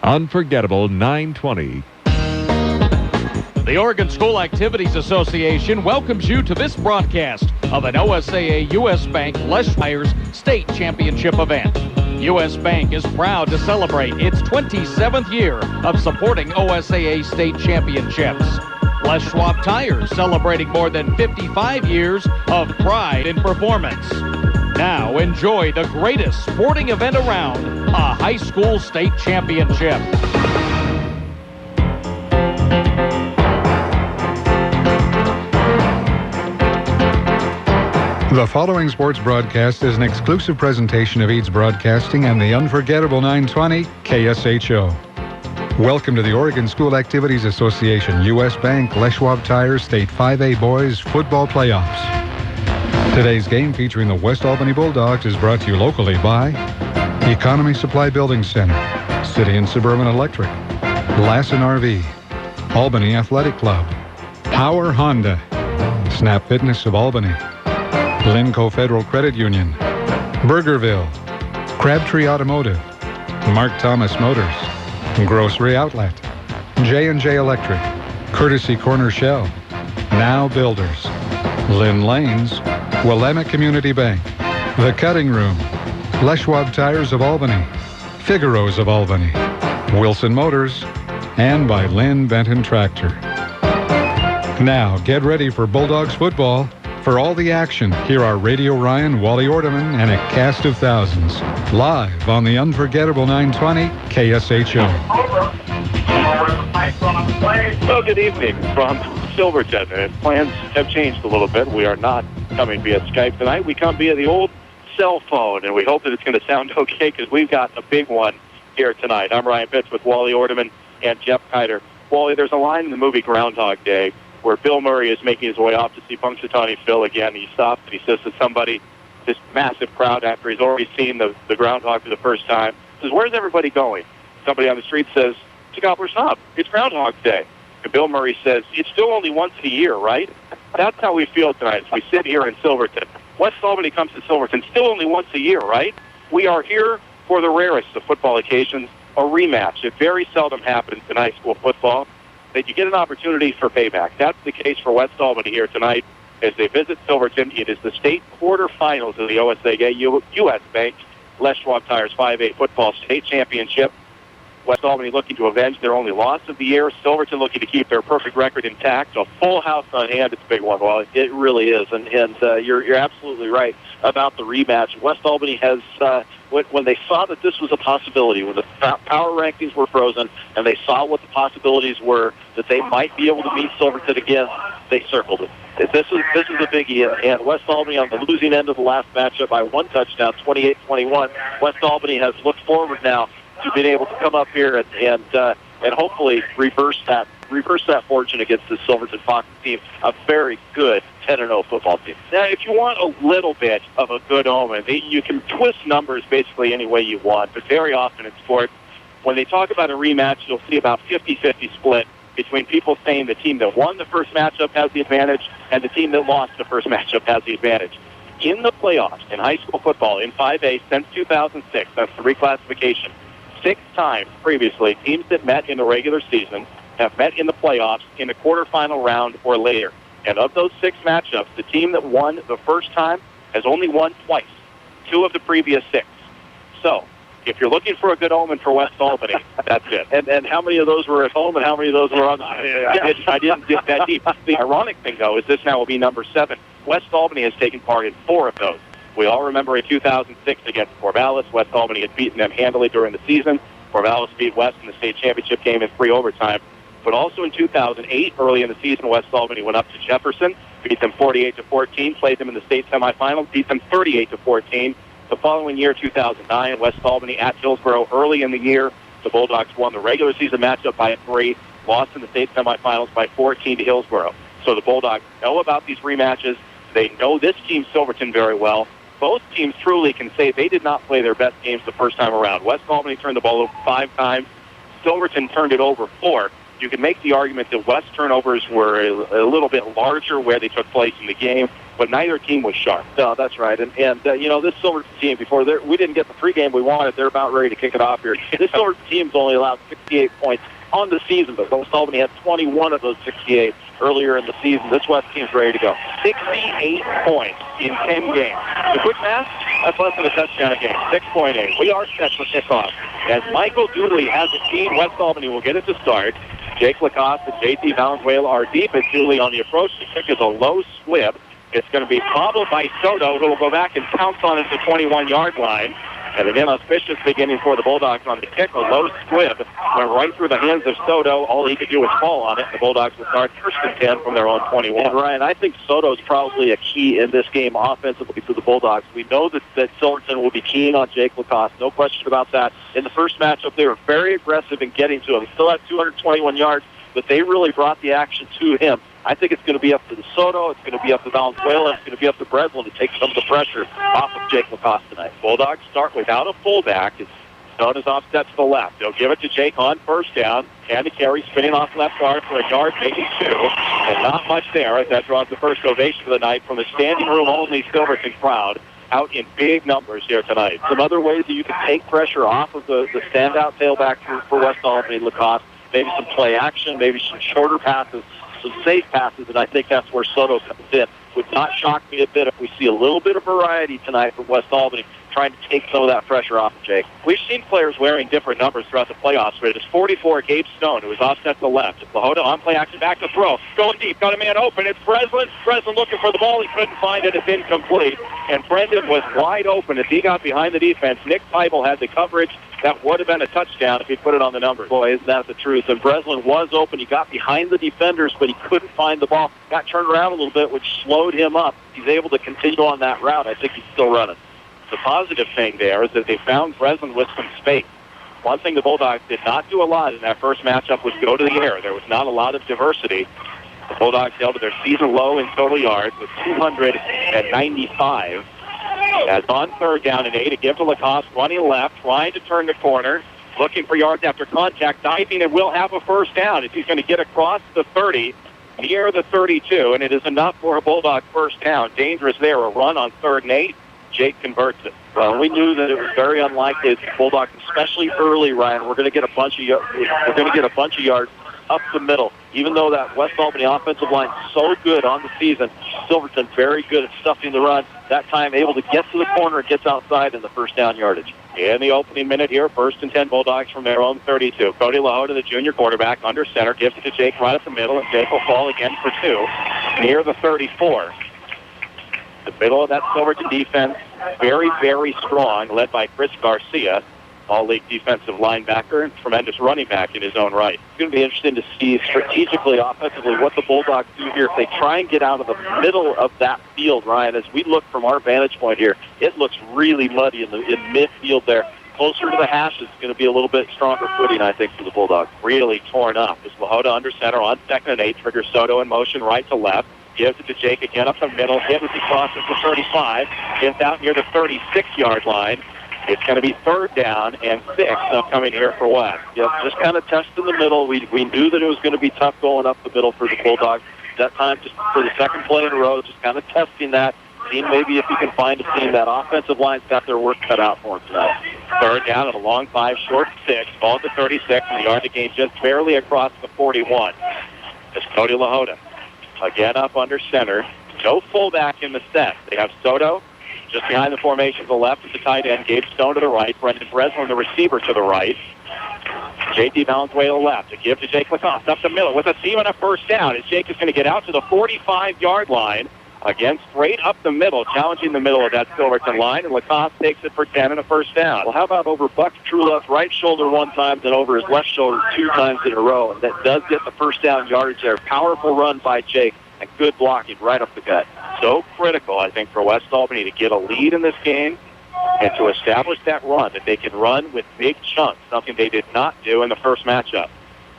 Unforgettable 920. The Oregon School Activities Association welcomes you to this broadcast of an OSAA U.S. Bank Les Shires State Championship event. U.S. Bank is proud to celebrate its 27th year of supporting OSAA state championships. Les Schwab Tires celebrating more than 55 years of pride in performance. Now enjoy the greatest sporting event around, a high school state championship. The following sports broadcast is an exclusive presentation of Eads Broadcasting and the unforgettable 920 KSHO. Welcome to the Oregon School Activities Association U.S. Bank Les Schwab Tires State 5A Boys Football Playoffs. Today's game, featuring the West Albany Bulldogs, is brought to you locally by Economy Supply Building Center, City and Suburban Electric, Lassen RV, Albany Athletic Club, Power Honda, Snap Fitness of Albany, Linco Federal Credit Union, Burgerville, Crabtree Automotive, Mark Thomas Motors, Grocery Outlet, J&J Electric, Courtesy Corner Shell, Now Builders, Lynn Lanes, Willamette Community Bank, The Cutting Room, Les Schwab Tires of Albany, Figaro's of Albany, Wilson Motors, and by Lynn Benton Tractor. Now get ready for Bulldogs football. For all the action, here are Radio Ryan, Wally Ordeman, and a cast of thousands. Live on the unforgettable 920 KSHO. Well, good evening from Silverton. Plans have changed a little bit. We are not coming via Skype tonight. We come via the old cell phone, and we hope that it's going to sound okay because we've got a big one here tonight. I'm Ryan Pitts with Wally Ordeman and Jeff Kiter. Wally, there's a line in the movie Groundhog Day where Bill Murray is making his way off to see Punxsutawney Phil again. He stops and he says to somebody, this massive crowd, after he's already seen the groundhog for the first time, says, "Where's everybody going?" Somebody on the street says, "To Gobbler's Knob. It's Groundhog Day." And Bill Murray says, "It's still only once a year, right?" That's how we feel tonight as we sit here in Silverton. West Albany comes to Silverton still only once a year, right? We are here for the rarest of football occasions, a rematch. It very seldom happens in high school football that you get an opportunity for payback. That's the case for West Albany here tonight as they visit Silverton. It is the state quarterfinals of the OSAA U.S. Bank Les Schwab Tires 5A football state championship. West Albany looking to avenge their only loss of the year. Silverton looking to keep their perfect record intact. A full house on hand. It's a big one, Wally. It really is, and you're absolutely right about the rematch. West Albany has, when they saw that this was a possibility, when the power rankings were frozen, and they saw what the possibilities were that they might be able to beat Silverton again, they circled it. This is a biggie, and West Albany on the losing end of the last matchup by one touchdown, 28-21. West Albany has looked forward now to being able to come up here and hopefully reverse that fortune against the Silverton Fox team, a very good 10-0 football team. Now, if you want a little bit of a good omen, you can twist numbers basically any way you want, but very often in sports, when they talk about a rematch, you'll see about 50-50 split between people saying the team that won the first matchup has the advantage and the team that lost the first matchup has the advantage. In the playoffs in high school football in 5A since 2006, that's the reclassification, 6 times previously, teams that met in the regular season have met in the playoffs in the quarterfinal round or later. And of those 6 matchups, the team that won the first time has only won twice, 2 of the previous 6. So, if you're looking for a good omen for West Albany, that's it. And how many of those were at home and how many of those were on? I didn't dig that deep. The ironic thing, though, is this now will be number 7. West Albany has taken part in 4 of those. We all remember in 2006 against Corvallis, West Albany had beaten them handily during the season. Corvallis beat West in the state championship game in 3 overtime. But also in 2008, early in the season, West Albany went up to Jefferson, beat them 48-14, played them in the state semifinals, beat them 38-14. The following year, 2009, West Albany at Hillsborough. Early in the year, the Bulldogs won the regular season matchup by 3, lost in the state semifinals by 14 to Hillsborough. So the Bulldogs know about these rematches. They know this team, Silverton, very well. Both teams truly can say they did not play their best games the first time around. West Albany turned the ball over 5 times. Silverton turned it over 4. You can make the argument that West turnovers were a little bit larger where they took place in the game. but neither team was sharp. No, that's right. And this Silverton team, we didn't get the pregame we wanted. They're about ready to kick it off here. This Silverton team's only allowed 68 points on the season, but West Albany had 21 of those 68 earlier in the season. This West team's ready to go. 68 points in 10 games. The quick math, that's less than a touchdown a game. 6.8. We are set for kickoff. As Michael Dooley has it team, West Albany will get it to start. Jake Lacoste and J.T. Valenzuela are deep, and Dooley on the approach. The kick is a low squib. It's going to be followed by Soto, who will go back and pounce on it at the 21-yard line. And again, auspicious beginning for the Bulldogs on the kick. A low squib went right through the hands of Soto. All he could do was fall on it. The Bulldogs will start first and 10 from their own 21. And Ryan, I think Soto's probably a key in this game offensively for the Bulldogs. We know that Silverton will be keen on Jake Lacoste. No question about that. In the first matchup, they were very aggressive in getting to him. He still had 221 yards, but they really brought the action to him. I think it's going to be up to the Soto, it's going to be up to Valenzuela, it's going to be up to Breslin to take some of the pressure off of Jake Lacoste tonight. Bulldogs start without a fullback. It's Soto's offset to the left. They'll give it to Jake on first down. And the carry spinning off left guard for a yard, maybe two. And not much there as that draws the first ovation of the night from the standing room only Silverton crowd out in big numbers here tonight. Some other ways that you can take pressure off of the standout tailback for West Albany, Lacoste. Maybe some play action, maybe some shorter passes, some safe passes, and I think that's where Soto comes in. Would not shock me a bit if we see a little bit of variety tonight from West Albany, trying to take some of that pressure off of Jake. We've seen players wearing different numbers throughout the playoffs, but it's 44, Gabe Stone, who is offset to the left. Lahota on play action, back to throw. Going deep, got a man open. It's Breslin. Breslin looking for the ball. He couldn't find it. It's incomplete. And Brendan was wide open as he got behind the defense. Nick Peibel had the coverage. That would have been a touchdown if he put it on the numbers. Boy, isn't that the truth? And Breslin was open. He got behind the defenders, but he couldn't find the ball. Got turned around a little bit, which slowed him up. He's able to continue on that route. I think he's still running. The positive thing there is that they found Breslin with some space. One thing the Bulldogs did not do a lot in that first matchup was go to the air. There was not a lot of diversity. The Bulldogs held to their season low in total yards with 295. As on third down and 8, to give to Lacoste, running left, trying to turn the corner, looking for yards after contact, diving, and will have a first down if he's going to get across the 30, near the 32, and it is enough for a Bulldog first down. Dangerous there, a run on third and 8. Jake converts it. Well, we knew that it was very unlikely that the Bulldogs, especially early, Ryan, we're going to get a bunch of yards up the middle. Even though that West Albany offensive line is so good on the season, Silverton very good at stuffing the run. That time able to get to the corner, gets outside in the first down yardage. In the opening minute here, first and 10 Bulldogs from their own 32. Cody Lahota, the junior quarterback, under center, gives it to Jake right up the middle, and Jake will fall again for 2 near the 34. The middle of that Silverton defense, very, very strong, led by Chris Garcia, all-league defensive linebacker and tremendous running back in his own right. It's going to be interesting to see strategically, offensively, what the Bulldogs do here. If they try and get out of the middle of that field, Ryan, as we look from our vantage point here, it looks really muddy in midfield there. Closer to the hash, it's going to be a little bit stronger footing, I think, for the Bulldogs. Really torn up. As Lahota under center on second and 8, triggers Soto in motion right to left. Gives it to Jake again up the middle. Hit as he crosses the 35. Gets out near the 36-yard line. It's going to be third down and 6 upcoming here for West. Yep, just kind of test in the middle. We knew that it was going to be tough going up the middle for the Bulldogs. That time, just for the second play in a row, just kind of testing that. Seeing maybe if you can find a team. That offensive line's got their work cut out for them tonight. Third down at a long 5, short 6. Ball at the 36, and the yard to gain just barely across the 41. It's Cody Lahota. Again up under center. No fullback in the set. They have Soto just behind the formation to the left at the tight end. Gabe Stone to the right. Brendan Breslin, the receiver, to the right. J.T. Valenzuela left to give to Jake Lacoste up the middle with a seam and a first down. As Jake is going to get out to the 45-yard line. Again, straight up the middle, challenging the middle of that Silverton line, and Lacoste takes it for 10 and a first down. Well, how about over Buck's true left right shoulder one time, then over his left shoulder 2 times in a row, and that does get the first down yardage there. Powerful run by Jake, and good blocking right up the gut. So critical, I think, for West Albany to get a lead in this game and to establish that run, that they can run with big chunks, something they did not do in the first matchup.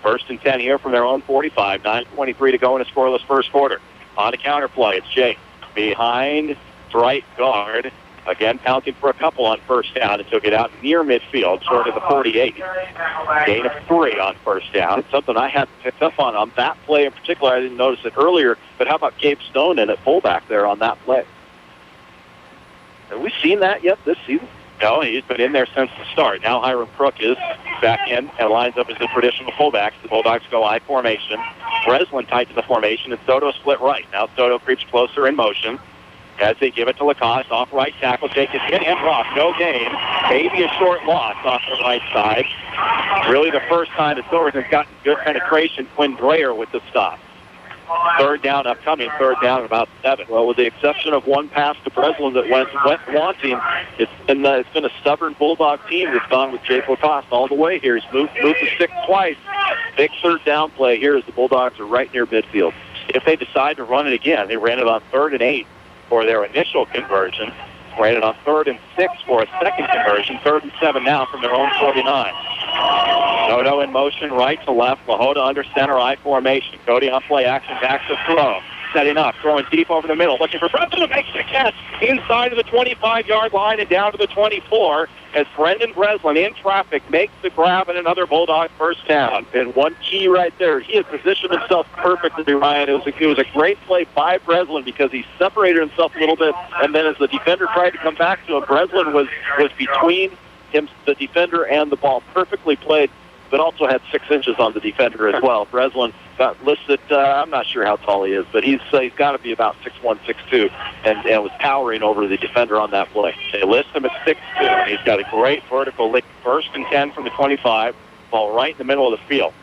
First and 10 here from their own 45, 9:23 to go in a scoreless first quarter. On the counter play, it's Jake behind right guard Again, counting for a couple on first down and took it out near midfield, short of the 48. Gain of 3 on first down. It's something I hadn't picked up on that play in particular. I didn't notice it earlier, but how about Gabe Stone in at fullback there on that play? Have we seen that yet this season? No, he's been in there since the start. Now Hiram Crook is back in and lines up as the traditional fullbacks. The Bulldogs go I formation. Breslin tightens the formation, and Soto split right. Now Soto creeps closer in motion as they give it to Lacoste. Off right tackle, Jake is hit and dropped. No gain. Maybe a short loss off the right side. Really the first time that Silverton's gotten good penetration. Quinn Dreyer with the stop. Third down upcoming, third down about 7. Well, with the exception of one pass to Breslin that went wanting, it's been a stubborn Bulldog team that's gone with Jake Lacoste all the way here. He's moved the stick twice. Big third down play here as the Bulldogs are right near midfield. If they decide to run it again, they ran it on 3rd and 8 for their initial conversion. Ran it on 3rd and 6 for a second conversion. 3rd and 7 now from their own 49. Soto in motion, right to left. Lahota under center, I formation. Cody on play action, back to throw. Setting up, throwing deep over the middle, looking for Breslin, makes the catch inside of the 25-yard line and down to the 24 as Brendan Breslin in traffic makes the grab and another Bulldog first down. And one key right there, he had positioned himself perfectly, Ryan. It was a great play by Breslin because he separated himself a little bit, and then as the defender tried to come back to him, Breslin was between him, the defender, and the ball. Perfectly played, but also had 6 inches on the defender as well. Breslin got listed, I'm not sure how tall he is, but he's got to be about 6'1", 6'2", and was towering over the defender on that play. They list him at 6'2". He's got a great vertical leap. 1st and 10 from the 25, ball right in the middle of the field.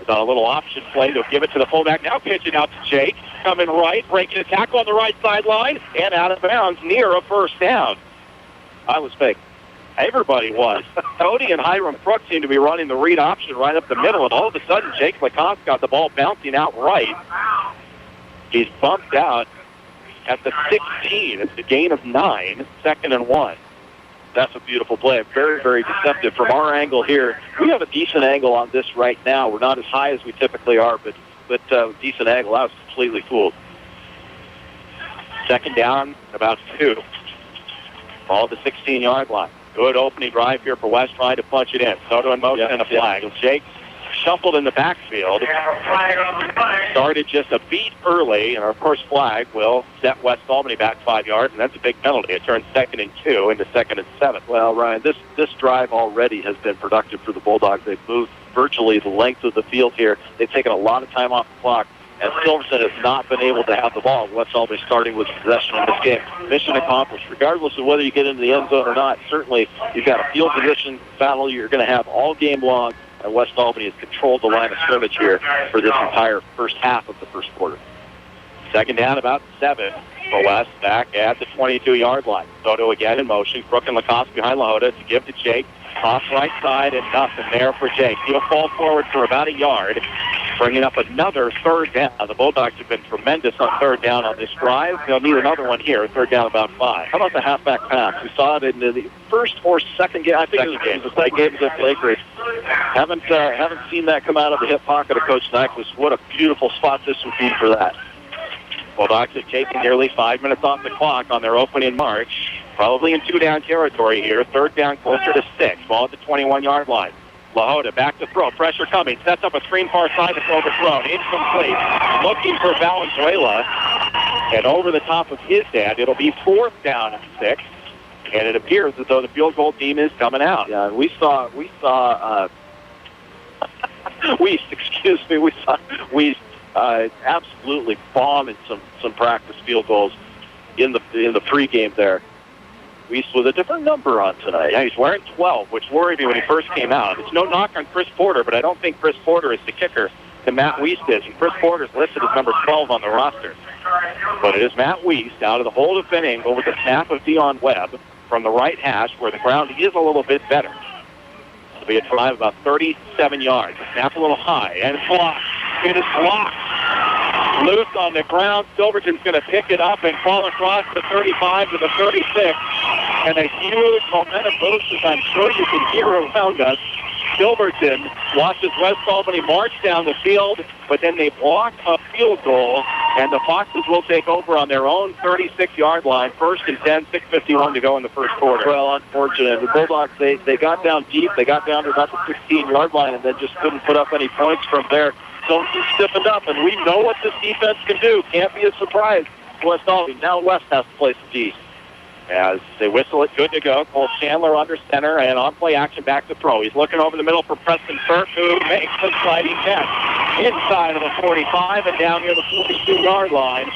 It's on a little option play. They'll give it to the fullback. Now pitching out to Jake. Coming right, breaking a tackle on the right sideline, and out of bounds near a first down. I was fake. Everybody was. Cody and Hiram Crook seem to be running the read option right up the middle, and all of a sudden Jake Lacoste got the ball bouncing out right. He's bumped out at the 16. It's a gain of 9, 2nd and 1. That's a beautiful play. Very, very deceptive. From our angle here, we have a decent angle on this right now. We're not as high as we typically are, but decent angle. I was completely fooled. 2nd down, about 2. Ball at the 16-yard line. Good opening drive here for West, trying to punch it in. Soto in motion and a flag. Jake shuffled in the backfield. Started just a beat early, and our first flag will set West Albany back 5 yards, and that's a big penalty. It turns 2nd and 2 into 2nd and 7. Well, Ryan, this drive already has been productive for the Bulldogs. They've moved virtually the length of the field here. They've taken a lot of time off the clock, and Silverton has not been able to have the ball. West Albany starting with possession in this game. Mission accomplished. Regardless of whether you get into the end zone or not, certainly you've got a field position battle you're going to have all game long, and West Albany has controlled the line of scrimmage here for this entire first half of the first quarter. 2nd down, about 7 for West, back at the 22-yard line. Soto again in motion. Crook and Lacoste behind Lahota to give to Jake. Off right side, and nothing there for Jake. He'll fall forward for about a yard, bringing up another 3rd down. The Bulldogs have been tremendous on 3rd down on this drive. They'll need another one here, 3rd down, about 5. How about the halfback pass? We saw it in the first or second game. I think it was the second game at Lakers. Haven't seen that come out of the hip pocket of Coach Nyquist. What a beautiful spot this would be for that. Bulldogs have taken nearly 5 minutes off the clock on their opening march. Probably in 2-down territory here. 3rd down, closer to 6. Ball at the 21-yard line. Lahota back to throw. Pressure coming. Sets up a screen far side to throw the throw. Incomplete. Looking for Valenzuela. And over the top of his dad, it'll be 4th down and 6. And it appears as though the field goal team is coming out. Yeah, we saw absolutely bombing some practice field goals in the pregame there. Weiss with a different number on tonight. Yeah, he's wearing 12, which worried me when he first came out. It's no knock on Chris Porter, but I don't think Chris Porter is the kicker that Matt Weiss is. And Chris Porter is listed as number 12 on the roster. But it is Matt Weiss out of the hole defending over the snap of Dion Webb from the right hash where the ground is a little bit better. It'll be a drive about 37 yards. The snap a little high, and it's blocked. It is blocked. Loose on the ground. Silverton's going to pick it up and fall across the 35 to the 36. And a huge momentum boost, as I'm sure you can hear around us. Silverton watches West Albany march down the field, but then they block a field goal, and the Foxes will take over on their own 36-yard line. 1st and 10, 6:51 to go in the first quarter. Well, unfortunate. The Bulldogs, they got down deep. They got down to about the 16-yard line and then just couldn't put up any points from there. So he stiffened up, and we know what this defense can do. Can't be a surprise. West Albany. Now West has to play some D. As they whistle it, good to go. Cole Chandler under center, and on play action back to throw. He's looking over the middle for Preston Kirk, who makes the sliding catch inside of the 45 and down near the 42-yard line.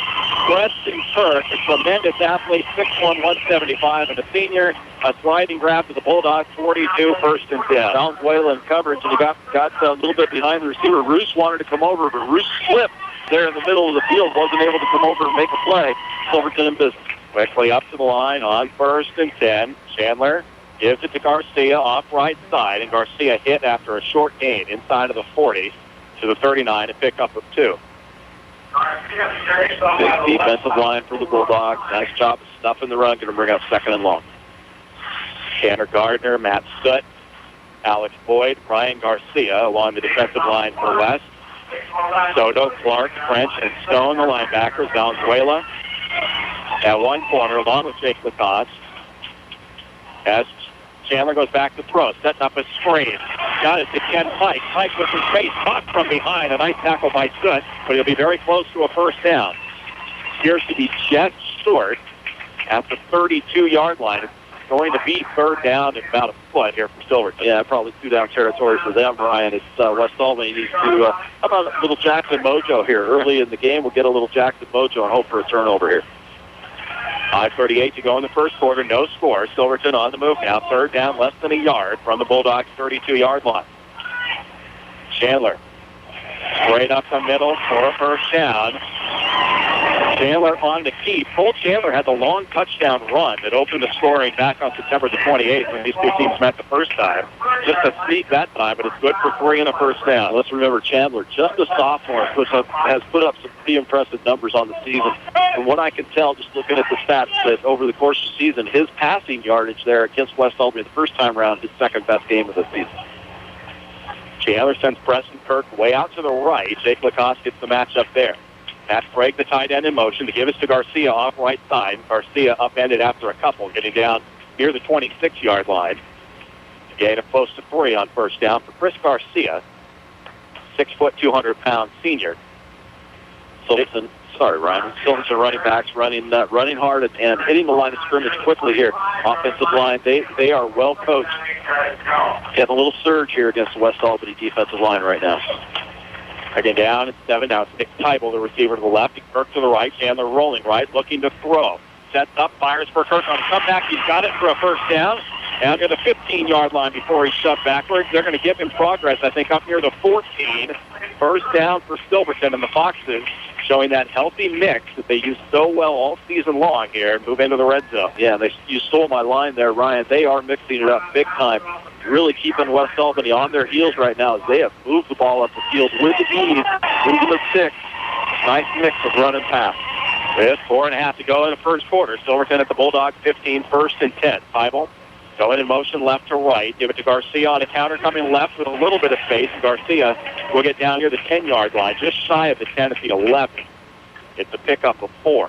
Preston Kirk, a tremendous athlete, 6'1", 175, and a senior. A sliding grab to the Bulldogs, 42, 1st and 10. Valenzuela in coverage, and he got a little bit behind the receiver. Roos wanted to come over, but Roos slipped there in the middle of the field, wasn't able to come over and make a play. Silverton in business. Quickly up to the line on 1st and 10. Chandler gives it to Garcia off right side, and Garcia hit after a short gain inside of the 40 to the 39, a pickup of 2. Big defensive line for the Bulldogs. Nice job of stuffing the run. Going to bring up 2nd and long. Tanner Gardner, Matt Stutt, Alex Boyd, Ryan Garcia along the defensive line for West. Soto, Clark, French, and Stone, the linebackers. Valenzuela at one corner, along with Jake Lacoste. As Chandler goes back to throw, setting up a screen. Got it to Ken Pike. Pike with his face caught from behind. A nice tackle by Stutt, but he'll be very close to a 1st down. Appears to be just short at the 32-yard line. It's going to be 3rd down and about a foot here from Silverton. Yeah, probably 2-down territory for them, Brian. It's West Albany needs to, how about a little Jackson mojo here? Early in the game, we'll get a little Jackson mojo and hope for a turnover here. 5:38 to go in the first quarter. No score. Silverton on the move now. 3rd down, less than a yard from the Bulldogs' 32-yard line. Chandler straight up the middle for a 1st down. Chandler on the key. Cole Chandler had the long touchdown run that opened the scoring back on September the 28th when these two teams met the first time. Just a sneak that time, but it's good for 3 and a 1st down. Let's remember Chandler, just a sophomore, has put up some pretty impressive numbers on the season. From what I can tell, just looking at the stats, that over the course of the season, his passing yardage there against West Albany the first time around, his 2nd best game of the season. Chandler sends Preston Kirk way out to the right. Jake Lacoste gets the matchup there. Pat Craig, the tight end, in motion to give us to Garcia off right side. Garcia upended after a couple, getting down near the 26-yard line. Gain of close to 3 on 1st down for Chris Garcia, 6', 200-pound senior. Silverton, Silverton running backs running hard and hitting the line of scrimmage quickly here. Offensive line, they are well coached. Getting a little surge here against the West Albany defensive line right now. Again, down at 7. Now it's Nick Teibel, the receiver to the left. Kirk to the right. Chandler rolling right, looking to throw. Sets up, fires for Kirk on a comeback. He's got it for a 1st down. Down to the 15-yard line before he's shoved backwards. They're going to give him progress, I think, up near the 14. 1st down for Silverton, and the Foxes showing that healthy mix that they use so well all season long here. Move into the red zone. Yeah, you stole my line there, Ryan. They are mixing it up big time. Really keeping West Albany on their heels right now as they have moved the ball up the field with ease into the 6. Nice mix of run and pass. With 4.5 to go in the first quarter. Silverton at the Bulldogs 15, 1st and 10. Teibel going in motion left to right. Give it to Garcia on a counter coming left with a little bit of space. Garcia will get down near the 10-yard line, just shy of the 10 at the 11. It's a pickup of 4.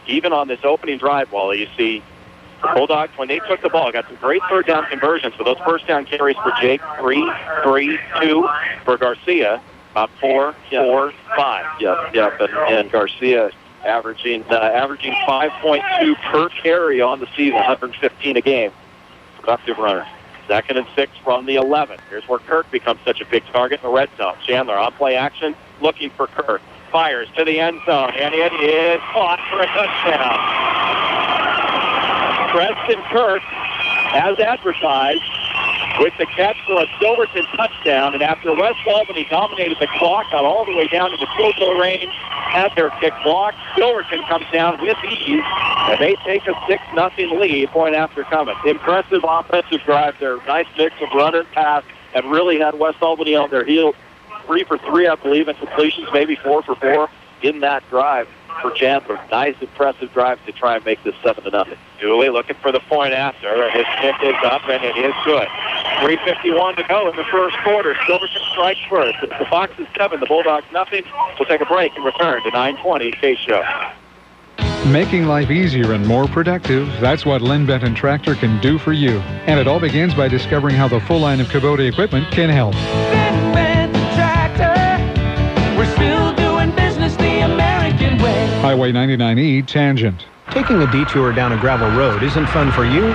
Even on this opening drive, Wally, you see the Bulldogs, when they took the ball, got some great 3rd down conversions. So those 1st down carries for Jake, 3, 2 for Garcia, about 4, 5. Yep. And Garcia averaging 5.2 per carry on the season, 115 a game. Productive runner. 2nd and 6 from the 11. Here's where Kirk becomes such a big target in the red zone. Chandler on play action, looking for Kirk. Fires to the end zone, and it is caught for a touchdown. Preston Kirk, as advertised, with the catch for a Silverton touchdown. And after West Albany dominated the clock, got all the way down to the field goal range, had their kick blocked, Silverton comes down with ease, and they take a 6-0 lead, point after coming. Impressive offensive drive there. Nice mix of run and pass, and really had West Albany on their heels. 3 for 3, I believe, in completions, maybe 4 for 4 in that drive for Chandler. Nice, impressive drive to try and make this 7-0. Dooley looking for the point after. His kick is up, and it is good. 3:51 to go in the first quarter. Silverton strikes first. It's the Foxes 7, the Bulldogs nothing. We'll take a break and return to 920 KSHO. Making life easier and more productive, that's what Lynn Benton Tractor can do for you. And it all begins by discovering how the full line of Kubota equipment can help. Lynn Benton Tractor, we're still doing business the American way. Highway 99E Tangent. Taking a detour down a gravel road isn't fun for you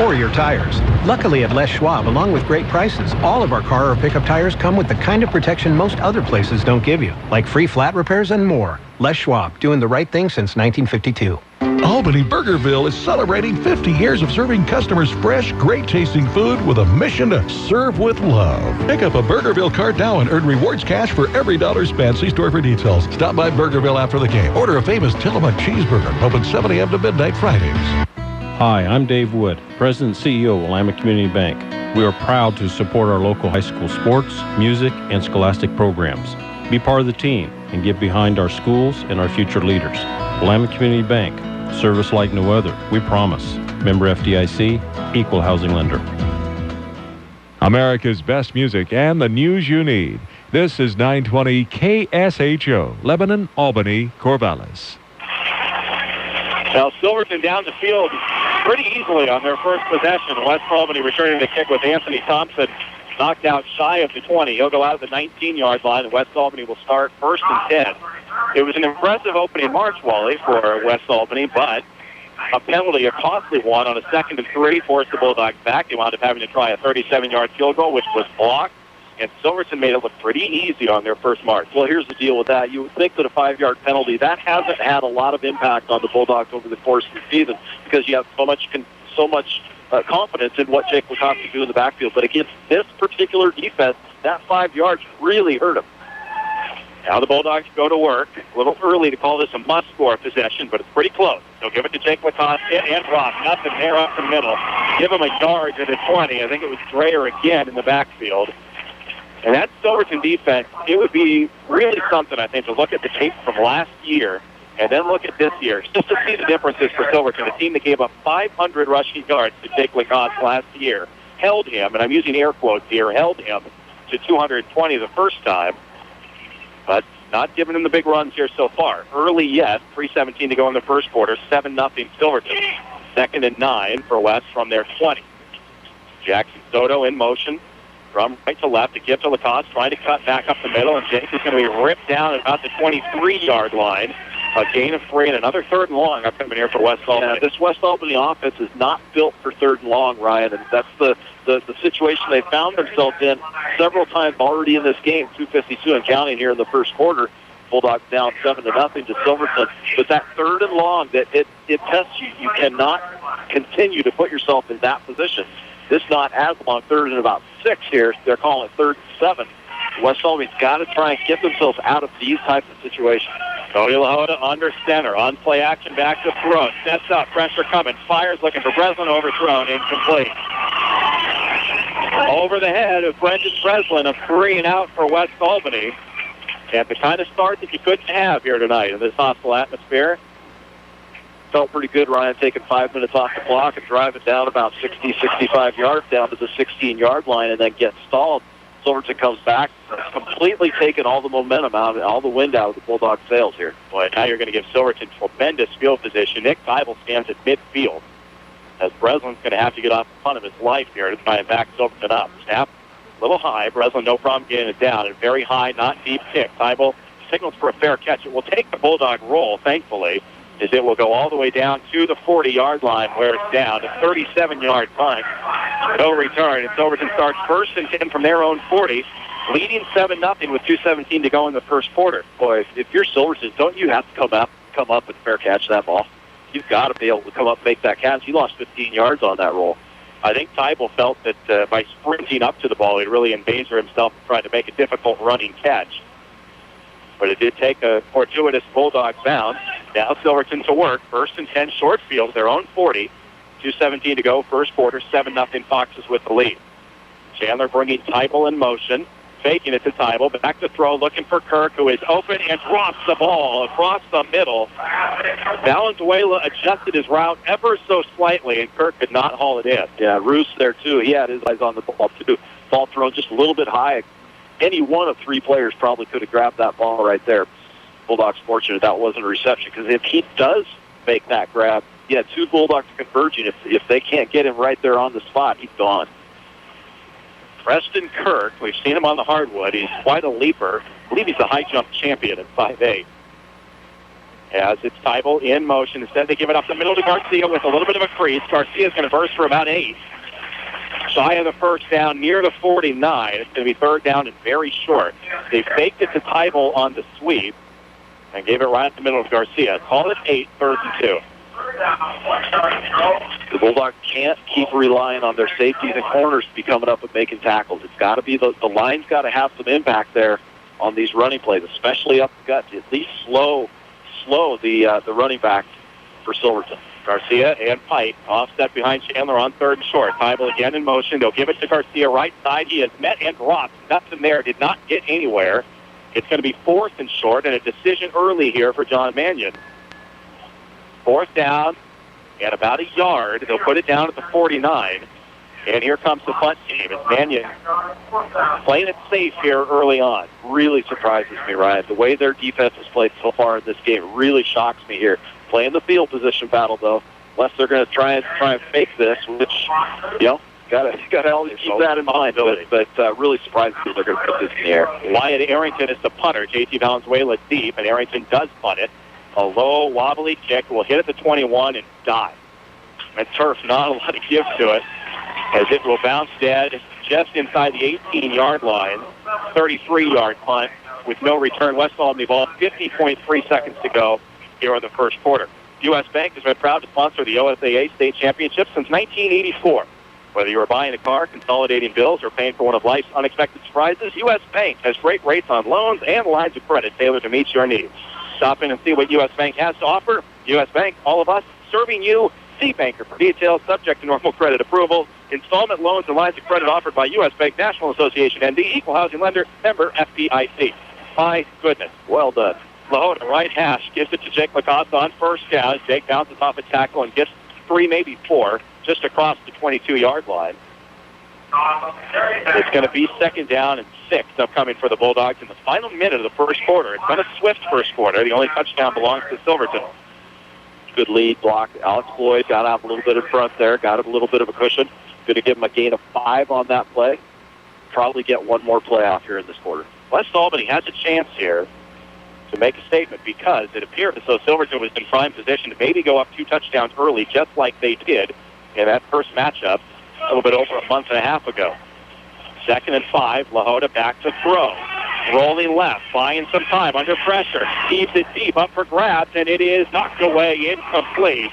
or your tires. Luckily at Les Schwab, along with great prices, all of our car or pickup tires come with the kind of protection most other places don't give you, like free flat repairs and more. Les Schwab, doing the right thing since 1952. Albany Burgerville is celebrating 50 years of serving customers fresh, great-tasting food with a mission to serve with love. Pick up a Burgerville card now and earn rewards cash for every dollar spent. See store for details. Stop by Burgerville after the game. Order a famous Tillamook cheeseburger. Open 7 a.m. to midnight Fridays. Hi, I'm Dave Wood, President and CEO of Willamette Community Bank. We are proud to support our local high school sports, music, and scholastic programs. Be part of the team and get behind our schools and our future leaders. Willamette Community Bank, service like no other, we promise. Member FDIC, equal housing lender. America's best music and the news you need. This is 920 KSHO, Lebanon, Albany, Corvallis. Now, Silverton down the field pretty easily on their first possession. West Albany returning the kick with Anthony Thompson knocked out shy of the 20. He'll go out of the 19-yard line, and West Albany will start 1st and 10. It was an impressive opening march, Wally, for West Albany, but a penalty, a costly one, on a 2nd and 3 forced the Bulldogs back. They wound up having to try a 37-yard field goal, which was blocked, and Silverton made it look pretty easy on their first march. Well, here's the deal with that. You would think that a 5-yard penalty, that hasn't had a lot of impact on the Bulldogs over the course of the season because you have so much confidence in what Jake Lacoste can do in the backfield. But against this particular defense, that 5 yards really hurt him. Now the Bulldogs go to work. A little early to call this a must-score possession, but it's pretty close. They'll give it to Jake Lacoste and Rock. Nothing there up the middle. Give him a yard to the 20. I think it was Dreyer again in the backfield. And that Silverton defense, it would be really something, I think, to look at the tape from last year and then look at this year, just to see the differences for Silverton, a team that gave up 500 rushing yards to Jake Lacoste last year, held him, and I'm using air quotes here, held him to 220 the first time, but not giving him the big runs here so far. Early yet, 3:17 to go in the first quarter, 7-0 Silverton. 2nd and 9 for West from their 20. Jackson Soto in motion. From right to left to give to Lacoste, trying to cut back up the middle, and Jake is going to be ripped down at about the 23-yard line. A gain of 3 and another 3rd and long upcoming here for West Albany. Yeah, this West Albany offense is not built for 3rd and long, Ryan, and that's the situation they found themselves in several times already in this game. 2:52 and counting here in the first quarter. Bulldogs down 7-0 to Silverton. But that 3rd and long, that it tests you. You cannot continue to put yourself in that position. This not as long, 3rd and about 6 here. They're calling it 3rd and 7. West Albany's got to try and get themselves out of these types of situations. Cody Lahota under center. On play action, back to throw. Sets up, pressure coming. Fires looking for Breslin, overthrown, incomplete. Over the head of Brendan Breslin, a 3 and out for West Albany. And the kind of start that you couldn't have here tonight in this hostile atmosphere. Felt pretty good, Ryan, taking 5 minutes off the clock and driving down about 60, 65 yards down to the 16-yard line and then get stalled. Silverton comes back, completely taking all the momentum out, all the wind out of the Bulldog sails here. Boy, now you're going to give Silverton tremendous field position. Nick Seibel stands at midfield as Breslin's going to have to get off the front of his life here to try and back Silverton up. Snap, a little high. Breslin, no problem getting it down. And very high, not deep kick. Seibel signals for a fair catch. It will take the Bulldog roll, thankfully, as it will go all the way down to the 40-yard line where it's down. A 37-yard punt. No return. And Silverton starts 1st and 10 from their own 40, leading 7-0 with 2:17 to go in the first quarter. Boy, if you're Silverton, don't you have to come up and fair catch that ball? You've got to be able to come up and make that catch. He lost 15 yards on that roll. I think Seibel felt that by sprinting up to the ball, he'd really endanger himself and try to make a difficult running catch. But it did take a fortuitous Bulldog bounce. Now Silverton to work. 1st and 10 short field, their own 40. 2:17 to go, first quarter, 7-0 Foxes with the lead. Chandler bringing Seibel in motion. Faking it to Tybal. Back to throw, looking for Kirk, who is open and drops the ball across the middle. Valenzuela adjusted his route ever so slightly, and Kirk could not haul it in. Yeah, Roos there, too. He had his eyes on the ball, too. Ball thrown just a little bit high. Any one of three players probably could have grabbed that ball right there. Bulldogs fortunate that wasn't a reception, because if he does make that grab, yeah, two Bulldogs converging. If they can't get him right there on the spot, he's gone. Preston Kirk, we've seen him on the hardwood. He's quite a leaper. I believe he's the high jump champion at 5'8". As it's Tybal in motion. Instead, they give it up the middle to Garcia with a little bit of a crease. Garcia's going to burst for about 8. Shy of the first down, near the 49. It's going to be third down and very short. They faked it to Tybal on the sweep and gave it right in the middle of Garcia. Call it 8, third and 2. The Bulldogs can't keep relying on their safeties and corners to be coming up and making tackles. It's got to be the line's got to have some impact there on these running plays, especially up the gut, to at least slow the running back for Silverton. Garcia and Pike offset behind Chandler on third and short. Tybal again in motion. They'll give it to Garcia right side. He is met and dropped. Nothing there. Did not get anywhere. It's going to be fourth and short, and a decision early here for John Mannion. Fourth down at about a yard. They'll put it down at the 49. And here comes the punt team. It's Mannion playing it safe here early on. Really surprises me, Ryan. The way their defense has played so far in this game really shocks me here. Playing the field position battle, though, unless they're going to try and fake this, which, gotta always keep that in mind. But really surprised me they're going to put this in the air. Wyatt Arrington is the punter. J.T. Valenzuela deep, and Arrington does punt it. A low, wobbly kick will hit at the 21 and die. And turf, not a lot to give to it, as it will bounce dead just inside the 18-yard line. 33-yard punt with no return. West Albany ball, 50.3 seconds to go here in the first quarter. U.S. Bank has been proud to sponsor the OSAA State Championship since 1984. Whether you are buying a car, consolidating bills, or paying for one of life's unexpected surprises, U.S. Bank has great rates on loans and lines of credit tailored to meet your needs. Stop in and see what U.S. Bank has to offer. U.S. Bank, all of us, serving you. See banker for details, subject to normal credit approval. Installment loans and lines of credit offered by U.S. Bank National Association ND, Equal Housing Lender, member FDIC. My goodness, well done. Lahota, right hash, gives it to Jake Lacoste on first down. Jake bounces off a tackle and gets 3, maybe 4, just across the 22-yard line. It's going to be second down and 6 upcoming for the Bulldogs in the final minute of the first quarter. It's been a swift first quarter. The only touchdown belongs to Silverton. Good lead block. Alex Floyd got out a little bit in front there, got a little bit of a cushion. Going to give him a gain of 5 on that play. Probably get one more play off here in this quarter. West Albany has a chance here to make a statement, because it appears as though Silverton was in prime position to maybe go up 2 touchdowns early, just like they did in that first matchup a little bit over a month and a half ago. Second and 5, Lahota back to throw. Rolling left, buying some time under pressure. Keeps it deep, up for grabs, and it is knocked away, incomplete.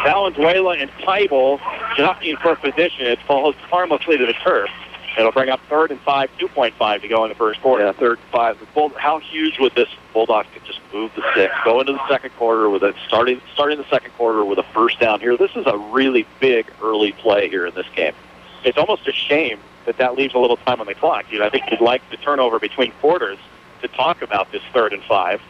Valenzuela and Tybal jockeying for position. It falls harmlessly to the turf. It'll bring up third and 5, 2.5 to go in the first quarter. Yeah, third and 5. How huge would this Bulldogs could just move the sticks, go into the second quarter with a starting the second quarter with a first down here. This is a really big early play here in this game. It's almost a shame that leaves a little time on the clock. I think you'd like the turnover between quarters to talk about this third and 5.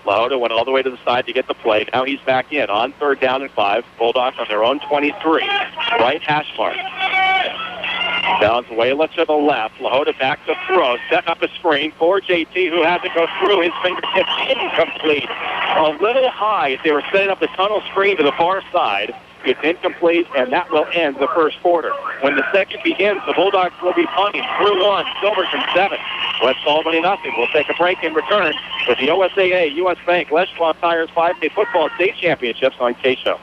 Lahota went all the way to the side to get the play. Now he's back in on third down and 5. Bulldogs on their own 23. Right hash mark. Valenzuela to the left. Lahota back to throw. Set up a screen for JT, who has to go through his fingertips. Incomplete. A little high as they were setting up the tunnel screen to the far side. It's incomplete, and that will end the first quarter. When the second begins, the Bulldogs will be punting through 1, Silverton 7. West Albany nothing. We'll take a break and return with the OSAA, U.S. Bank, Les Schwab Tires 5-Day Football State Championships on KSHO.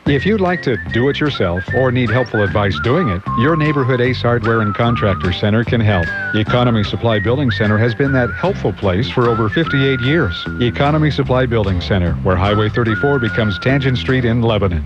If you'd like to do it yourself or need helpful advice doing it, your neighborhood Ace Hardware and Contractor Center can help. Economy Supply Building Center has been that helpful place for over 58 years. Economy Supply Building Center, where Highway 34 becomes Tangent Street in Lebanon.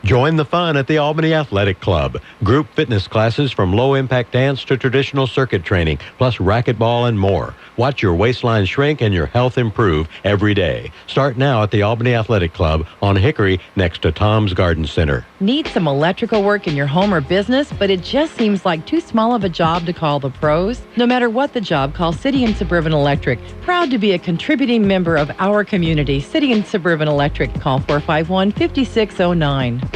Join the fun at the Albany Athletic Club. Group fitness classes from low-impact dance to traditional circuit training, plus racquetball and more. Watch your waistline shrink and your health improve every day. Start now at the Albany Athletic Club on Hickory next to Tom's Garden Center. Need some electrical work in your home or business, but it just seems like too small of a job to call the pros? No matter what the job, call City and Suburban Electric. Proud to be a contributing member of our community. City and Suburban Electric. Call 451-5609.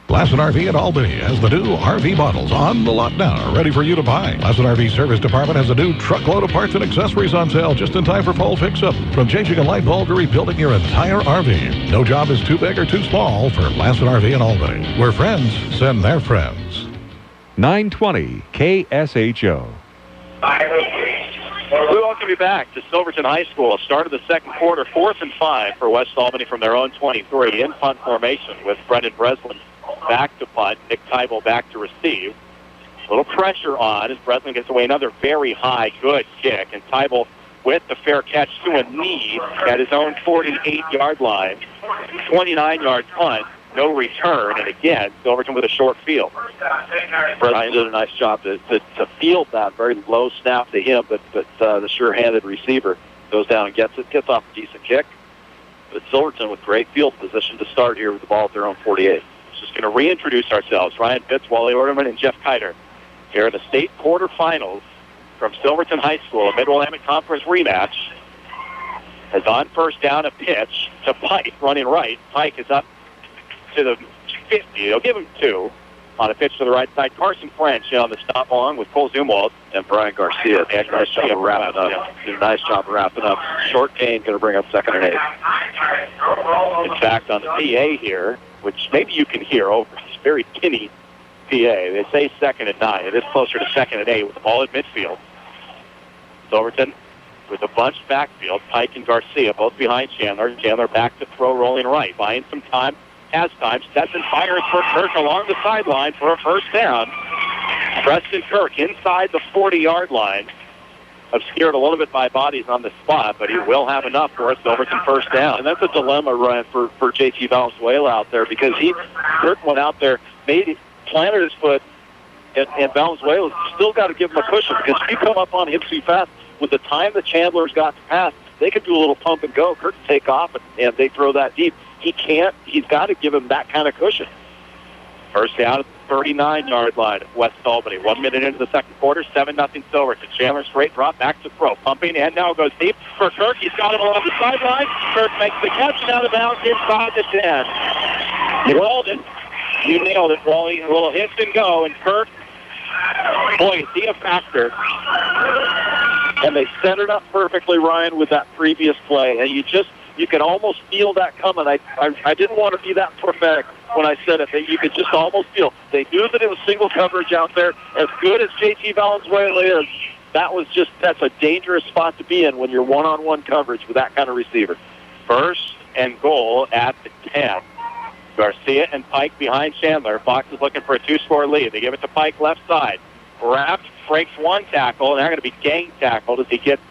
Lassen RV at Albany has the new RV models on the lot now, ready for you to buy. Lassen RV Service Department has a new truckload of parts and accessories on sale just in time for fall fix-up. From changing a light bulb to rebuilding your entire RV. No job is too big or too small for Lassen RV in Albany, where friends send their friends. 920 KSHO. We welcome you back to Silverton High School. Start of the second quarter, 4th and 5 for West Albany from their own 23. In punt formation with Brendan Breslin back to punt. Nick Tybel back to receive. A little pressure on as Breslin gets away another very high, good kick. And Tybel with the fair catch to a knee at his own 48-yard line. 29-yard punt. No return, and again, Silverton with a short field. Breslin did a nice job to field that very low snap to him, but the sure-handed receiver goes down and gets off a decent kick. But Silverton with great field position to start here with the ball at their own 48. Just going to reintroduce ourselves. Ryan Pitts, Wally Orderman, and Jeff Kiter here in the state quarterfinals from Silverton High School, a Mid-Willamette Conference rematch. As on first down, a pitch to Pike, running right. Pike is up to the 50. They'll give him 2 on a pitch to the right side. Carson French on the stop along with Cole Zumwalt. And Brian Garcia. Nice job of wrapping up. Did a nice job of wrapping up. Short gain, going to bring up 2nd and 8. In fact, on the PA here, which maybe you can hear over, it's very tinny PA. They say 2nd and 9. It is closer to 2nd and 8 with the ball at midfield. Silverton with a bunch backfield. Pike and Garcia both behind Chandler. Chandler back to throw, rolling right. Buying some time. Has time, sets and fires for Kirk along the sideline for a first down. Preston Kirk inside the 40-yard line. Obscured a little bit by bodies on the spot, but he will have enough for a Silverton first down. And that's a dilemma, Ryan, for JT Valenzuela out there, because Kirk went out there, planted his foot, and Valenzuela's still got to give him a cushion, because if you come up on him too fast, with the time the Chandler's got to pass, they could do a little pump and go. Kirk take off, and they throw that deep. He can't. He's got to give him that kind of cushion. First down at the 39-yard line of West Albany. 1 minute into the second quarter, 7-0 Silverton. Chandler straight drop, back to throw. Pumping, and now goes deep for Kirk. He's got him along the sideline. Kirk makes the catch and out of bounds inside the 10. You rolled it. You nailed it, Wally. A little hit and go, and Kirk, boy, is he a factor. And they set it up perfectly, Ryan, with that previous play. And you could almost feel that coming. I didn't want to be that prophetic when I said it. You could just almost feel. They knew that it was single coverage out there. As good as JT Valenzuela is, that's a dangerous spot to be in when you're one-on-one coverage with that kind of receiver. First and goal at the 10. Garcia and Pike behind Chandler. Fox is looking for a 2-score lead. They give it to Pike left side. Wrapped, breaks one tackle, and they're going to be gang tackled as he gets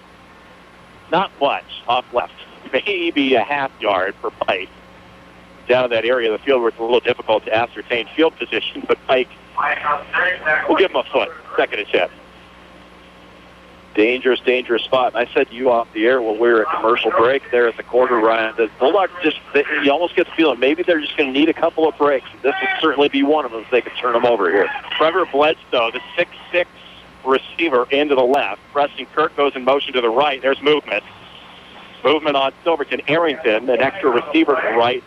not much off left. Maybe a half yard for Pike. Down in that area of the field where it's a little difficult to ascertain field position, but Pike will give him a foot. 2nd and 10. Dangerous spot. And I said to you off the air when we were at commercial break there at the quarter, Ryan, the Bulldogs you almost get the feeling maybe they're just going to need a couple of breaks. This would certainly be one of them if they could turn them over here. Trevor Bledsoe, the 6'6" receiver, into the left. Preston Kirk goes in motion to the right. There's movement. Movement on Silverton. Arrington, an extra receiver to the right,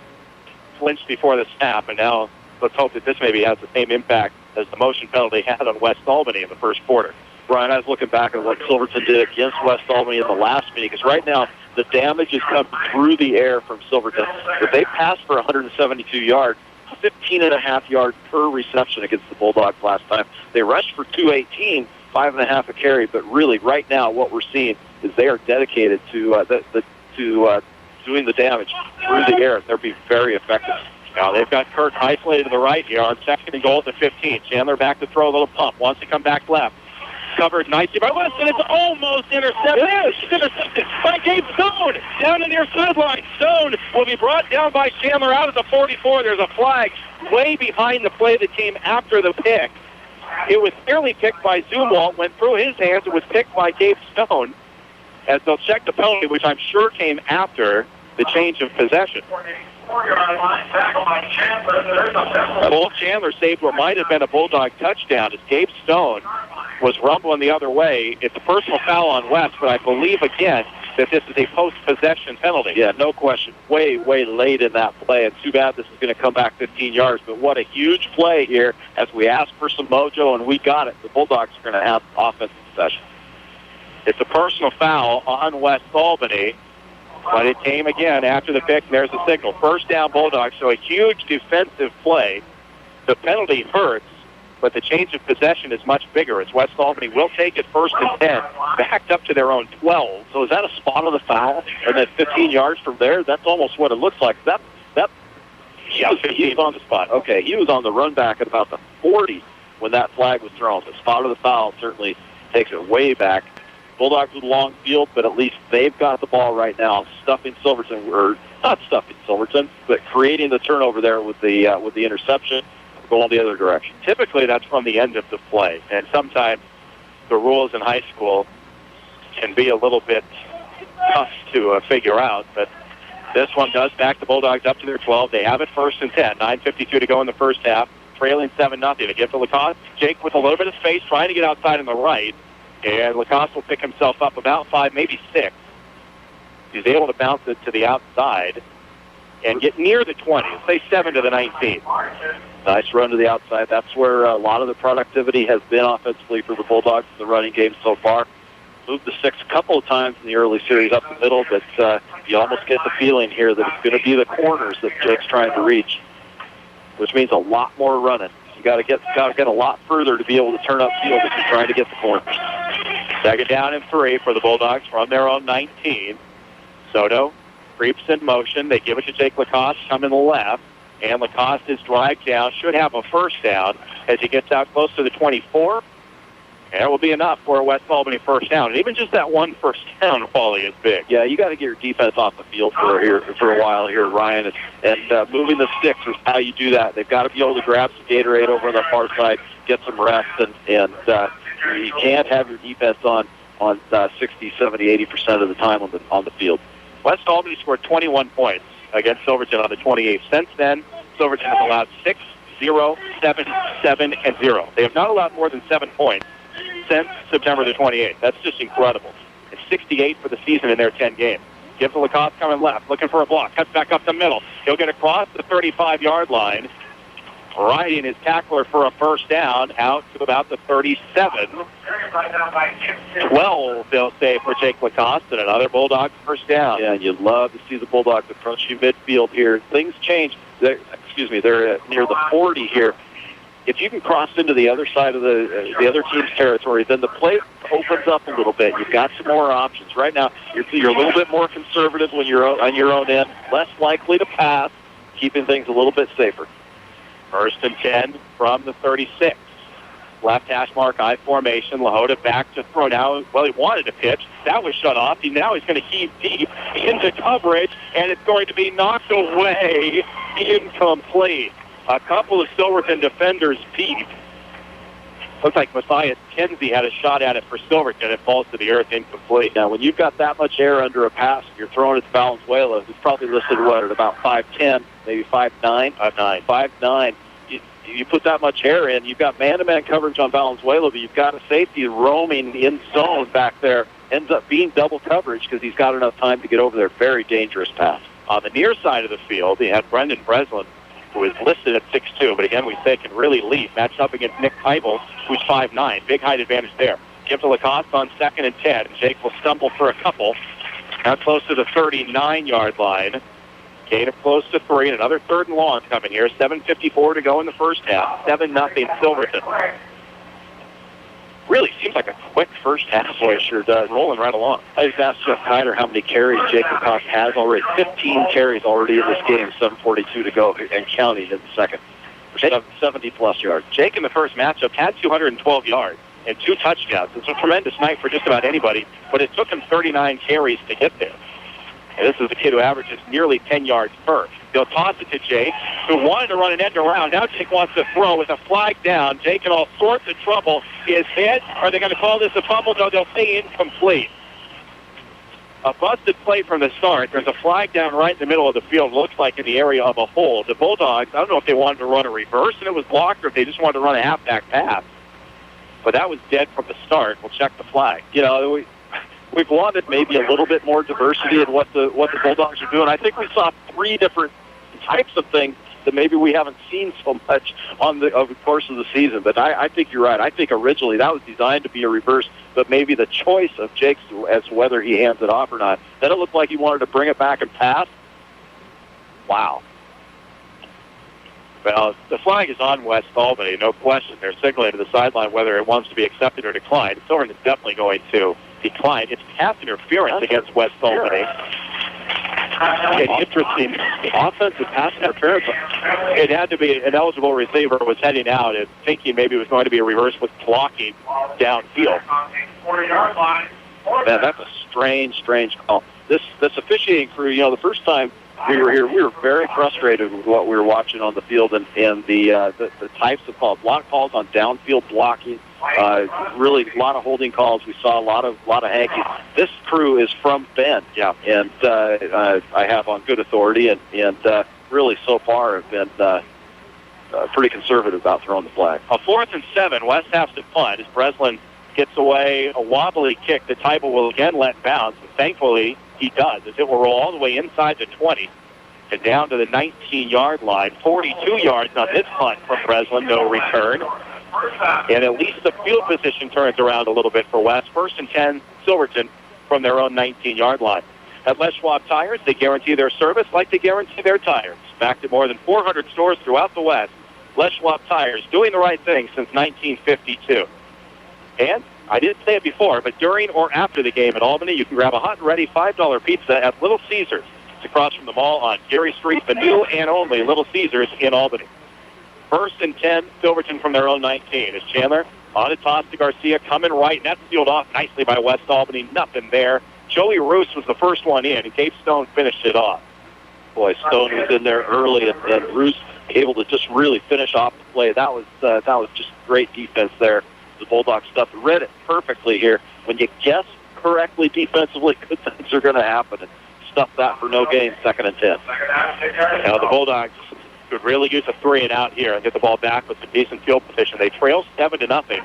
flinched before the snap, and now let's hope that this maybe has the same impact as the motion penalty had on West Albany in the first quarter. Brian, I was looking back at what Silverton did against West Albany in the last meeting, because right now the damage is coming through the air from Silverton. If they passed for 172 yards, 15.5 yards per reception against the Bulldogs last time. They rushed for 218, 5.5 a carry, but really right now what we're seeing is they are dedicated to doing the damage through the air. They'll be very effective. Now they've got Kirk isolated to the right here on 2nd and goal at the 15. Chandler back to throw a little pump. Wants to come back left. covered nicely by West, and it's almost intercepted. It's intercepted by Gabe Stone down the near sideline. Stone will be brought down by Chandler out at the 44. There's a flag way behind the play that came after the pick. It was fairly picked by Zumwalt, went through his hands. It was picked by Gabe Stone, as they'll check the penalty, which I'm sure came after the change of possession. Cole Chandler saved what might have been a Bulldog touchdown as Gabe Stone was rumbling the other way. It's a personal foul on West, but I believe, again, that this is a post-possession penalty. Yeah, no question. Way late in that play. It's too bad this is going to come back 15 yards, but what a huge play here as we asked for some mojo, and we got it. The Bulldogs are going to have offensive possession. It's a personal foul on West Albany, but it came again after the pick, and there's the signal. First down Bulldogs, so a huge defensive play. The penalty hurts, but the change of possession is much bigger as West Albany will take it 1st and 10, backed up to their own 12. So is that a spot on the foul? And then 15 yards from there? That's almost what it looks like. Yeah, he was on the spot. Okay, he was on the run back at about the 40 when that flag was thrown. The spot of the foul certainly takes it way back. Bulldogs with a long field, but at least they've got the ball right now, stuffing Silverton, or not stuffing Silverton, but creating the turnover there with the interception, going the other direction. Typically, that's from the end of the play, and sometimes the rules in high school can be a little bit tough to figure out, but this one does back the Bulldogs up to their 12. They have it 1st and 10, 9:52 to go in the first half, trailing 7-0. They give to Lacoste. Jake with a little bit of space, trying to get outside on the right. And Lacoste will pick himself up about 5, maybe 6. He's able to bounce it to the outside and get near the 20. Say 7 to the 19. Nice run to the outside. That's where a lot of the productivity has been offensively for the Bulldogs in the running game so far. Moved the 6 a couple of times in the early series up the middle, but you almost get the feeling here that it's going to be the corners that Jake's trying to reach, which means a lot more running. You got to get a lot further to be able to turn up field if you're trying to get the corners. 2nd down and 3 for the Bulldogs from their own 19. Soto creeps in motion. They give it to Jake Lacoste, coming to the left. And Lacoste is dragged down. Should have a 1st down as he gets out close to the 24. And it will be enough for a West Albany 1st down. And even just that one 1st down, Wally, is big. Yeah, you got to get your defense off the field for a while here, Ryan. And moving the sticks is how you do that. They've got to be able to grab some Gatorade over on the far side, get some rest, and you can't have your defense on 60, 70, 80% of the time on the field. West Albany scored 21 points against Silverton on the 28th. Since then, Silverton has allowed 6, 0, 7, 7, and 0. They have not allowed more than 7 points since September the 28th. That's just incredible. It's 68 for the season in their 10 games. Gives to Lacoste coming left, looking for a block. Cuts back up the middle. He'll get across the 35-yard line, riding his tackler for a 1st down out to about the 37. 12, they'll say, for Jake Lacoste, and another Bulldog 1st down. Yeah, and you'd love to see the Bulldogs approach you midfield here. Things change. They're near the 40 here. If you can cross into the other side of the other team's territory, then the play opens up a little bit. You've got some more options. Right now, you're a little bit more conservative when you're on your own end, less likely to pass, keeping things a little bit safer. 1st and 10 from the 36. Left hash mark, I formation. Lahota back to throw now. Well, he wanted to pitch. That was shut off. Now he's going to heave deep into coverage, and it's going to be knocked away. Incomplete. A couple of Silverton defenders peep. Looks like Matthias Kinsey had a shot at it for Silverton. It falls to the earth, incomplete. Now, when you've got that much air under a pass, you're throwing it to Valenzuela, who's probably listed, at about 5'10", maybe 5'9"? 5'9". You put that much air in, you've got man-to-man coverage on Valenzuela, but you've got a safety roaming in zone back there. Ends up being double coverage because he's got enough time to get over there. Very dangerous pass. On the near side of the field, he had Brendan Breslin, who is listed at 6'2", but again, we say can really lead. Matched up against Nick Heibel, who's 5'9". Big height advantage there. Give to Lacoste on 2nd and 10. Jake will stumble for a couple. Now close to the 39-yard line. Gain of close to 3, and another 3rd and long coming here. 7:54 to go in the first half. 7-0 Silverton. Really seems like a quick first half. Boy, it sure does. Rolling right along. I just asked Jeff Hyder how many carries Jake Lacoste has already. 15 carries already in this game. 7:42 to go and counting in the second. 70-plus yards. Jake in the first matchup had 212 yards. and 2 touchdowns. It's a tremendous night for just about anybody, but it took him 39 carries to get there. And this is a kid who averages nearly 10 yards per. They'll toss it to Jake, who wanted to run an end around. Now Jake wants to throw with a flag down. Jake in all sorts of trouble. Is hit. Are they going to call this a fumble? No, they'll say incomplete. A busted play from the start. There's a flag down right in the middle of the field. Looks like in the area of a hole. The Bulldogs, I don't know if they wanted to run a reverse and it was blocked or if they just wanted to run a halfback pass. But that was dead from the start. We'll check the flag. You know, we've wanted maybe a little bit more diversity in what the Bulldogs are doing. I think we saw 3 different types of things that maybe we haven't seen so much over the course of the season. But I think you're right. I think originally that was designed to be a reverse, but maybe the choice of Jake's as to whether he hands it off or not. Then it looked like he wanted to bring it back and pass. Wow. Well, the flag is on West Albany, no question. They're signaling to the sideline whether it wants to be accepted or declined. Silverton is definitely going to decline. It's pass interference against West Albany. An interesting offensive pass interference. It had to be an eligible receiver was heading out and thinking maybe it was going to be a reverse with blocking downfield. Man, that's a strange call. This officiating crew, you know, the first time we were here, we were very frustrated with what we were watching on the field and the types of calls. Block calls on downfield blocking. Really a lot of holding calls. We saw a lot of hankies. This crew is from Bend, yeah, and I have on good authority, and really so far have been pretty conservative about throwing the flag. A 4th and 7. West has to punt as Breslin gets away a wobbly kick that Tybal will again let bounce. And thankfully, he does, as it will roll all the way inside the 20 and down to the 19-yard line. 42 yards on this punt from Breslin, no return. And at least the field position turns around a little bit for West. 1st and 10, Silverton from their own 19-yard line. At Les Schwab Tires, they guarantee their service like they guarantee their tires. Backed at more than 400 stores throughout the West, Les Schwab Tires doing the right thing since 1952. And I didn't say it before, but during or after the game at Albany, you can grab a hot and ready $5 pizza at Little Caesars. It's across from the mall on Gary Street, the new and only Little Caesars in Albany. 1st and 10, Silverton from their own 19. As Chandler on a toss to Garcia, coming right, and that's sealed off nicely by West Albany. Nothing there. Joey Roos was the first one in, and Gabe Stone finished it off. Boy, Stone was in there early, and Roos able to just really finish off the play. That was just great defense there. The Bulldogs read it perfectly here. When you guess correctly defensively, good things are going to happen. And stuff that for no gain, 2nd and 10. Now the Bulldogs could really use a 3 and out here and get the ball back with some decent field position. They trail 7-0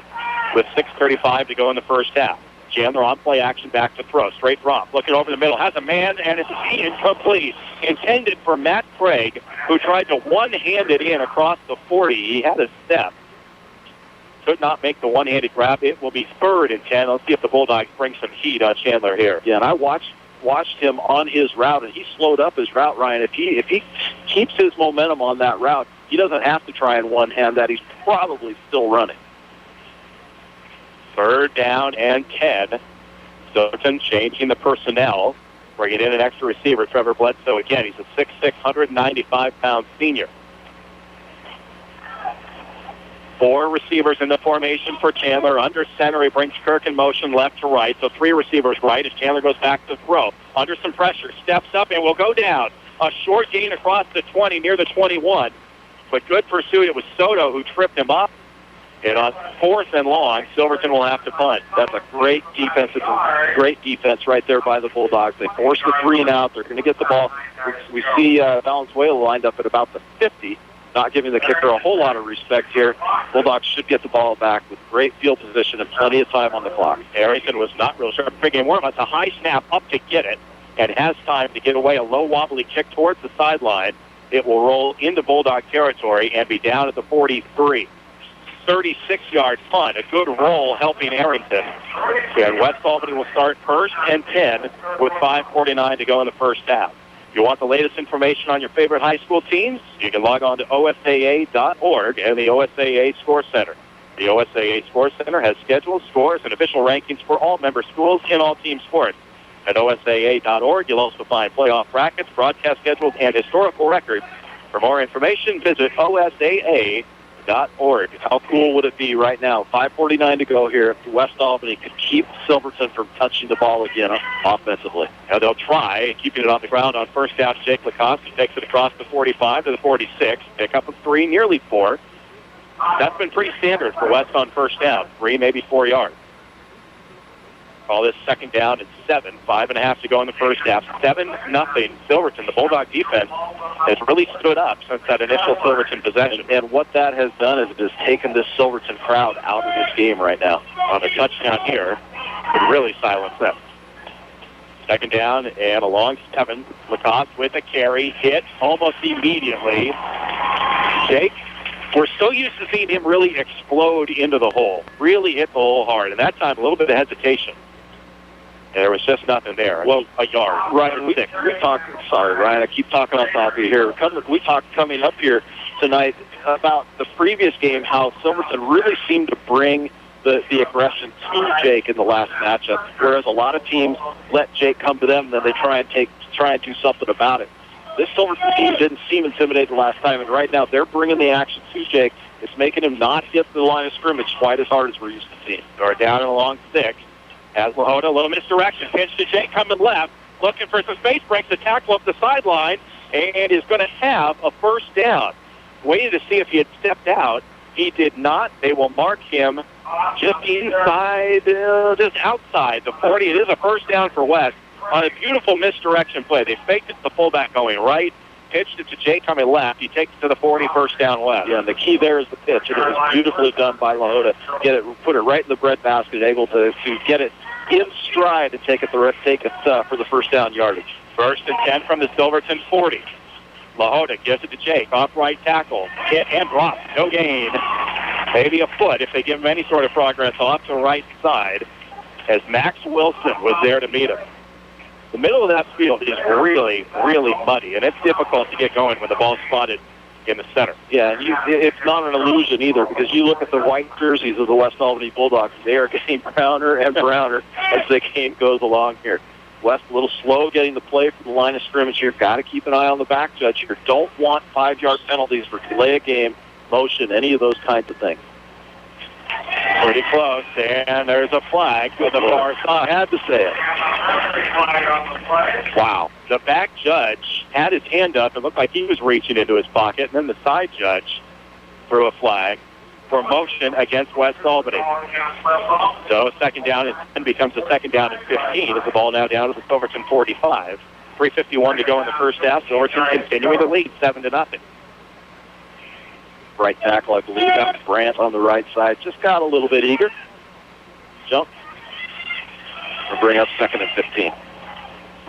with 6:35 to go in the first half. Chandler on play action back to throw. Straight drop. Looking over the middle. Has a man, and it's incomplete. Intended for Matt Craig, who tried to one-hand it in across the 40. He had a step. Could not make the one-handed grab. It will be 3rd and 10. Let's see if the Bulldogs bring some heat on Chandler here. Yeah, and I watched him on his route, and he slowed up his route, Ryan. If he keeps his momentum on that route, he doesn't have to try and one-hand that. He's probably still running. 3rd down and 10. Silverton changing the personnel, bringing in an extra receiver, Trevor Bledsoe. Again, he's a 6'6", 195-pound senior. 4 receivers in the formation for Chandler. Under center, he brings Kirk in motion left to right. So 3 receivers right as Chandler goes back to throw. Under some pressure, steps up and will go down. A short gain across the 20 near the 21. But good pursuit. It was Soto who tripped him up. And on 4th and long, Silverton will have to punt. That's a great defense. It's a great defense right there by the Bulldogs. They force the 3 and out. They're going to get the ball. We see Valenzuela lined up at about the 50. Not giving the kicker a whole lot of respect here. Bulldogs should get the ball back with great field position and plenty of time on the clock. Harrington was not real sharp. Big game warm. It's a high snap up to get it and has time to get away. A low wobbly kick towards the sideline. It will roll into Bulldog territory and be down at the 43. 36-yard punt. A good roll helping Harrington. And West Albany will start 1st and 10 with 5:49 to go in the first half. If you want the latest information on your favorite high school teams, you can log on to OSAA.org and the OSAA Score Center. The OSAA Score Center has schedules, scores, and official rankings for all member schools in all team sports. At OSAA.org, you'll also find playoff brackets, broadcast schedules, and historical records. For more information, visit OSAA.org. KSHO.org. How cool would it be right now? 5:49 to go here if West Albany could keep Silverton from touching the ball again offensively. Now they'll try keeping it on the ground on first down. Jake Lacoste takes it across the 45 to the 46. Pick up a 3, nearly 4. That's been pretty standard for West on first down. 3, maybe 4 yards. Call this second down and 7. 5.5 to go in the first half. 7-0 Silverton. The Bulldog defense has really stood up since that initial Silverton possession. And what that has done is it has taken this Silverton crowd out of this game right now. On a touchdown here, it really silenced them. Second down and a long 7. Lacoste with a carry. Hit almost immediately. Jake, we're so used to seeing him really explode into the hole. Really hit the hole hard. And that time, a little bit of hesitation. There was just nothing there. Well, a yard. Right. We talked, sorry, Ryan, I keep talking on top of you here. We talked coming up here tonight about the previous game, how Silverton really seemed to bring the aggression to Jake in the last matchup, whereas a lot of teams let Jake come to them, and then they try and do something about it. This Silverton team didn't seem intimidated last time, and right now they're bringing the action to Jake. It's making him not hit the line of scrimmage quite as hard as we're used to seeing. They're down in a long 6. Has Lahota, a little misdirection. Pitch to Jake coming left. Looking for some space. Breaks the tackle up the sideline and is going to have a first down. Waited to see if he had stepped out. He did not. They will mark him just inside, just outside the 40. It is a first down for West on a beautiful misdirection play. They faked it to the fullback going right. Pitched it to Jake coming left. He takes it to the 40, first down West. Yeah, and the key there is the pitch. And it was beautifully done by Lahota. Put it right in the breadbasket, able to get it in stride and take it for the first down yardage. First and 10 from the Silverton 40. Lahota gives it to Jake, off right tackle. Hit and drop, no gain. Maybe a foot if they give him any sort of progress off to the right side, as Max Wilson was there to meet him. The middle of that field is really, really muddy, and it's difficult to get going when the ball's spotted in the center. Yeah, and it's not an illusion either, because you look at the white jerseys of the West Albany Bulldogs. They are getting browner and browner as the game goes along here. West a little slow getting the play from the line of scrimmage here. Got to keep an eye on the back judge here. Don't want 5-yard penalties for delay a game, motion, any of those kinds of things. Pretty close, and there's a flag to the far side. I had to say it. Wow. The back judge had his hand up. It looked like he was reaching into his pocket, and then the side judge threw a flag for motion against West Albany. So second down and becomes a second down and 15 as the ball now down to the Silverton 45. 3:51 to go in the first half. Silverton continuing to lead 7-0. Right tackle, I believe that was Brandt on the right side. Just got a little bit eager. Jump. We'll bring up second and 15.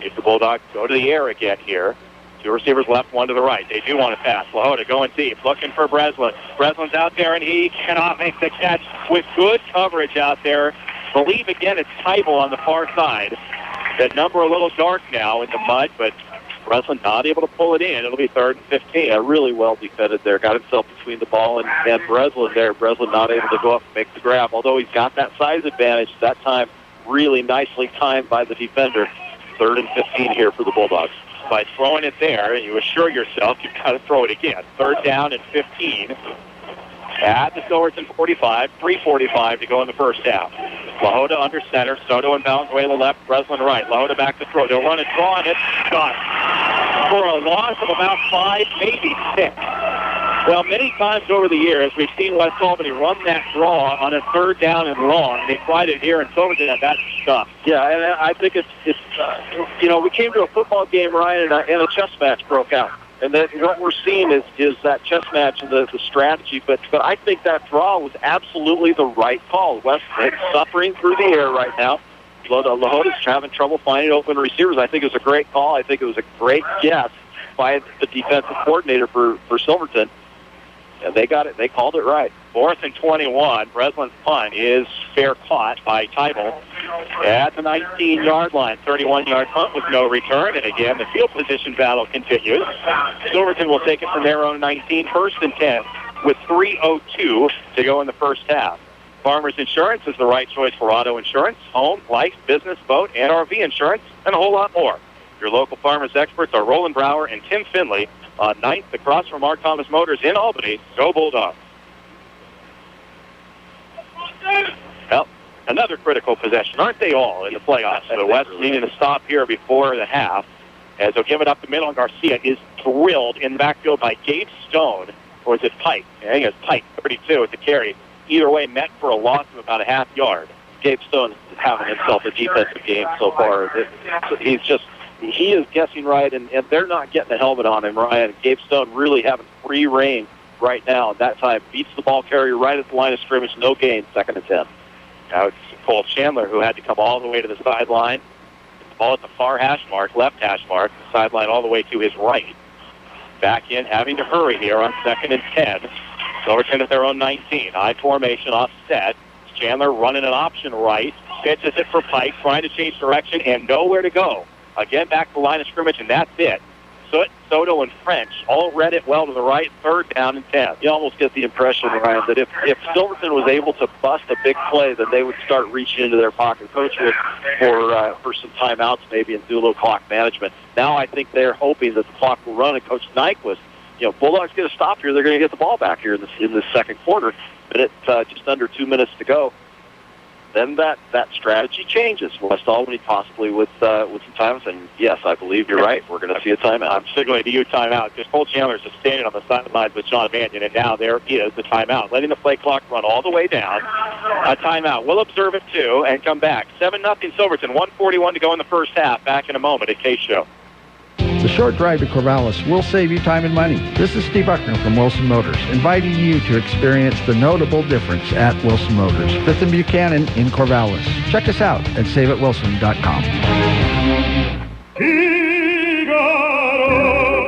If the Bulldogs go to the air again here. 2 receivers left, 1 to the right. They do want to pass. Lahota going deep, looking for Breslin. Breslin's out there, and he cannot make the catch with good coverage out there. Believe again it's Tybel on the far side. That number a little dark now in the mud, but Breslin not able to pull it in. It'll be 3rd and 15. Yeah, really well defended there. Got himself between the ball and Breslin there. Breslin not able to go up and make the grab. Although he's got that size advantage, that time really nicely timed by the defender. 3rd and 15 here for the Bulldogs. By throwing it there, and you assure yourself you've got to throw it again. 3rd down and 15 at the Silverton 45. 3:45 to go in the first half. Lahota under center. Soto inbounds, Wayla left, Breslin right. Lahota back to throw. They'll run and draw on it. Shot for a loss of about 5, maybe 6. Well, many times over the years, we've seen West Albany run that draw on a 3rd down and long. They tried it here in Silverton, and that's tough. Yeah, and I think it's we came to a football game, Ryan, and a chess match broke out. And that what we're seeing is that chess match and the strategy. But I think that draw was absolutely the right call. West is suffering through the air right now. Lahota's having trouble finding open receivers. I think it was a great call. I think it was a great guess by the defensive coordinator for Silverton. And they got it. They called it right. 4th and 21. Breslin's punt is fair caught by Tybel at the 19-yard line. 31-yard punt with no return. And again, the field position battle continues. Silverton will take it from their own 19. 1st and 10 with 3:02 to go in the first half. Farmers Insurance is the right choice for auto insurance, home, life, business, boat, and RV insurance, and a whole lot more. Your local Farmers experts are Roland Brower and Tim Finley on 9th across from R. Thomas Motors in Albany. Go Bulldogs. another critical possession. Aren't they all in the playoffs? So West needing to stop here before the half. As they'll give it up the middle, and Garcia is drilled in the backfield by Gabe Stone. Or is it Pike? I think it's Pike, 32 at the carry. Either way, met for a loss of about a half yard. Gabe Stone is having himself a defensive game so far. He is guessing right, and they're not getting a helmet on him, Ryan. Gabe Stone really having free reign right now. At that time, beats the ball carrier right at the line of scrimmage, no gain, 2nd and 10. Now it's Cole Chandler who had to come all the way to the sideline. The ball at the far hash mark, left hash mark, the sideline all the way to his right. Back in, having to hurry here on 2nd and 10. Silverton at their own 19. I formation offset. Chandler running an option right. Pitches it for Pike, trying to change direction and nowhere to go. Again, back to the line of scrimmage, and that's it. Soto and French all read it well to the right, 3rd down and 10. You almost get the impression, Ryan, that if Silverton was able to bust a big play, then they would start reaching into their pocket. Coach would for some timeouts maybe and do a little clock management. Now I think they're hoping that the clock will run, and Coach Nyquist, Bulldogs get a stop here, they're going to get the ball back here in the second quarter. But just under 2 minutes to go. Then that strategy changes. West Albany possibly with some times, and yes, I believe you're right. We're going to see a timeout. I'm signaling to you timeout because Cole Chandler's just standing on the sidelines with Sean Mannion, and now there is the timeout, letting the play clock run all the way down. A timeout. We'll observe it too and come back. 7-0 Silverton. 1:41 to go in the first half. Back in a moment at KSHO. The short drive to Corvallis will save you time and money. This is Steve Buckner from Wilson Motors, inviting you to experience the notable difference at Wilson Motors, 5th and Buchanan in Corvallis. Check us out at saveatwilson.com.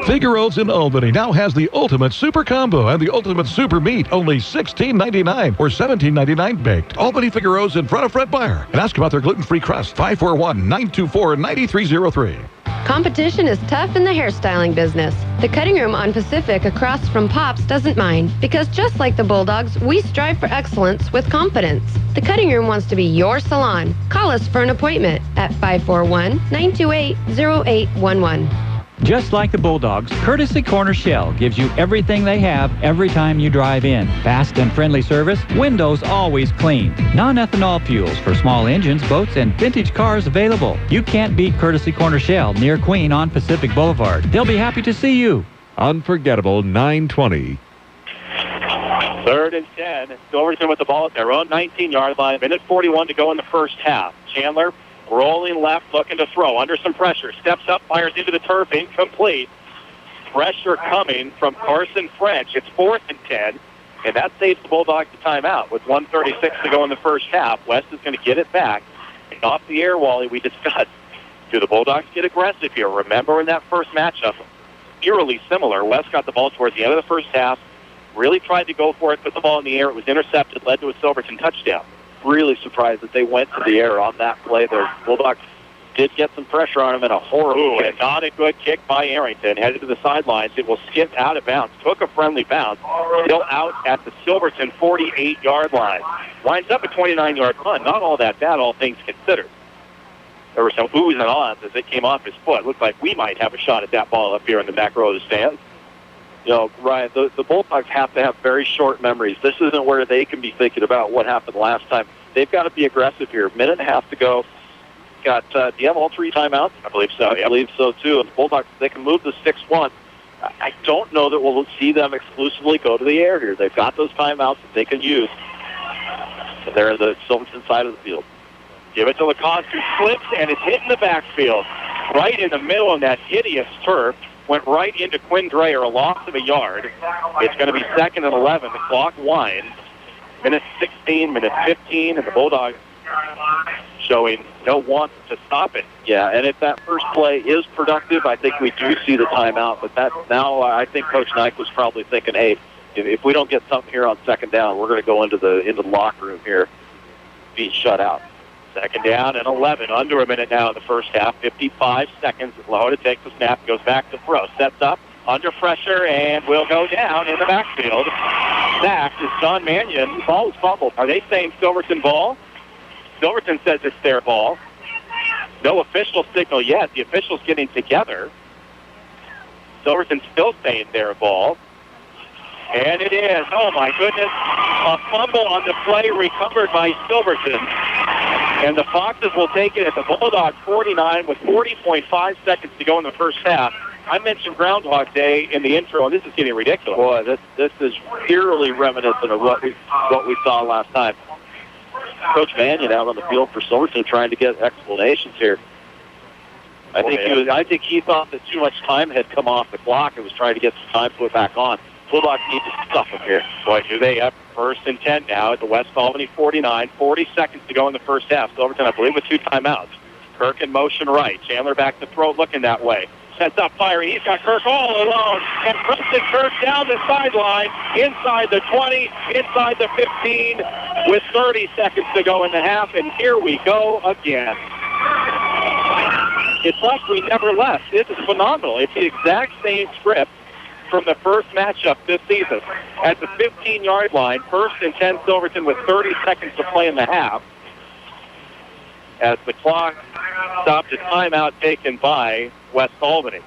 Figaro's in Albany now has the ultimate super combo and the ultimate super meat, only $16.99 or $17.99 baked. Albany Figaro's in front of Fred Meyer. And ask about their gluten-free crust, 541-924-9303. Competition is tough in the hairstyling business. The cutting room on Pacific across from Pops doesn't mind, because just like the Bulldogs, we strive for excellence with confidence. The cutting room wants to be your salon. Call us for an appointment at 541-928-0811. Just like the Bulldogs, Courtesy Corner Shell gives you everything they have every time you drive in. Fast and friendly service, windows always clean. Non-ethanol fuels for small engines, boats, and vintage cars available. You can't beat Courtesy Corner Shell near Queen on Pacific Boulevard. They'll be happy to see you. Unforgettable 9:20. 3rd and 10. Silverton with the ball at their own 19-yard line. 1:41 to go in the first half. Chandler rolling left, looking to throw. Under some pressure. Steps up, fires into the turf. Incomplete. Pressure coming from Carson French. It's 4th and 10. And that saves the Bulldogs the timeout with 1:36 to go in the first half. West is going to get it back. And off the air, Wally, we discussed, do the Bulldogs get aggressive here? Remember in that first matchup, eerily similar. West got the ball towards the end of the first half. Really tried to go for it, put the ball in the air. It was intercepted, led to a Silverton touchdown. Really surprised that they went to the air on that play. The Bulldogs did get some pressure on him in a horrible kick. And not a good kick by Arrington. Headed to the sidelines. It will skip out of bounds. Took a friendly bounce. Still out at the Silverton 48-yard line. Winds up a 29-yard run. Not all that bad, all things considered. There were some oohs and ahs as it came off his foot. Looked like we might have a shot at that ball up here in the back row of the stands. Ryan, the Bulldogs have to have very short memories. This isn't where they can be thinking about what happened last time. They've got to be aggressive here. 1.5 to go. Do you have all 3 timeouts? I believe so. I believe so, too. And the Bulldogs, they can move the 6-1. I don't know that we'll see them exclusively go to the air here. They've got those timeouts that they can use. So they're in the Silverton side of the field. Give it to Lacoste, who slips and is hit in the backfield. Right in the middle of that hideous turf. Went right into Quinn Dreyer, a loss of a yard. It's going to be 2nd and 11. The clock winds. Minute 16, minute 15, and the Bulldogs showing no want to stop it. Yeah, and if that first play is productive, I think we do see the timeout. But that now I think Coach Nike was probably thinking, hey, if we don't get something here on 2nd down, we're going to go into the locker room here, be shut out. 2nd down and 11. Under a minute now in the first half. 55 seconds. Lahota takes the snap, goes back to throw. Sets up, under pressure, and will go down in the backfield. Sacked is John Mannion. Ball was fumbled. Are they saying Silverton ball? Silverton says it's their ball. No official signal yet. The officials getting together. Silverton still saying their ball. And it is. Oh, my goodness. A fumble on the play recovered by Silverton. And the Foxes will take it at the Bulldogs 49 with 40.5 seconds to go in the first half. I mentioned Groundhog Day in the intro, and this is getting ridiculous. Boy, this is eerily reminiscent of what we saw last time. Coach Mannion out on the field for Silverton trying to get explanations here. I think he thought that too much time had come off the clock and was trying to get some time put back on. Bulldogs need to stuff him here. Boy, do they have first and 10 now at the West Albany 49. 40 seconds to go in the first half. Silverton, I believe, with 2 timeouts. Kirk in motion right. Chandler back to throw, looking that way. Sets up firing. He's got Kirk all alone. And Preston Kirk down the sideline, inside the 20, inside the 15, with 30 seconds to go in the half. And here we go again. It's like we never left. This is phenomenal. It's the exact same script from the first matchup this season. At the 15-yard line, first and 10 Silverton with 30 seconds to play in the half. As the clock stopped, a timeout taken by West Albany.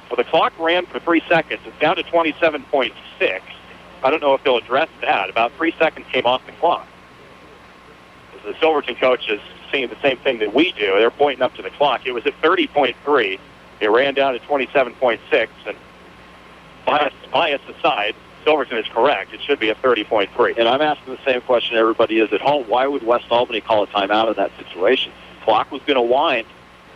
Well, the clock ran for 3 seconds. It's down to 27.6. I don't know if they'll address that. About 3 seconds came off the clock. The Silverton coach is seeing the same thing that we do. They're pointing up to the clock. It was at 30.3. It ran down to 27.6. And bias aside, Silverton is correct. It should be at 30.3. And I'm asking the same question everybody is at home. Why would West Albany call a timeout in that situation? Clock was going to wind.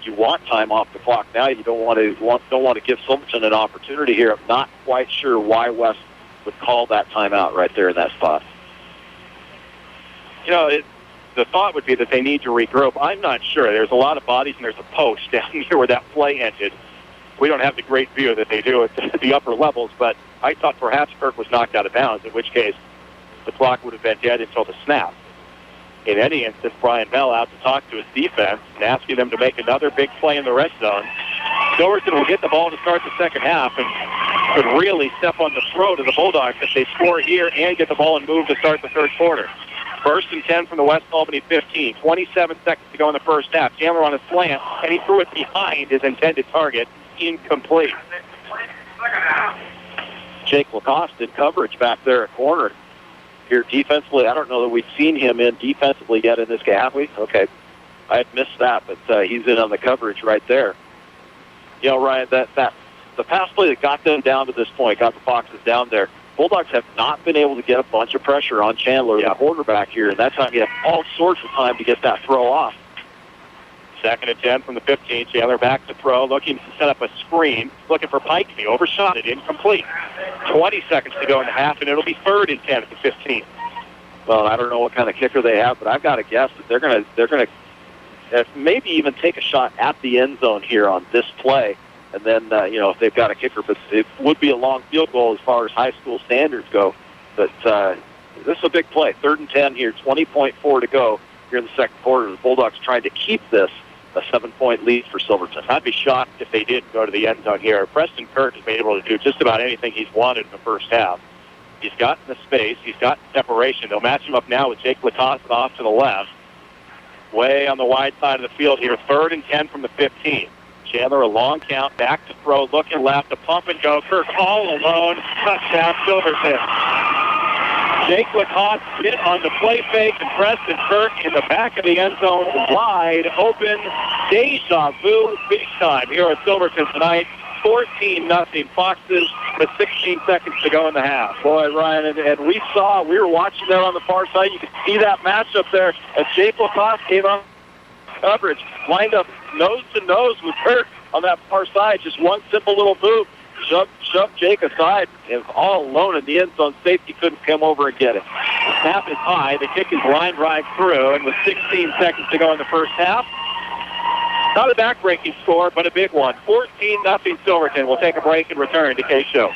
You want time off the clock now. You don't want to give Silverton an opportunity here. I'm not quite sure why West would call that timeout right there in that spot. You know, the thought would be that they need to regroup. I'm not sure. There's a lot of bodies, and there's a post down here where that play ended. We don't have the great view that they do at the upper levels, but I thought perhaps Kirk was knocked out of bounds, in which case the clock would have been dead until the snap. In any instance, Brian Bell out to talk to his defense and asking them to make another big play in the red zone. Silverton will get the ball to start the second half and could really step on the throat of the Bulldogs if they score here and get the ball and move to start the third quarter. First and 10 from the West Albany 15. 27 seconds to go in the first half. Chandler on a slant, and he threw it behind his intended target. Incomplete. Jake Lacoste in coverage back there at corner. Here defensively, I don't know that we've seen him in defensively yet in this game, have we? Okay. I had missed that, but he's in on the coverage right there. You know, Ryan, that the pass play that got them down to this point, got the Foxes down there, Bulldogs have not been able to get a bunch of pressure on Chandler, the quarterback here, and that time you have all sorts of time to get that throw off. Second and 10 from the 15. Chandler back to throw, looking to set up a screen, looking for Pikey. Overshot it, incomplete. 20 seconds to go in the half, and it'll be third and 10 at the 15. Well, I don't know what kind of kicker they have, but I've got to guess that they're going to maybe even take a shot at the end zone here on this play. And then, if they've got a kicker, but it would be a long field goal as far as high school standards go. But this is a big play. Third and 10 here, 20.4 to go here in the second quarter. The Bulldogs trying to keep this a 7-point lead for Silverton. I'd be shocked if they did go to the end zone here. Preston Kirk has been able to do just about anything he's wanted in the first half. He's got the space. He's got separation. They'll match him up now with Jake Lacoste off to the left. Way on the wide side of the field here. Third and 10 from the 15. Chandler, a long count, back to throw, looking left, a pump and go. Kirk all alone, touchdown Silverton. Jake Lacoste hit on the play fake, and Preston Kirk in the back of the end zone, wide open. Deja vu, big time here at Silverton tonight. 14-0 Foxes with 16 seconds to go in the half. Boy, Ryan, and we were watching that on the far side. You could see that matchup there as Jake Lacoste came on coverage, lined up nose to nose with Kirk on that far side. Just one simple little move, shoved Jake aside, and all alone in the end zone. Safety couldn't come over and get it. The snap is high. The kick is lined right through, and with 16 seconds to go in the first half, not a back-breaking score, but a big one. 14-0 Silverton. We'll take a break and return to KSHO.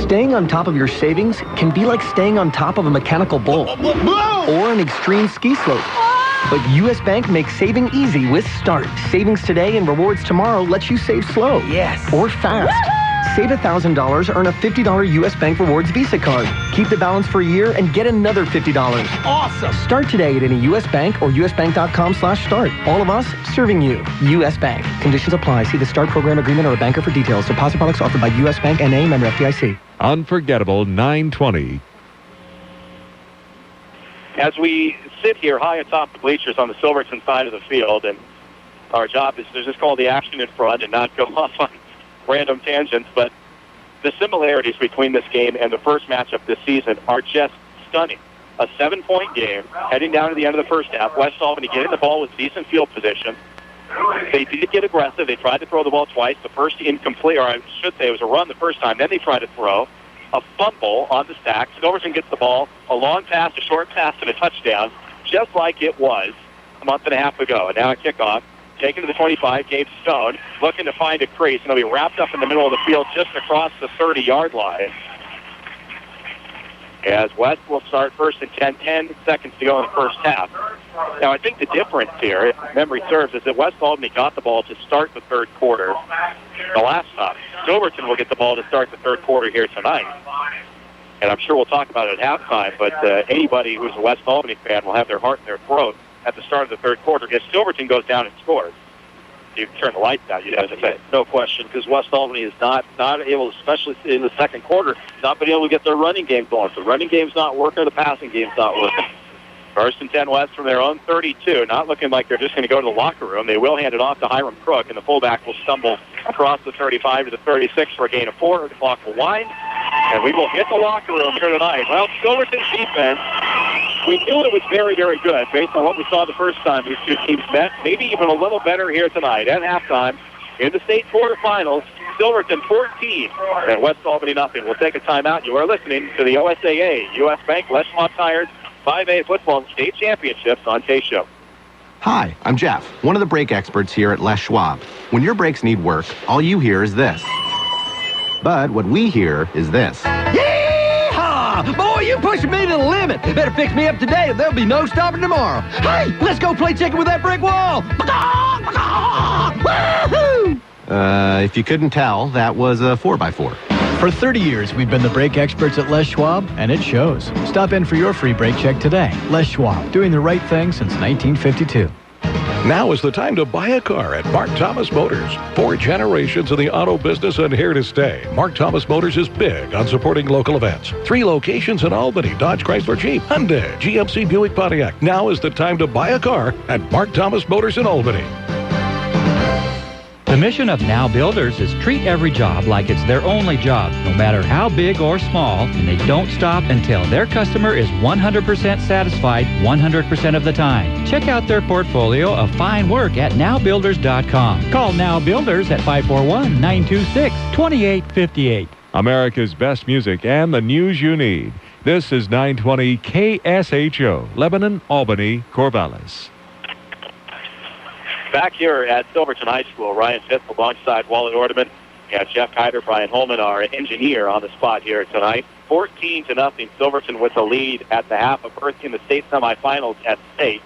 Staying on top of your savings can be like staying on top of a mechanical bull or an extreme ski slope. But U.S. Bank makes saving easy with Start. Savings today and rewards tomorrow lets you save slow. Yes. Or fast. Woo-hoo! Save $1,000, earn a $50 U.S. Bank Rewards Visa card. Keep the balance for a year and get another $50. Awesome. Start today at any U.S. Bank or usbank.com/start. All of us serving you. U.S. Bank. Conditions apply. See the Start program agreement or a banker for details. Deposit products offered by U.S. Bank N.A. member FDIC. Unforgettable 920. As we sit here high atop the bleachers on the Silverton side of the field, and our job is to just call the action in front and not go off on random tangents, but the similarities between this game and the first matchup this season are just stunning. A 7-point game, heading down to the end of the first half. West Albany getting the ball with decent field position. They did get aggressive. They tried to throw the ball twice. The first incomplete, or I should say it was a run the first time. Then they tried to throw. A fumble on the stack. Silverton gets the ball, a long pass, a short pass, and a touchdown, just like it was a month and a half ago. And now a kickoff. Taken to the 25, Gabe Stone, looking to find a crease, and he'll be wrapped up in the middle of the field just across the 30-yard line. As West will start first and 10 seconds to go in the first half. Now, I think the difference here, if memory serves, is that West Albany got the ball to start the third quarter the last time. Silverton will get the ball to start the third quarter here tonight. And I'm sure we'll talk about it at halftime, but anybody who's a West Albany fan will have their heart in their throat at the start of the third quarter if Silverton goes down and scores. You can turn the lights out, you have to say. No question, because West Albany is not able, especially in the second quarter, not been able to get their running game going. The running game's not working, the passing game's not working. First and 10 West from their own 32. Not looking like they're just going to go to the locker room. They will hand it off to Hiram Crook, and the fullback will stumble across the 35 to the 36 for a gain of 4. The clock will wind, and we will hit the locker room here tonight. Well, Silverton's defense, we knew it was very, very good based on what we saw the first time these two teams met. Maybe even a little better here tonight at halftime. In the state quarterfinals, Silverton 14 and West Albany nothing. We'll take a timeout. You are listening to the OSAA, U.S. Bank, Les Schwab Tires, 5A football state championships on KSHO. Hi, I'm Jeff, one of the brake experts here at Les Schwab. When your brakes need work, all you hear is this. But what we hear is this. Yeehaw! Boy, you pushing me to the limit. Better fix me up today or there'll be no stopping tomorrow. Hey, let's go play chicken with that brick wall. Woohoo! If you couldn't tell, that was a 4x4. For 30 years, we've been the brake experts at Les Schwab, and it shows. Stop in for your free brake check today. Les Schwab, doing the right thing since 1952. Now is the time to buy a car at Mark Thomas Motors. 4 generations in the auto business and here to stay. Mark Thomas Motors is big on supporting local events. 3 locations in Albany, Dodge, Chrysler, Jeep, Hyundai, GMC, Buick, Pontiac. Now is the time to buy a car at Mark Thomas Motors in Albany. The mission of Now Builders is treat every job like it's their only job, no matter how big or small, and they don't stop until their customer is 100% satisfied 100% of the time. Check out their portfolio of fine work at nowbuilders.com. Call Now Builders at 541-926-2858. America's best music and the news you need. This is 920 KSHO, Lebanon, Albany, Corvallis. Back here at Silverton High School, Ryan Fitz alongside Wally Ordeman and Jeff Kiter, Brian Holman, our engineer, on the spot here tonight. 14-0, Silverton with the lead at the half of berth in the state semifinals at state.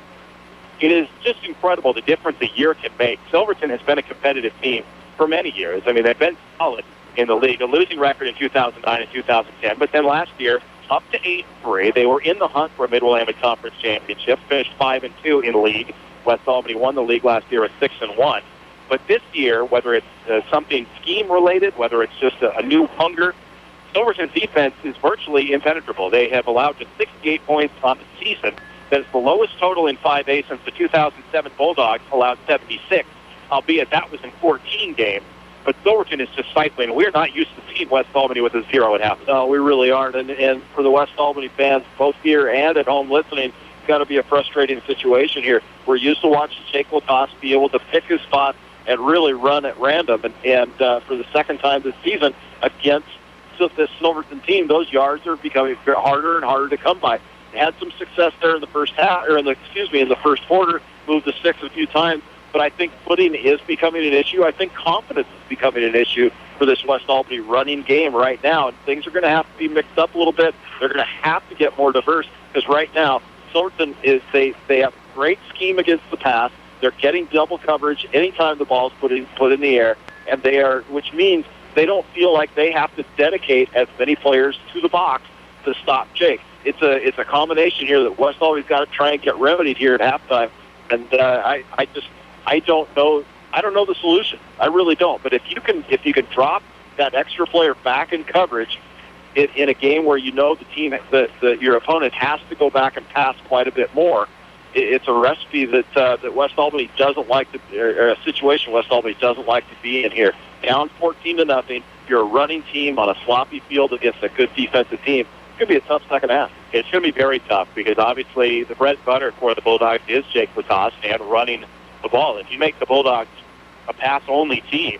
It is just incredible the difference a year can make. Silverton has been a competitive team for many years. I mean, they've been solid in the league. A losing record in 2009 and 2010, but then last year, up to 8-3. They were in the hunt for a Mid-Willamette Conference championship, finished 5-2 in the league. West Albany won the league last year at 6-1. But this year, whether it's something scheme-related, whether it's just a new hunger, Silverton's defense is virtually impenetrable. They have allowed just 68 points on the season. That is the lowest total in 5A since the 2007 Bulldogs allowed 76, albeit that was in 14 games. But Silverton is just cycling. We're not used to seeing West Albany with a 0 at half. No, we really aren't. And for the West Albany fans, both here and at home listening, it's got to be a frustrating situation here. We're used to watching Jake Lacoste be able to pick his spot and really run at random. And for the second time this season against this Silverton team, those yards are becoming harder and harder to come by. They had some success there in the first half, or in the first quarter, moved the sticks a few times. But I think footing is becoming an issue. I think confidence is becoming an issue for this West Albany running game right now. And things are going to have to be mixed up a little bit. They're going to have to get more diverse because right now, Silverton is they have great scheme against the pass. They're getting double coverage anytime the ball's put in the air, and which means they don't feel like they have to dedicate as many players to the box to stop Jake. It's a combination here that West Albany's got to try and get remedied here at halftime. And I don't know the solution. I really don't. But if you can drop that extra player back in coverage, in a game where you know the team, your opponent has to go back and pass quite a bit more. It's a recipe that West Albany doesn't like to, or a situation West Albany doesn't like to be in here. Down 14-0. You're a running team on a sloppy field against a good defensive team. It's going to be a tough second half. It's going to be very tough because obviously the bread and butter for the Bulldogs is Jake Lacoste and running the ball. If you make the Bulldogs a pass-only team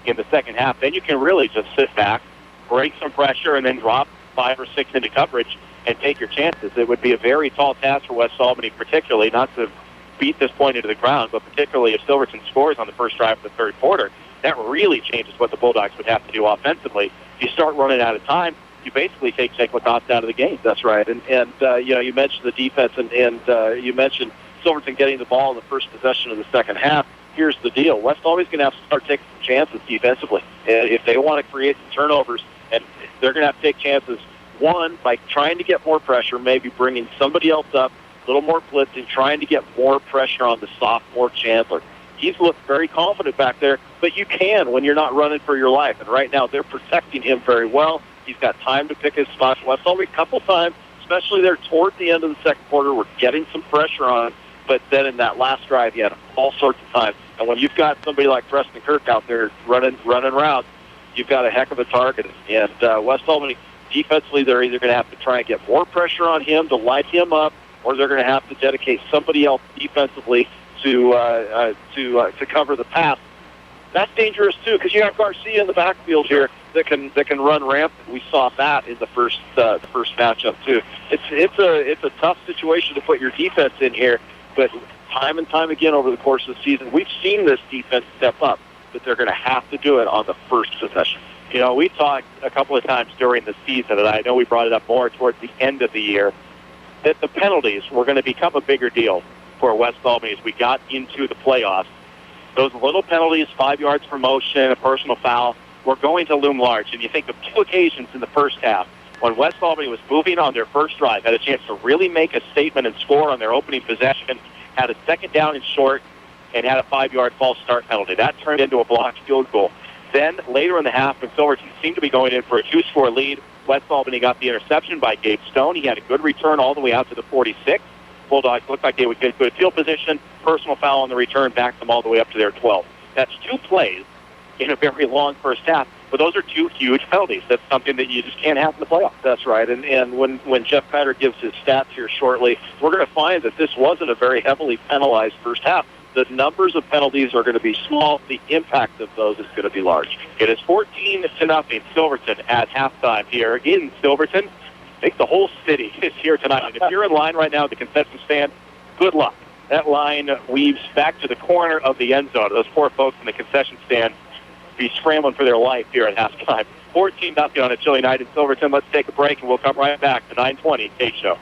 in the second half, then you can really just sit back, break some pressure, and then drop 5 or 6 into coverage and take your chances. It would be a very tall task for West Albany, particularly not to beat this point into the ground, but particularly if Silverton scores on the first drive of the third quarter. That really changes what the Bulldogs would have to do offensively. If you start running out of time, you basically take Jake Lacoste out of the game. That's right. And you mentioned the defense, and you mentioned Silverton getting the ball in the first possession of the second half. Here's the deal. West Albany's going to have to start taking some chances defensively. If they want to create some turnovers, and they're going to have to take chances, one, by trying to get more pressure, maybe bringing somebody else up, a little more blitzing, trying to get more pressure on the sophomore Chandler. He's looked very confident back there, but you can when you're not running for your life. And right now they're protecting him very well. He's got time to pick his spots. West Albany a couple times, especially there toward the end of the second quarter, we're getting some pressure on him. But then in that last drive, you had all sorts of time. And when you've got somebody like Preston Kirk out there running routes, you've got a heck of a target. And West Albany, defensively, they're either going to have to try and get more pressure on him to light him up, or they're going to have to dedicate somebody else defensively to cover the pass. That's dangerous too, because you have Garcia in the backfield here that can run rampant. We saw that in the first matchup too. It's a tough situation to put your defense in here, but time and time again over the course of the season, we've seen this defense step up, but they're going to have to do it on the first possession. You know, we talked a couple of times during the season, and I know we brought it up more towards the end of the year, that the penalties were going to become a bigger deal for West Albany as we got into the playoffs. Those little penalties, 5 yards for motion, a personal foul, were going to loom large. And you think of 2 occasions in the first half when West Albany was moving on their first drive, had a chance to really make a statement and score on their opening possession, had a second down and short, and had a 5-yard false start penalty. That turned into a blocked field goal. Then later in the half, when Silverton seemed to be going in for a 2-score lead, West Albany got the interception by Gabe Stone. He had a good return all the way out to the 46. Bulldogs looked like they would get good field position. Personal foul on the return backed them all the way up to their 12. That's 2 plays in a very long first half, but those are 2 huge penalties. That's something that you just can't have in the playoffs. That's right, and when Jeff Kiter gives his stats here shortly, we're going to find that this wasn't a very heavily penalized first half. The numbers of penalties are going to be small. The impact of those is going to be large. It is 14-0 Silverton at halftime here in Silverton. I think the whole city is here tonight. And if you're in line right now at the concession stand, good luck. That line weaves back to the corner of the end zone. Those poor folks in the concession stand be scrambling for their life here at halftime. 14-0 on a chilly night in Silverton. Let's take a break, and we'll come right back to 920 KSHO.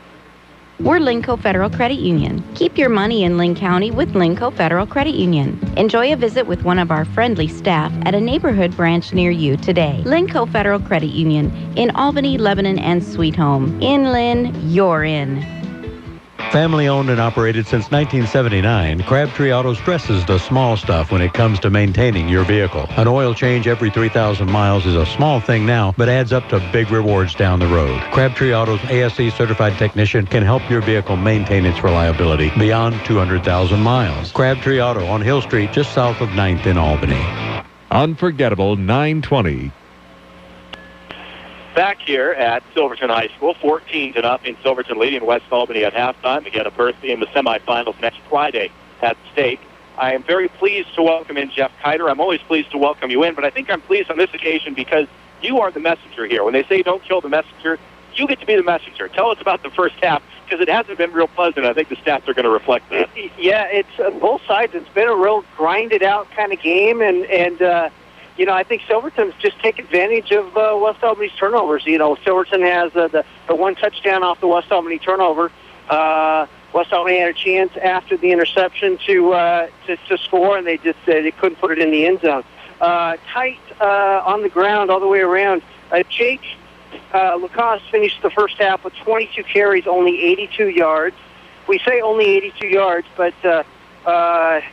We're Linco Federal Credit Union. Keep your money in Lynn County with Linco Federal Credit Union. Enjoy a visit with one of our friendly staff at a neighborhood branch near you today. Linco Federal Credit Union in Albany, Lebanon, and Sweet Home. In Lynn, you're in. Family owned and operated since 1979, Crabtree Auto stresses the small stuff when it comes to maintaining your vehicle. An oil change every 3,000 miles is a small thing now, but adds up to big rewards down the road. Crabtree Auto's ASE certified technician can help your vehicle maintain its reliability beyond 200,000 miles. Crabtree Auto on Hill Street, just south of 9th in Albany. Unforgettable 920. Back here at Silverton High School, 14-0 Silverton leading West Albany at halftime. Again, a berth in the semifinals next Friday at stake. I am very pleased to welcome in Jeff Kiter. I'm always pleased to welcome you in, but I think I'm pleased on this occasion because you are the messenger here. When they say don't kill the messenger, you get to be the messenger. Tell us about the first half, because it hasn't been real pleasant. I think the stats are going to reflect that. Yeah, it's both sides. It's been a real grinded-out kind of game, and you know, I think Silverton's just take advantage of West Albany's turnovers. You know, Silverton has the one touchdown off the West Albany turnover. West Albany had a chance after the interception to score, and they couldn't put it in the end zone. Tight on the ground all the way around. Jake Lacoste finished the first half with 22 carries, only 82 yards. We say only 82 yards, but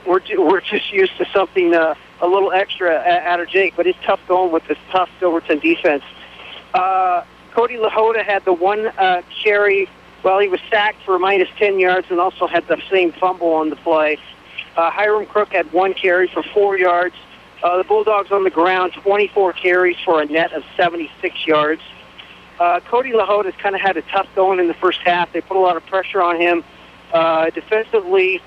we're just used to something a little extra out of Jake, but it's tough going with this tough Silverton defense. Cody Lahota had the one carry. Well, he was sacked for minus 10 yards and also had the same fumble on the play. Hiram Crook had one carry for 4 yards. The Bulldogs on the ground, 24 carries for a net of 76 yards. Cody Lahota's kind of had a tough going in the first half. They put a lot of pressure on him. Defensively,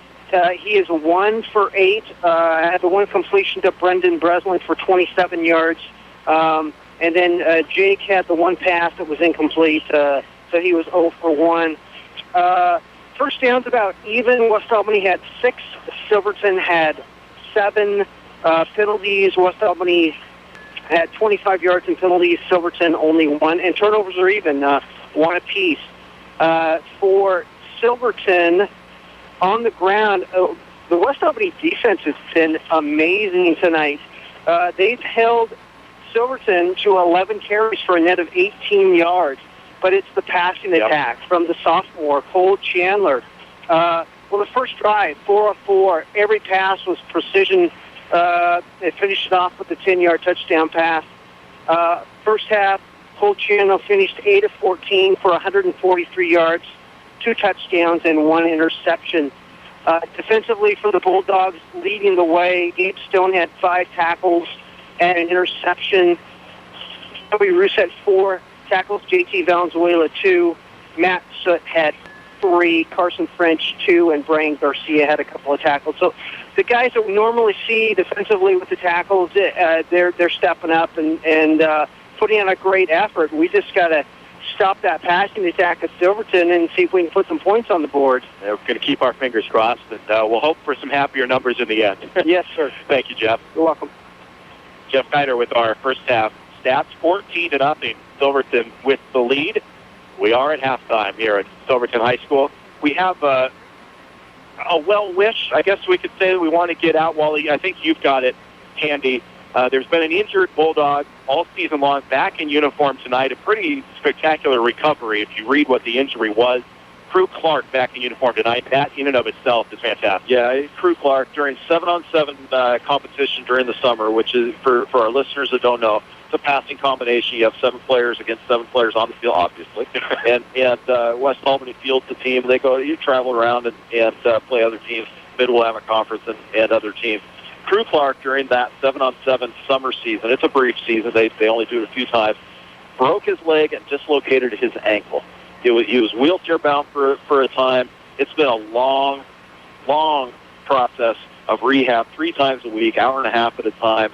he is 1 for 8. Had the one completion to Brendan Breslin for 27 yards. And then Jake had the one pass that was incomplete, so he was 0 for 1. First downs about even. West Albany had 6. Silverton had 7 penalties. West Albany had 25 yards in penalties. Silverton only 1. And turnovers are even, 1 apiece. For Silverton, on the ground, the West Albany defense has been amazing tonight. They've held Silverton to 11 carries for a net of 18 yards. But it's the passing attack from the sophomore, Cole Chandler. Well, the first drive, 4 of 4. Every pass was precision. They finished it off with a 10-yard touchdown pass. First half, Cole Chandler finished 8 of 14 for 143 yards, 2 touchdowns, and 1 interception. Defensively for the Bulldogs, leading the way, Gabe Stone had 5 tackles and an interception. Toby Roos had 4 tackles, JT Valenzuela 2, Matt Soot had 3, Carson French 2, and Brian Garcia had a couple of tackles. So the guys that we normally see defensively with the tackles, they're stepping up and putting in a great effort. We just got to stop that passing attack at Silverton and see if we can put some points on the board. We're going to keep our fingers crossed, and we'll hope for some happier numbers in the end. Yes, sir. Thank you, Jeff. You're welcome. Jeff Kiner with our first half stats, 14-0. Silverton with the lead. We are at halftime here at Silverton High School. We have a well-wish, I guess we could say, that we want to get out. Wally, I think you've got it handy. There's been an injured Bulldog all season long, back in uniform tonight. A pretty spectacular recovery if you read what the injury was. Crew Clark back in uniform tonight. That in and of itself is fantastic. Yeah, Crew Clark during 7-on-7 competition during the summer, which is, for our listeners that don't know, it's a passing combination. You have 7 players against 7 players on the field, obviously. and West Albany fields the team. You travel around and play other teams, Mid-Willamette Conference and other teams. Crew Clark during that 7-on-7 summer season, it's a brief season, they only do it a few times, broke his leg and dislocated his ankle. He was wheelchair-bound for a time. It's been a long, long process of rehab, 3 times a week, hour and a half at a time.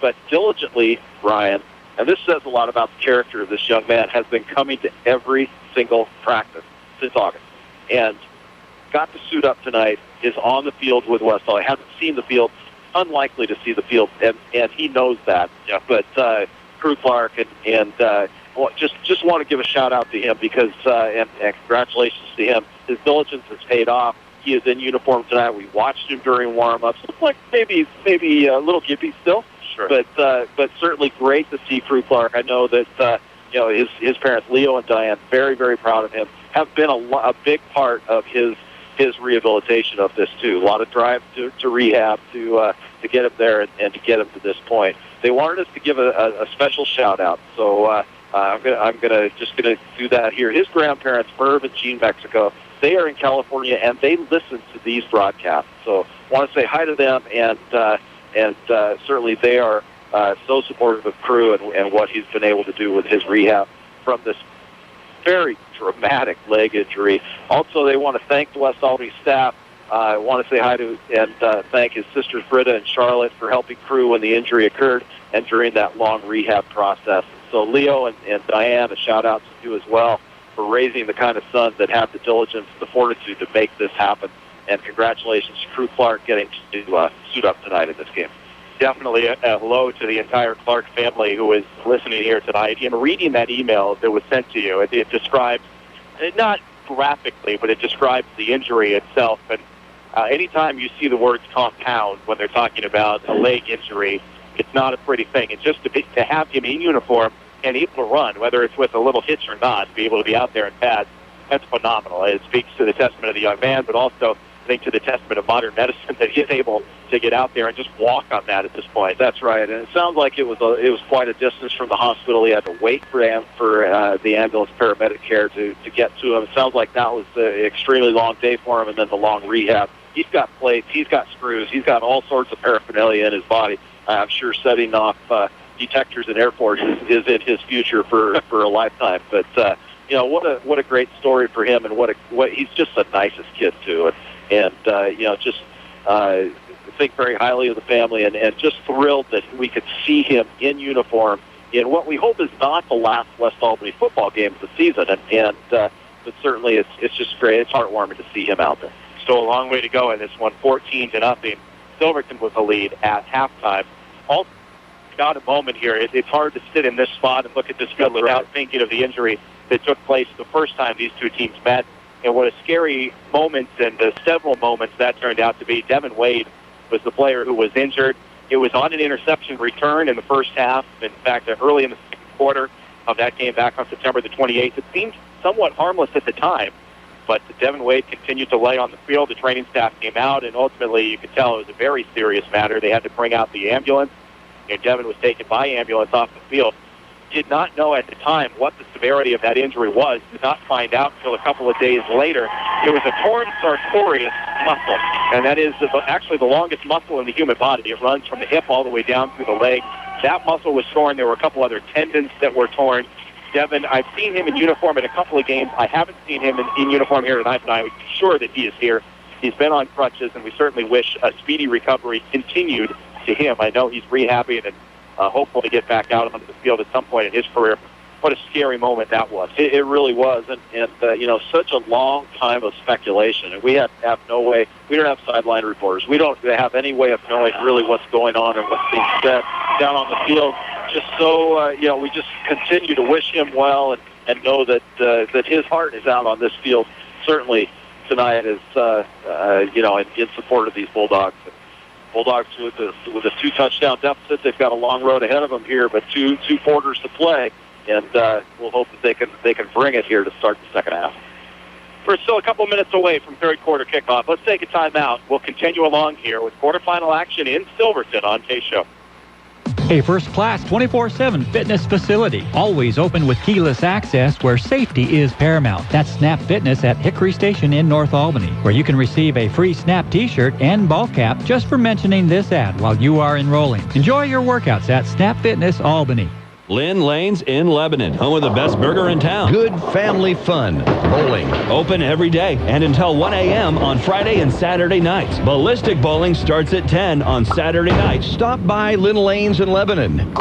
But diligently, Ryan, and this says a lot about the character of this young man, has been coming to every single practice since August. And got to suit up tonight, is on the field with West Albany. Hasn't seen the field, unlikely to see the field, and he knows that. Yeah. But Crew Clark and just want to give a shout out to him because and congratulations to him. His diligence has paid off. He is in uniform tonight. We watched him during warm-ups. Looks like maybe a little gimpy still, sure. But certainly great to see Crew Clark. I know that his parents Leo and Diane, very, very proud of him, have been a big part of his rehabilitation of this too. A lot of drive to rehab to get him there and to get him to this point. They wanted us to give a special shout out, so I'm gonna do that here. His grandparents, Merv and Jean Mexico, they are in California and they listen to these broadcasts. So want to say hi to them and certainly they are so supportive of Crew and what he's been able to do with his rehab from this very dramatic leg injury. Also, they want to thank the West Albany staff. I want to say hi to and thank his sisters Britta and Charlotte for helping Crew when the injury occurred and during that long rehab process. So Leo and Diane, a shout out to you as well for raising the kind of sons that have the diligence and the fortitude to make this happen. And congratulations to Crew Clark getting to suit up tonight in this game. Definitely a hello to the entire Clark family who is listening here tonight. In reading that email that was sent to you, it describes, not graphically, but it describes the injury itself. And anytime you see the words compound when they're talking about a leg injury, it's not a pretty thing. It's just to have him in uniform and able to run, whether it's with a little hitch or not, to be able to be out there in pads, that's phenomenal. It speaks to the testament of the young man, but also think, to the testament of modern medicine that he's able to get out there and just walk on that at this point. That's right, and it sounds like it was quite a distance from the hospital. He had to wait for the ambulance paramedic care to get to him. It sounds like that was an extremely long day for him, and then the long rehab. He's got plates, he's got screws, he's got all sorts of paraphernalia in his body. I'm sure setting off detectors in airports is in his future for a lifetime. But what a great story for him, and what he's just the nicest kid too, and just think very highly of the family, and just thrilled that we could see him in uniform in what we hope is not the last West Albany football game of the season, but certainly it's just great. It's heartwarming to see him out there. Still a long way to go in this one, 14-0. Silverton was the lead at halftime. Also, got a moment here. It's hard to sit in this spot and look at this field without thinking of the injury that took place the first time these two teams met, and what a scary moment and several moments that turned out to be. Devin Wade was the player who was injured. It was on an interception return in the first half. In fact, early in the second quarter of that game back on September the 28th. It seemed somewhat harmless at the time, but Devin Wade continued to lay on the field. The training staff came out, and ultimately you could tell it was a very serious matter. They had to bring out the ambulance, and Devin was taken by ambulance off the field. Did not know at the time what the severity of that injury was. Did not find out until a couple of days later. It was a torn sartorius muscle, and that is actually the longest muscle in the human body. It runs from the hip all the way down through the leg. That muscle was torn. There were a couple other tendons that were torn. Devin, I've seen him in uniform at a couple of games. I haven't seen him in uniform here tonight, but I'm sure that he is here. He's been on crutches, and we certainly wish a speedy recovery continued to him. I know he's rehabbing and hopeful to get back out onto the field at some point in his career. What a scary moment that was. It really was, and such a long time of speculation. And we have no way. We don't have sideline reporters. We don't have any way of knowing really what's going on and what's being said down on the field. Just so we just continue to wish him well and know that his heart is out on this field. Certainly tonight is in support of these Bulldogs. Bulldogs with a 2-touchdown deficit. They've got a long road ahead of them here, but two quarters to play, and we'll hope that they can bring it here to start the second half. We're still a couple minutes away from third quarter kickoff. Let's take a timeout. We'll continue along here with quarterfinal action in Silverton on KSHO. A first-class 24/7 fitness facility, always open with keyless access where safety is paramount. That's Snap Fitness at Hickory Station in North Albany, where you can receive a free Snap t-shirt and ball cap just for mentioning this ad while you are enrolling. Enjoy your workouts at Snap Fitness Albany. Lynn Lanes in Lebanon, home of the best burger in town. Good family fun. Bowling. Open every day and until 1 a.m. on Friday and Saturday nights. Ballistic bowling starts at 10 on Saturday nights. Stop by Lynn Lanes in Lebanon.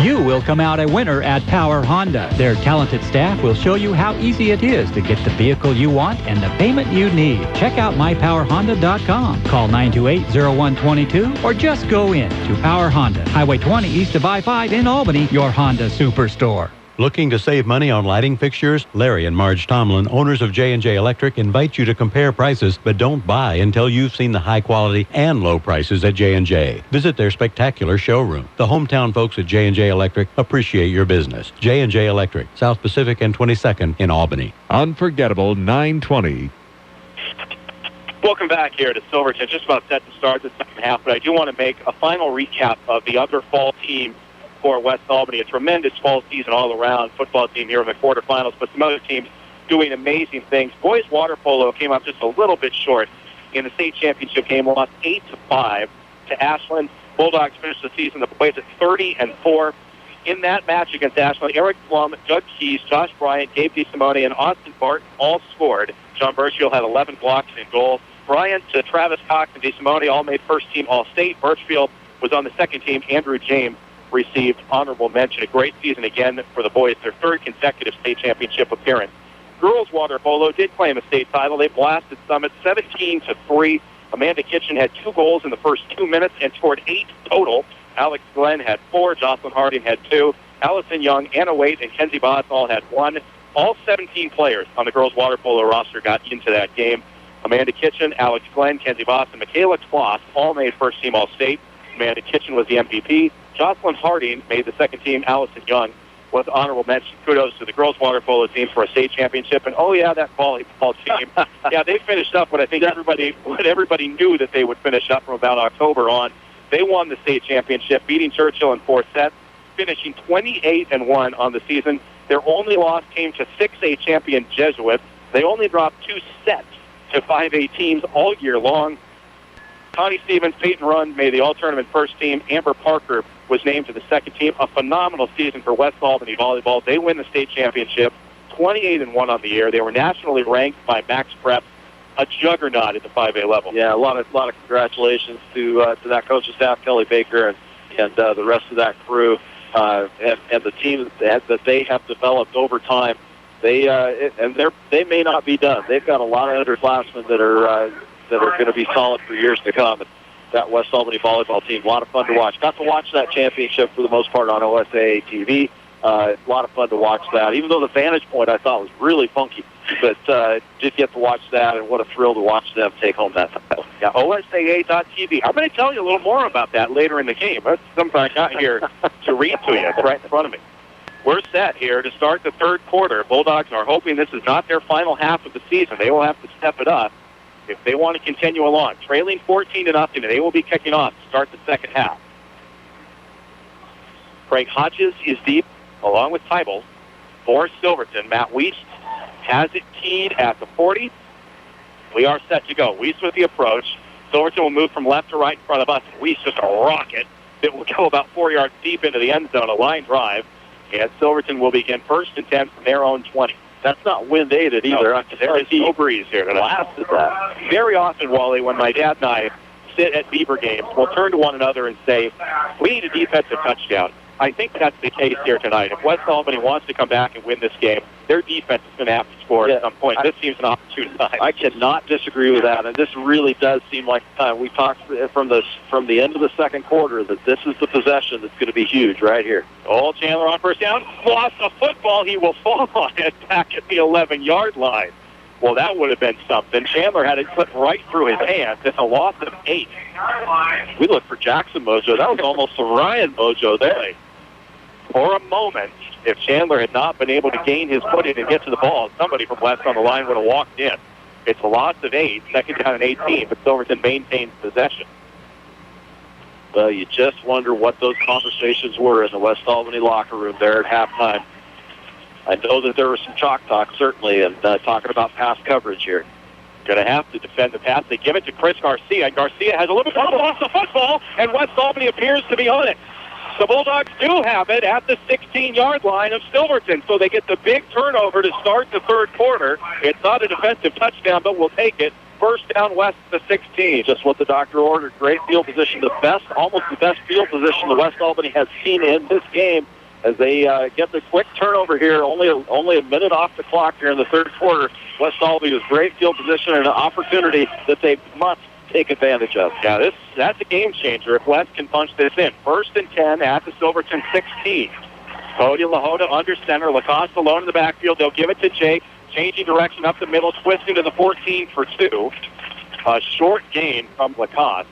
You will come out a winner at Power Honda. Their talented staff will show you how easy it is to get the vehicle you want and the payment you need. Check out mypowerhonda.com. Call 928-0122 or just go in to Power Honda, Highway 20 east of I-5 in Albany, your Honda Superstore. Looking to save money on lighting fixtures? Larry and Marge Tomlin, owners of J&J Electric, invite you to compare prices, but don't buy until you've seen the high quality and low prices at J&J. Visit their spectacular showroom. The hometown folks at J&J Electric appreciate your business. J&J Electric, South Pacific and 22nd in Albany. Unforgettable 920. Welcome back here to Silverton. Just about set to start the second half, but I do want to make a final recap of the other fall team for West Albany. A tremendous fall season all around. Football team here in the quarterfinals, but some other teams doing amazing things. Boys water polo came up just a little bit short in the state championship game. Lost 8-5 to Ashland. Bulldogs finished the season, the boys, at 30-4. In that match against Ashland, Eric Blum, Doug Keys, Josh Bryant, Gabe DeSimone, and Austin Barton all scored. John Birchfield had 11 blocks in goal. Bryant, Travis Cox, and DeSimone all made first team All-State. Birchfield was on the second team. Andrew James received honorable mention. A great season again for the boys, their third consecutive state championship appearance. Girls water polo did claim a state title. They blasted Summit 17-3. Amanda Kitchen had 2 goals in the first 2 minutes and scored 8 total. Alex Glenn had 4. Jocelyn Harding had 2. Allison Young, Anna Waite, and Kenzie Botts all had 1. All 17 players on the girls water polo roster got into that game. Amanda Kitchen, Alex Glenn, Kenzie Botts, and Michaela Kloss all made first team All-State. Amanda Kitchen was the MVP. Jocelyn Harding made the second team. Allison Young with honorable mention, kudos to the girls water polo team for a state championship. And, oh, yeah, that volleyball team. Yeah, they finished up what I think everybody knew that they would finish up from about October on. They won the state championship, beating Churchill in 4 sets, finishing 28-1 on the season. Their only loss came to 6A champion Jesuits. They only dropped 2 sets to 5A teams all year long. Connie Stevens, Peyton Run made the all-tournament first team. Amber Parker was named to the second team. A phenomenal season for West Albany volleyball. They win the state championship, 28-1 on the year. They were nationally ranked by Max Prep, a juggernaut at the 5A level. Yeah, a lot of congratulations to that coaching staff, Kelly Baker, and the rest of that crew, and the team that they have developed over time. They may not be done. They've got a lot of underclassmen that are going to be solid for years to come. And that West Albany volleyball team, a lot of fun to watch. Got to watch that championship for the most part on OSA TV. A lot of fun to watch that, even though the vantage point I thought was really funky. But did get to watch that, and what a thrill to watch them take home that title. Yeah, OSAA.tv. I'm going to tell you a little more about that later in the game. That's something I got here to read to you. It's right in front of me. We're set here to start the third quarter. Bulldogs are hoping this is not their final half of the season. They will have to step it up if they want to continue along. Trailing 14-0, and they will be kicking off to start the second half. Craig Hodges is deep, along with Tybalt. For Silverton, Matt Weiss has it keyed at the 40. We are set to go. Weiss with the approach. Silverton will move from left to right in front of us. Weiss just a rocket that will go about 4 yards deep into the end zone, a line drive. And Silverton will begin 1st and 10 from their own 20. That's not wind-aided either. No, there is no breeze here tonight. Blasted that. Very often, Wally, when my dad and I sit at Beaver games, we'll turn to one another and say, we need a defensive touchdown. I think that's the case here tonight. If West Albany wants to come back and win this game, their defense is going to have to score at some point. This seems an opportune time. I cannot disagree with that, and this really does seem like we talked from the end of the second quarter that this is the possession that's going to be huge right here. Oh, Chandler on first down, lost the football. He will fall on it back at the 11-yard line. Well, that would have been something. Chandler had it slip right through his hands. It's a loss of 8. We looked for Jackson Mojo. That was almost a Ryan Mojo there. For a moment, if Chandler had not been able to gain his footing and get to the ball, somebody from West on the line would have walked in. It's a loss of 8, second down and 18, but Silverton maintains possession. Well, you just wonder what those conversations were in the West Albany locker room there at halftime. I know that there was some chalk talk, certainly, and talking about pass coverage here. Going to have to defend the pass. They give it to Chris Garcia. Garcia has a little bit of loss of football, and West Albany appears to be on it. The Bulldogs do have it at the 16-yard line of Silverton, so they get the big turnover to start the third quarter. It's not a defensive touchdown, but we'll take it. First down West at the 16. Just what the doctor ordered. Great field position. Almost the best field position the West Albany has seen in this game as they get the quick turnover here. Only a minute off the clock here in the third quarter. West Albany with great field position and an opportunity that they must take advantage of. Yeah, that's a game changer if West can punch this in. 1st and 10 at the Silverton 16. Cody Lahota under center. Lacoste alone in the backfield. They'll give it to Jake. Changing direction up the middle, twisting to the 14 for 2. A short gain from Lacoste,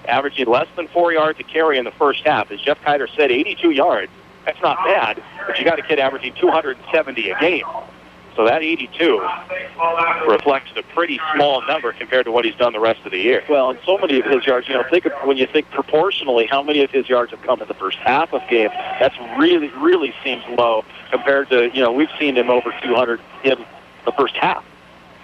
averaging less than 4 yards to carry in the first half. As Jeff Kiter said, 82 yards. That's not bad, but you got a kid averaging 270 a game. So that 82 reflects a pretty small number compared to what he's done the rest of the year. Well, and so many of his yards, when you think proportionally how many of his yards have come in the first half of game, that's really seems low compared to, we've seen him over 200 in the first half.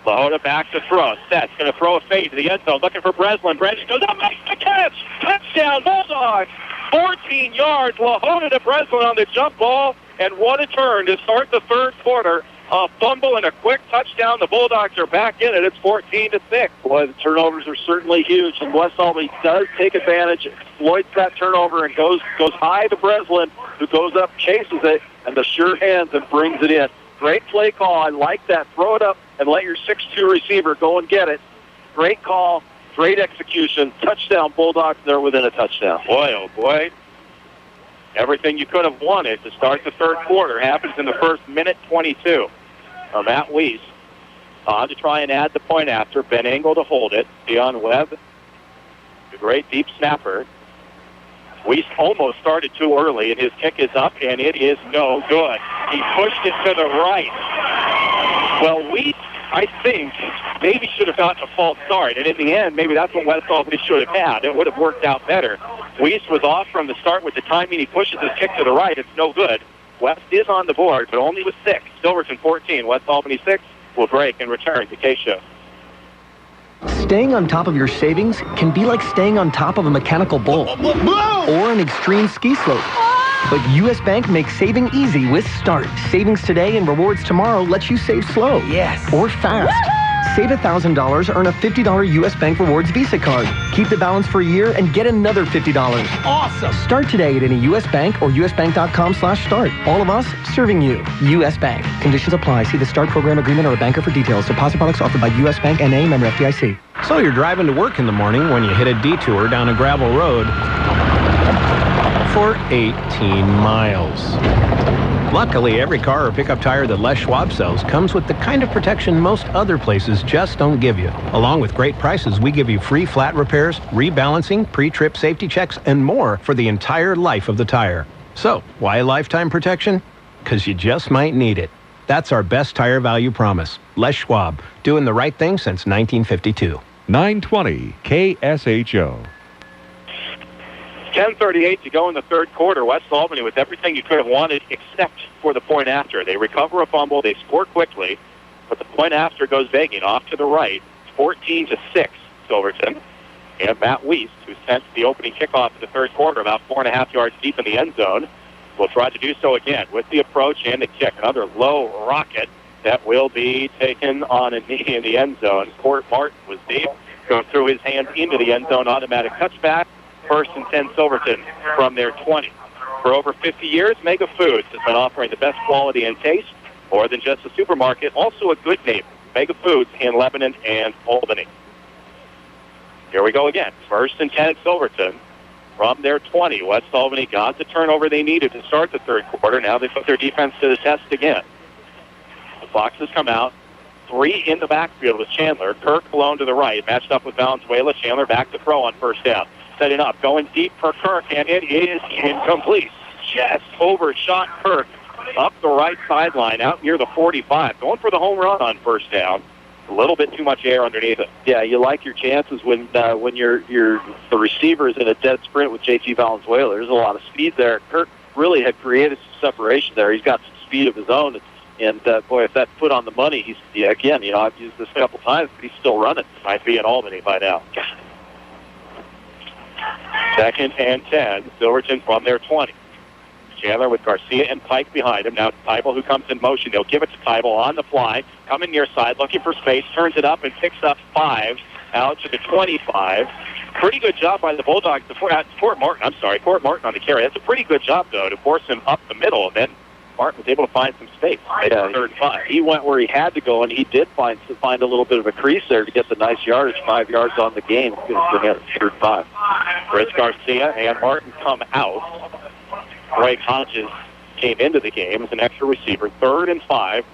Lahota back to throw. Seth's going to throw a fade to the end zone, looking for Breslin. Breslin goes up, makes the catch. Touchdown, Bulldogs. 14 yards. Lahota to Breslin on the jump ball, and what a turn to start the third quarter. A fumble and a quick touchdown. The Bulldogs are back in it. It's 14-6. Boy, the turnovers are certainly huge, and West Albany does take advantage, exploits that turnover, and goes high to Breslin, who goes up, chases it, and the sure hands and brings it in. Great play call. I like that. Throw it up and let your 6'2 receiver go and get it. Great call. Great execution. Touchdown, Bulldogs. They're within a touchdown. Boy, oh boy. Everything you could have wanted to start the third quarter happens in the first minute 22. Matt Weiss on to try and add the point after. Ben Engel to hold it. Deion Webb, the great deep snapper. Weiss almost started too early, and his kick is up, and it is no good. He pushed it to the right. Well, Weiss, I think, maybe should have gotten a false start, and in the end, maybe that's what West Albany should have had. It would have worked out better. Weiss was off from the start with the timing. He pushes his kick to the right. It's no good. West is on the board, but only with 6. Silverton 14, West Albany 6. Will break and return to KSHO. Staying on top of your savings can be like staying on top of a mechanical bull or an extreme ski slope. But U.S. Bank makes saving easy with Start. Savings today and rewards tomorrow lets you save slow. Yes. Or fast. Save $1,000, earn a $50 U.S. Bank Rewards Visa card. Keep the balance for a year and get another $50. Awesome. Start today at any U.S. Bank or usbank.com/start. All of us serving you. U.S. Bank. Conditions apply. See the Start program agreement or a banker for details. Deposit products offered by U.S. Bank N.A. member FDIC. So you're driving to work in the morning when you hit a detour down a gravel road for 18 miles. Luckily, every car or pickup tire that Les Schwab sells comes with the kind of protection most other places just don't give you. Along with great prices, we give you free flat repairs, rebalancing, pre-trip safety checks, and more for the entire life of the tire. So, why lifetime protection? Because you just might need it. That's our best tire value promise. Les Schwab, doing the right thing since 1952. 920 KSHO. 10:38 to go in the third quarter. West Albany with everything you could have wanted except for the point after. They recover a fumble. They score quickly, but the point after goes begging off to the right. 14-6, Silverton. And Matt Weiss, who sent the opening kickoff in the third quarter about 4.5 yards deep in the end zone, will try to do so again with the approach and the kick. Another low rocket that will be taken on a knee in the end zone. Court Martin was deep, goes through his hands into the end zone, automatic touchback. 1st and 10 Silverton from their 20. For over 50 years, Mega Foods has been offering the best quality and taste, more than just a supermarket, also a good neighbor. Mega Foods in Lebanon and Albany. Here we go again. 1st and 10 Silverton from their 20. West Albany got the turnover they needed to start the third quarter. Now they put their defense to the test again. The Foxes come out. 3 in the backfield with Chandler. Kirk alone to the right, matched up with Valenzuela. Chandler back to throw on 1st down. Setting up, going deep for Kirk, and it is incomplete. Just overshot Kirk up the right sideline, out near the 45. Going for the home run on 1st down. A little bit too much air underneath it. Yeah, you like your chances when you're the receiver is in a dead sprint with JT Valenzuela. There's a lot of speed there. Kirk really had created some separation there. He's got some speed of his own. And, boy, if that foot on the money, again, I've used this a couple times, but he's still running. Might be in Albany by now. 2nd and 10, Silverton from their 20. Chandler with Garcia and Pike behind him. Now Tybal, who comes in motion. They'll give it to Tybal on the fly. Coming near side, looking for space. Turns it up and picks up 5 out to the 25. Pretty good job by the Bulldogs. Court Martin on the carry. That's a pretty good job, though, to force him up the middle. And then Martin was able to find some space. Yeah, 3rd and 5. He went where he had to go, and he did find a little bit of a crease there to get the nice yardage, 5 yards on the game. He's going to bring it 3rd and 5. Chris Garcia and Martin come out. Greg Hodges came into the game as an extra receiver. 3rd and 5.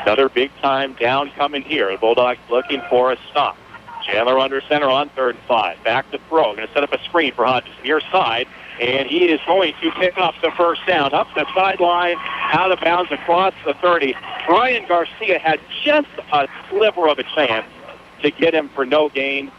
Another big-time down coming here. The Bulldogs looking for a stop. Chandler under center on 3rd and 5. Back to throw. Going to set up a screen for Hodges near side. And he is going to pick up the 1st down. Up the sideline, out of bounds across the 30. Brian Garcia had just a sliver of a chance to get him for no gain.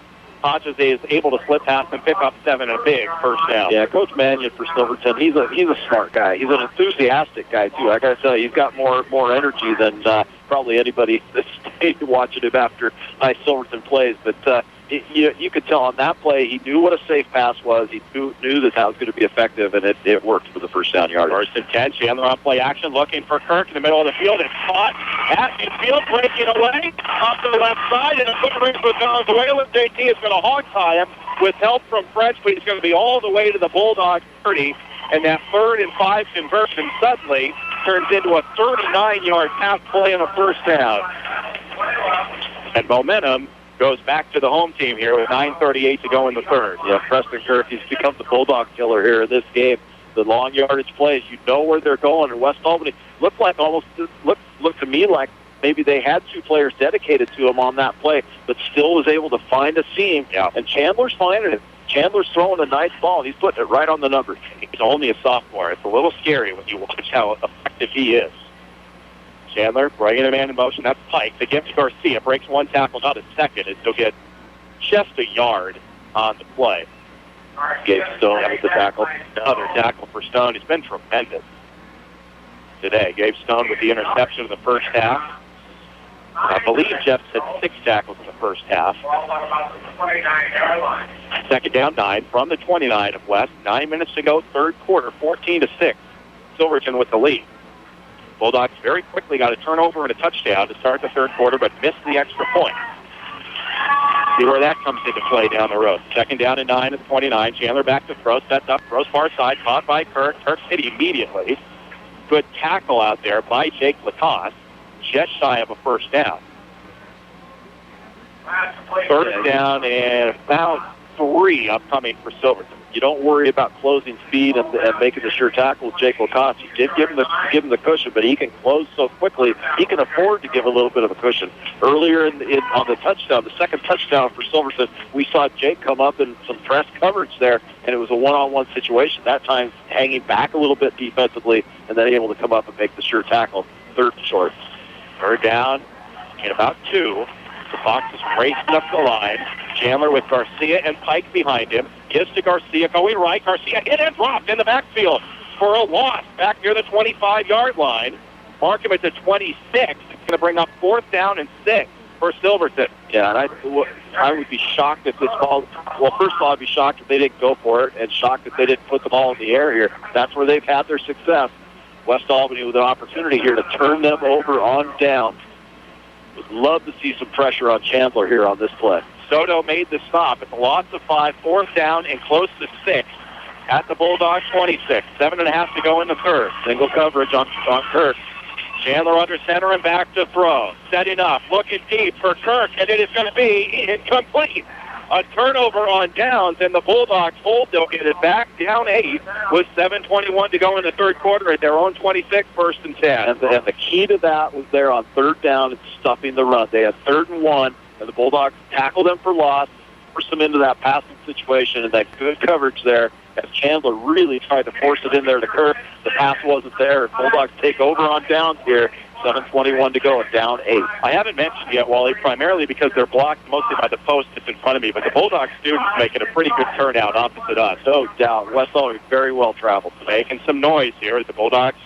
Hodges is able to slip past and pick up 7, a big 1st down. Yeah, Coach Mannion for Silverton, he's a smart guy. He's an enthusiastic guy, too. I got to tell you, he's got more energy than probably anybody that's stayed watching him after nice Silverton plays. But you could tell on that play, he knew what a safe pass was. He knew that was going to be effective, and it worked for the 1st down yard. 1st and 10, Chandler on play action, looking for Kirk in the middle of the field. It's caught at midfield, breaking away off to the left side, and a quick reach with Valenzuela. JT is going to hog tie him with help from French, but he's going to be all the way to the Bulldog 30, and that 3rd and 5 conversion suddenly turns into a 39-yard pass play on a 1st down. And momentum goes back to the home team here with 9:38 to go in the 3rd. Yeah, Preston Kirk, he's become the Bulldog killer here in this game. The long yardage plays, you know where they're going. And West Albany looked to me like maybe they had 2 players dedicated to him on that play, but still was able to find a seam. Yeah. And Chandler's finding it. Chandler's throwing a nice ball. He's putting it right on the number. He's only a sophomore. It's a little scary when you watch how effective he is. Chandler bringing a man in motion. That's Pike. They give to Garcia. Breaks one tackle, not a second. He'll get just a yard on the play. Gabe Stone has the tackle. Another tackle for Stone. He's been tremendous today. Gabe Stone with the interception in the first half. I believe Jeff said 6 tackles in the first half. Second down, 9 from the 29 of West. 9 minutes to go, third quarter, 14-6. Silverton with the lead. Bulldogs very quickly got a turnover and a touchdown to start the third quarter, but missed the extra point. See where that comes into play down the road. Second down and 9 at 29. Chandler back to throw, sets up, throws far side, caught by Kirk. Kirk hit immediately. Good tackle out there by Jake Lacoste. Just shy of a first down. First down and about 3 upcoming for Silverton. You don't worry about closing speed and making the sure tackle with Jake Lacoste. You did give him the cushion, but he can close so quickly. He can afford to give a little bit of a cushion. Earlier on the touchdown, the second touchdown for Silverton, we saw Jake come up in some press coverage there, and it was a one-on-one situation. That time hanging back a little bit defensively, and then able to come up and make the sure tackle. Third and short. Third down and about 2. The Fox is racing up the line. Chandler with Garcia and Pike behind him. Gives to Garcia going right. Garcia hit and dropped in the backfield for a loss back near the 25-yard line. Mark him at the 26. It's going to bring up 4th down and 6 for Silverton. Yeah, and I would be shocked if this ball... Well, first of all, I'd be shocked if they didn't go for it, and shocked if they didn't put the ball in the air here. That's where they've had their success. West Albany with an opportunity here to turn them over on down. Would love to see some pressure on Chandler here on this play. Soto made the stop. It's a loss of 5, 4th down and close to 6 at the Bulldogs 26. 7.5 to go in the third. Single coverage on Kirk. Chandler under center and back to throw. Setting up, looking deep for Kirk, and it is going to be incomplete. A turnover on downs, and the Bulldogs hold. They'll get it back down 8 with 7:21 to go in the third quarter at their own 26, 1st and 10. And the key to that was there on third down and stuffing the run. They had 3rd and 1, and the Bulldogs tackled them for loss, forced them into that passing situation, and that good coverage there as Chandler really tried to force it in there to Kirk. The pass wasn't there. Bulldogs take over on downs here. 7:21 to go, down 8. I haven't mentioned yet, Wally, primarily because they're blocked mostly by the post that's in front of me, but the Bulldogs students making a pretty good turnout opposite us. No doubt. West Albany very well traveled. Making some noise here. The Bulldogs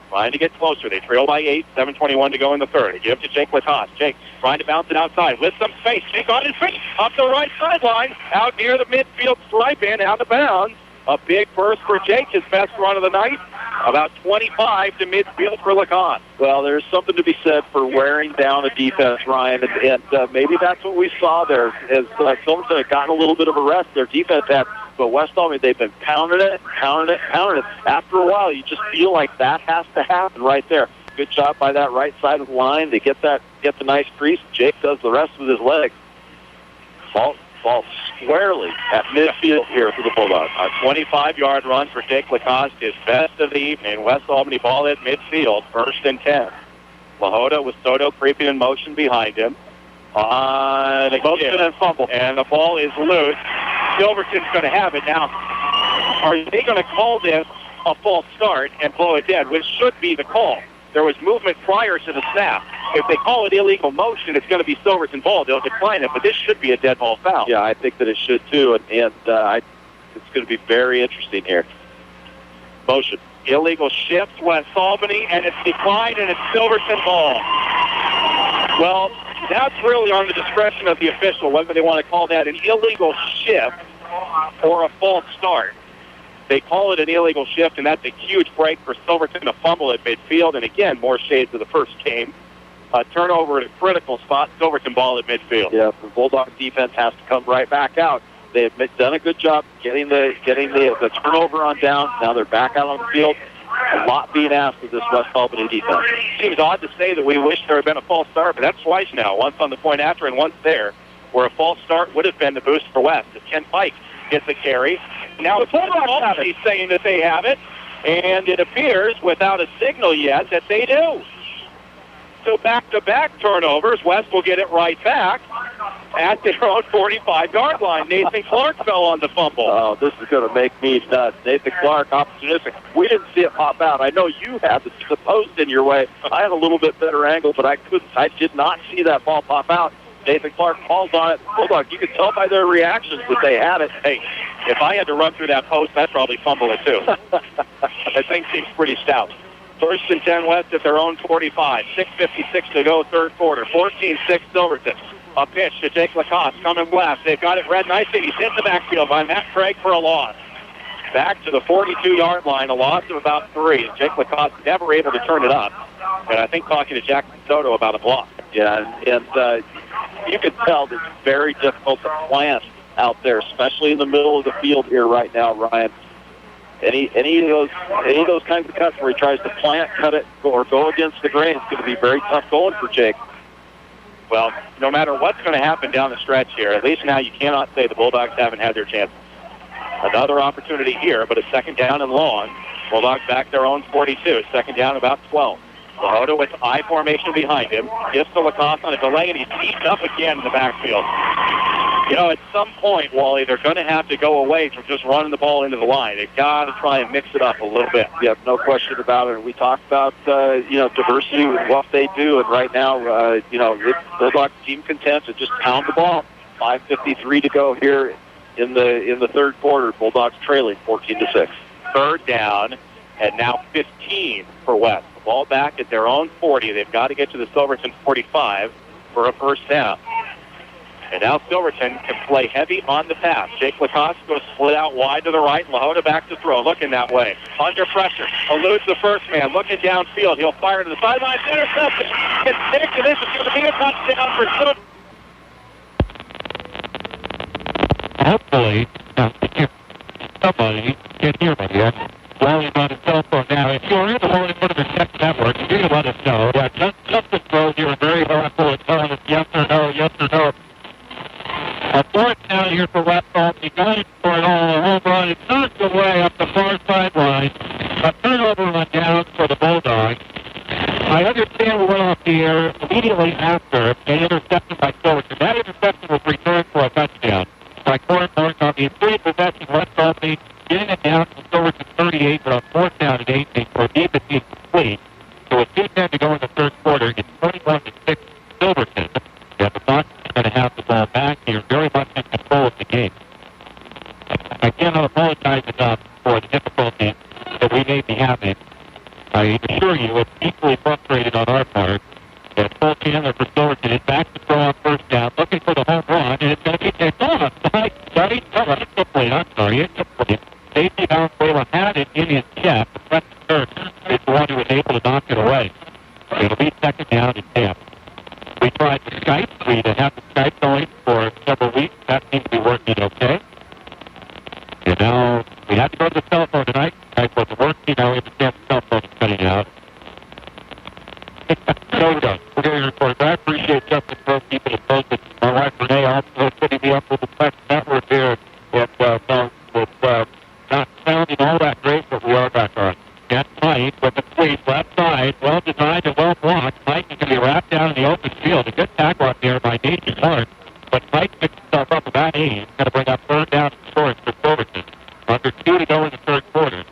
trying to get closer. They trail by 8, 7:21 to go in the third. They give to Jake Lacoste. Jake trying to bounce it outside with some space. Jake on his feet, up the right sideline, out near the midfield stripe and out of bounds. A big burst for Jake, his best run of the night. About 25 to midfield for Lacoste. Well, there's something to be said for wearing down a defense, Ryan, and maybe that's what we saw there. As Silverton had gotten a little bit of a rest, their defense had, but West Albany, they've been pounding it. After a while, you just feel like that has to happen right there. Good job by that right side of the line. They get the nice crease. Jake does the rest with his legs. Ball squarely at midfield here for the Bulldogs. A 25-yard run for Jake Lacoste, his best of the evening. West Albany ball at midfield, 1st and 10. Lahota with Soto creeping in motion behind him. On a motion and fumble. And the ball is loose. Silverton's going to have it. Now, are they going to call this a false start and blow it dead, which should be the call? There was movement prior to the snap. If they call it illegal motion, it's going to be Silverton ball. They'll decline it, but this should be a dead ball foul. Yeah, I think that it should too, and it's going to be very interesting here. Motion. Illegal shift, West Albany, and it's declined, and it's Silverton ball. Well, that's really on the discretion of the official, whether they want to call that an illegal shift or a false start. They call it an illegal shift, and that's a huge break for Silverton to fumble at midfield. And again, more shades of the first game. Turnover at a critical spot. Silverton ball at midfield. Yeah, the Bulldogs defense has to come right back out. They've done a good job getting the turnover on down. Now they're back out on the field. A lot being asked of this West Albany defense. Seems odd to say that we wish there had been a false start, but that's twice now. Once on the point after and once there, where a false start would have been the boost for West. As Ken Pike gets a carry. Now the Bulldogs have it. Saying that they have it, and it appears without a signal yet that they do. So back-to-back turnovers. West will get it right back. at their own 45-yard line. Nathan Clark fell on the fumble. Oh, this is going to make me nuts. Nathan Clark, opportunistic. We didn't see it pop out. I know you had the post in your way. I had a little bit better angle, but I did not see that ball pop out. Nathan Clark falls on it. Bulldog, you could tell by their reactions that they had it. Hey, if I had to run through that post, I'd probably fumble it too. That thing seems pretty stout. First and 10 West at their own 45. 6:56 to go, third quarter. 14-6 Silverton. A pitch to Jake Lacoste coming left. They've got it read nicely. He's hit the backfield by Matt Craig for a loss. Back to the 42-yard line, a loss of about 3. Jake Lacoste never able to turn it up. And I think talking to Jack Soto about a block. Yeah, and you can tell that it's very difficult to plant out there, especially in the middle of the field here right now, Ryan. Any of those kinds of cuts where he tries to plant, cut it, or go against the grain, it's going to be very tough going for Jake. Well, no matter what's going to happen down the stretch here, at least now you cannot say the Bulldogs haven't had their chance. Another opportunity here, but a second down and long. Bulldogs back their own 42. Second down, about 12. Lahota with I formation behind him. Gives to Lacoste on a delay, and he's beaten up again in the backfield. You know, at some point, Wally, they're going to have to go away from just running the ball into the line. They've got to try and mix it up a little bit. Yeah, no question about it. We talked about, diversity with what they do, and right now, the Bulldogs team content to just pound the ball. 5:53 to go here in the third quarter. Bulldogs trailing 14-6. Third down, and now 15 for West. The ball back at their own 40. They've got to get to the Silverton 45 for a first down. And now Silverton can play heavy on the pass. Jake Lacoste goes split out wide to the right. Lahota back to throw, looking that way. Under pressure, eludes the first man, looking downfield. He'll fire to the sideline, intercepted. It's picked, and this is going to be a touchdown for Silverton. Hopefully, somebody can hear me here. Wally's on his cell phone now. If you're in the Wally Motor Tech Network, you can let us know. Yeah, Justin Rose here very helpful at telling us yes or no, yes or no. A fourth down here for West Albany. Got it for it all. A home run. It's knocked away up the far sideline. A turnover on down for the Bulldogs. I understand we went off the air immediately after an interception by Silverton. That interception was returned for a touchdown by Corin North on the three possession. West Albany getting it down to Silverton 38, but on fourth down and 18 for deep and complete. So with 2:10 to go in the third quarter, it's 21-6 Silverton. Yeah, the Bucs are going to have the ball back here, very much in control of the game. I cannot apologize enough for the difficulties that we may be having. I assure you, it's equally frustrated on our part. Paul Chandler for Silverton is back to throw on first down, looking for the home run, and it's going to be taken off. It's complete. I'm sorry, it's complete. Safety Valenzuela had it in his chest. The Preston Kirk is the one who was able to knock it away. It'll be second down and 10. We tried the Skype. We had the Skype going for several weeks. That seems to be working okay. And now we had to go to the cell phone tonight. Skype wasn't working. Now we have to stand the cell phone cutting out. So we go. We're going to report. I appreciate Justin Rose keeping it posted. My wife Renee also putting me up with the Flex Network here. With not sounding all that great, but we are back on. That's Mike with the sweep, left side, well designed and well blocked. Mike is going to be wrapped down in the open field. A good tackle up there by Nathan Clark, but Mike picks himself up about 8. He's going to bring up third down and short for Silverton. Under 2 to go in the third quarter.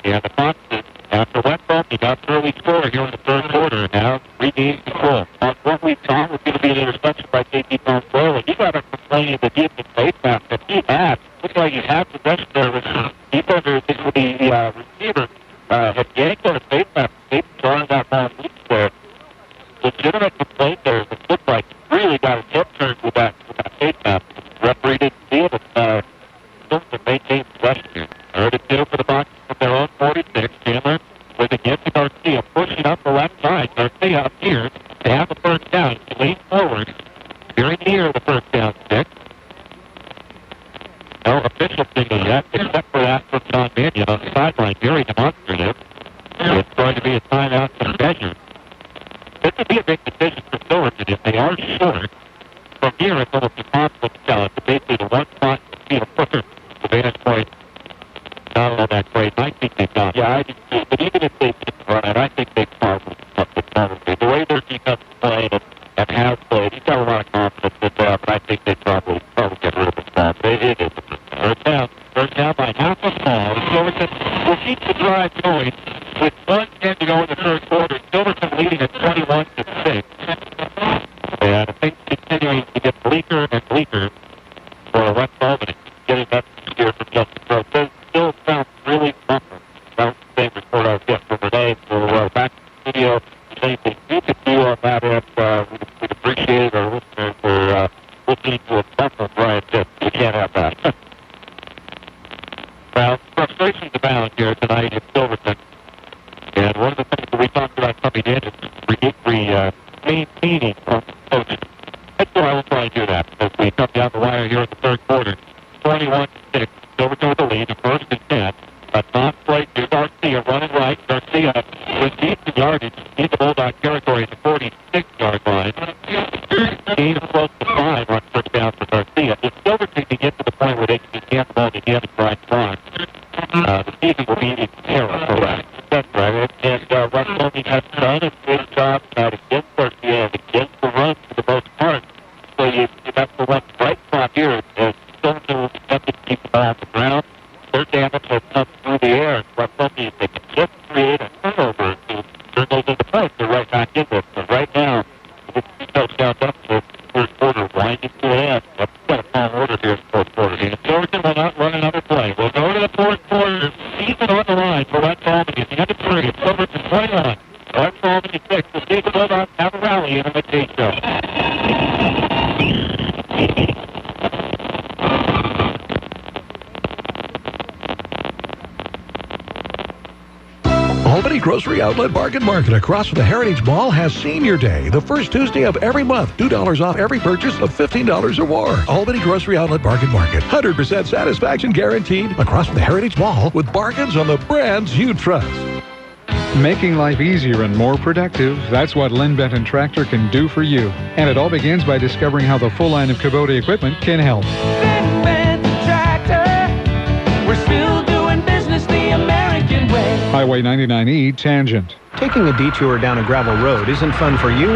And the Foxes, after West Albany got an early score here in the third quarter, now regains control. What we thought was going to be an interception by J.P. Valenzuela. You got to complain of the defensive face mask that he had. Looks like you have possession there with the defender, the receiver. Had yanked on a face mask, they throwing that ball loose there. Legitimate complaint there. It looked like he really got his head turned with that face mask. The referee didn't see it, but Silverton maintained possession here. 32 for the Bucs from their own 46. Chandler with it gets to Garcia, pushing up the left side. Garcia up here. They have the first down. He leans forward. Very near the first down stick. No official signal yet, except for that from John Mannion on the sideline. Very demonstrative. It's going to be a timeout to measure. This would be a big decision for Silverton if they are short. From here, it's almost impossible to tell. It's basically the one spot to see a footer. The vantage point, not all that great. I think they've got. Yeah, I do too. But even if they didn't run it, I think they've probably. The way their defense is playing, and have played. He's got a lot of confidence in that, but I think they probably get rid of the ball. It is third down by half a ball. Silverton will keep the drive going with 1:10 to go in the third quarter. Silverton leading at 21-6. And things continuing to get bleaker and bleaker for West Albany. Getting that here from Justin Crow. Still sounds really bumper. That's the same report I get from Renee. So back to the studio. Anything you could do on that end, we'd appreciate our listeners for listening to a bumper Brian Pitt. We can't have that. Well, frustration's abound here tonight in Silverton. And one of the things that we talked about coming in is maintaining our coaching. That's why I will try to do that as we come down the wire here in the third quarter. 21-6. Silverton with the lead. The first and 10. A non-play to Garcia running right. Garcia with decent yardage in the Bulldog territory at the 46-yard line. Gain of close to 5 on first down for Garcia. If Silverton can get to the point where they can get the ball again and drive strong, the season will be in terror for that. That's right. And West Albany has done a good job against Garcia and against the run for the most part. So you have to run right spot here as Silverton will have to keep the ball on the ground. Their damage has come through the air, and West Albany, if they can just create a turnover to turn those into points, they're right back in this. So right now, with the touchdown deficit, first quarter winding to an end. That's got a calm order here in the fourth quarter. And Silverton will not run another play. We'll go to the fourth quarter. Season on the line for West Albany at the end of 3. It's Silverton 21. West Albany 6. The season will not have a rally in the KSHO. Albany Grocery Outlet Bargain Market across from the Heritage Mall has Senior Day, the first Tuesday of every month. $2 off every purchase of $15 or more. Albany Grocery Outlet Bargain Market. 100% satisfaction guaranteed across from the Heritage Mall with bargains on the brands you trust. Making life easier and more productive, that's what Lynn Benton Tractor can do for you. And it all begins by discovering how the full line of Kubota equipment can help. Lynn Benton Tractor, we're still doing business the American way. Highway 99E Tangent. Taking a detour down a gravel road isn't fun for you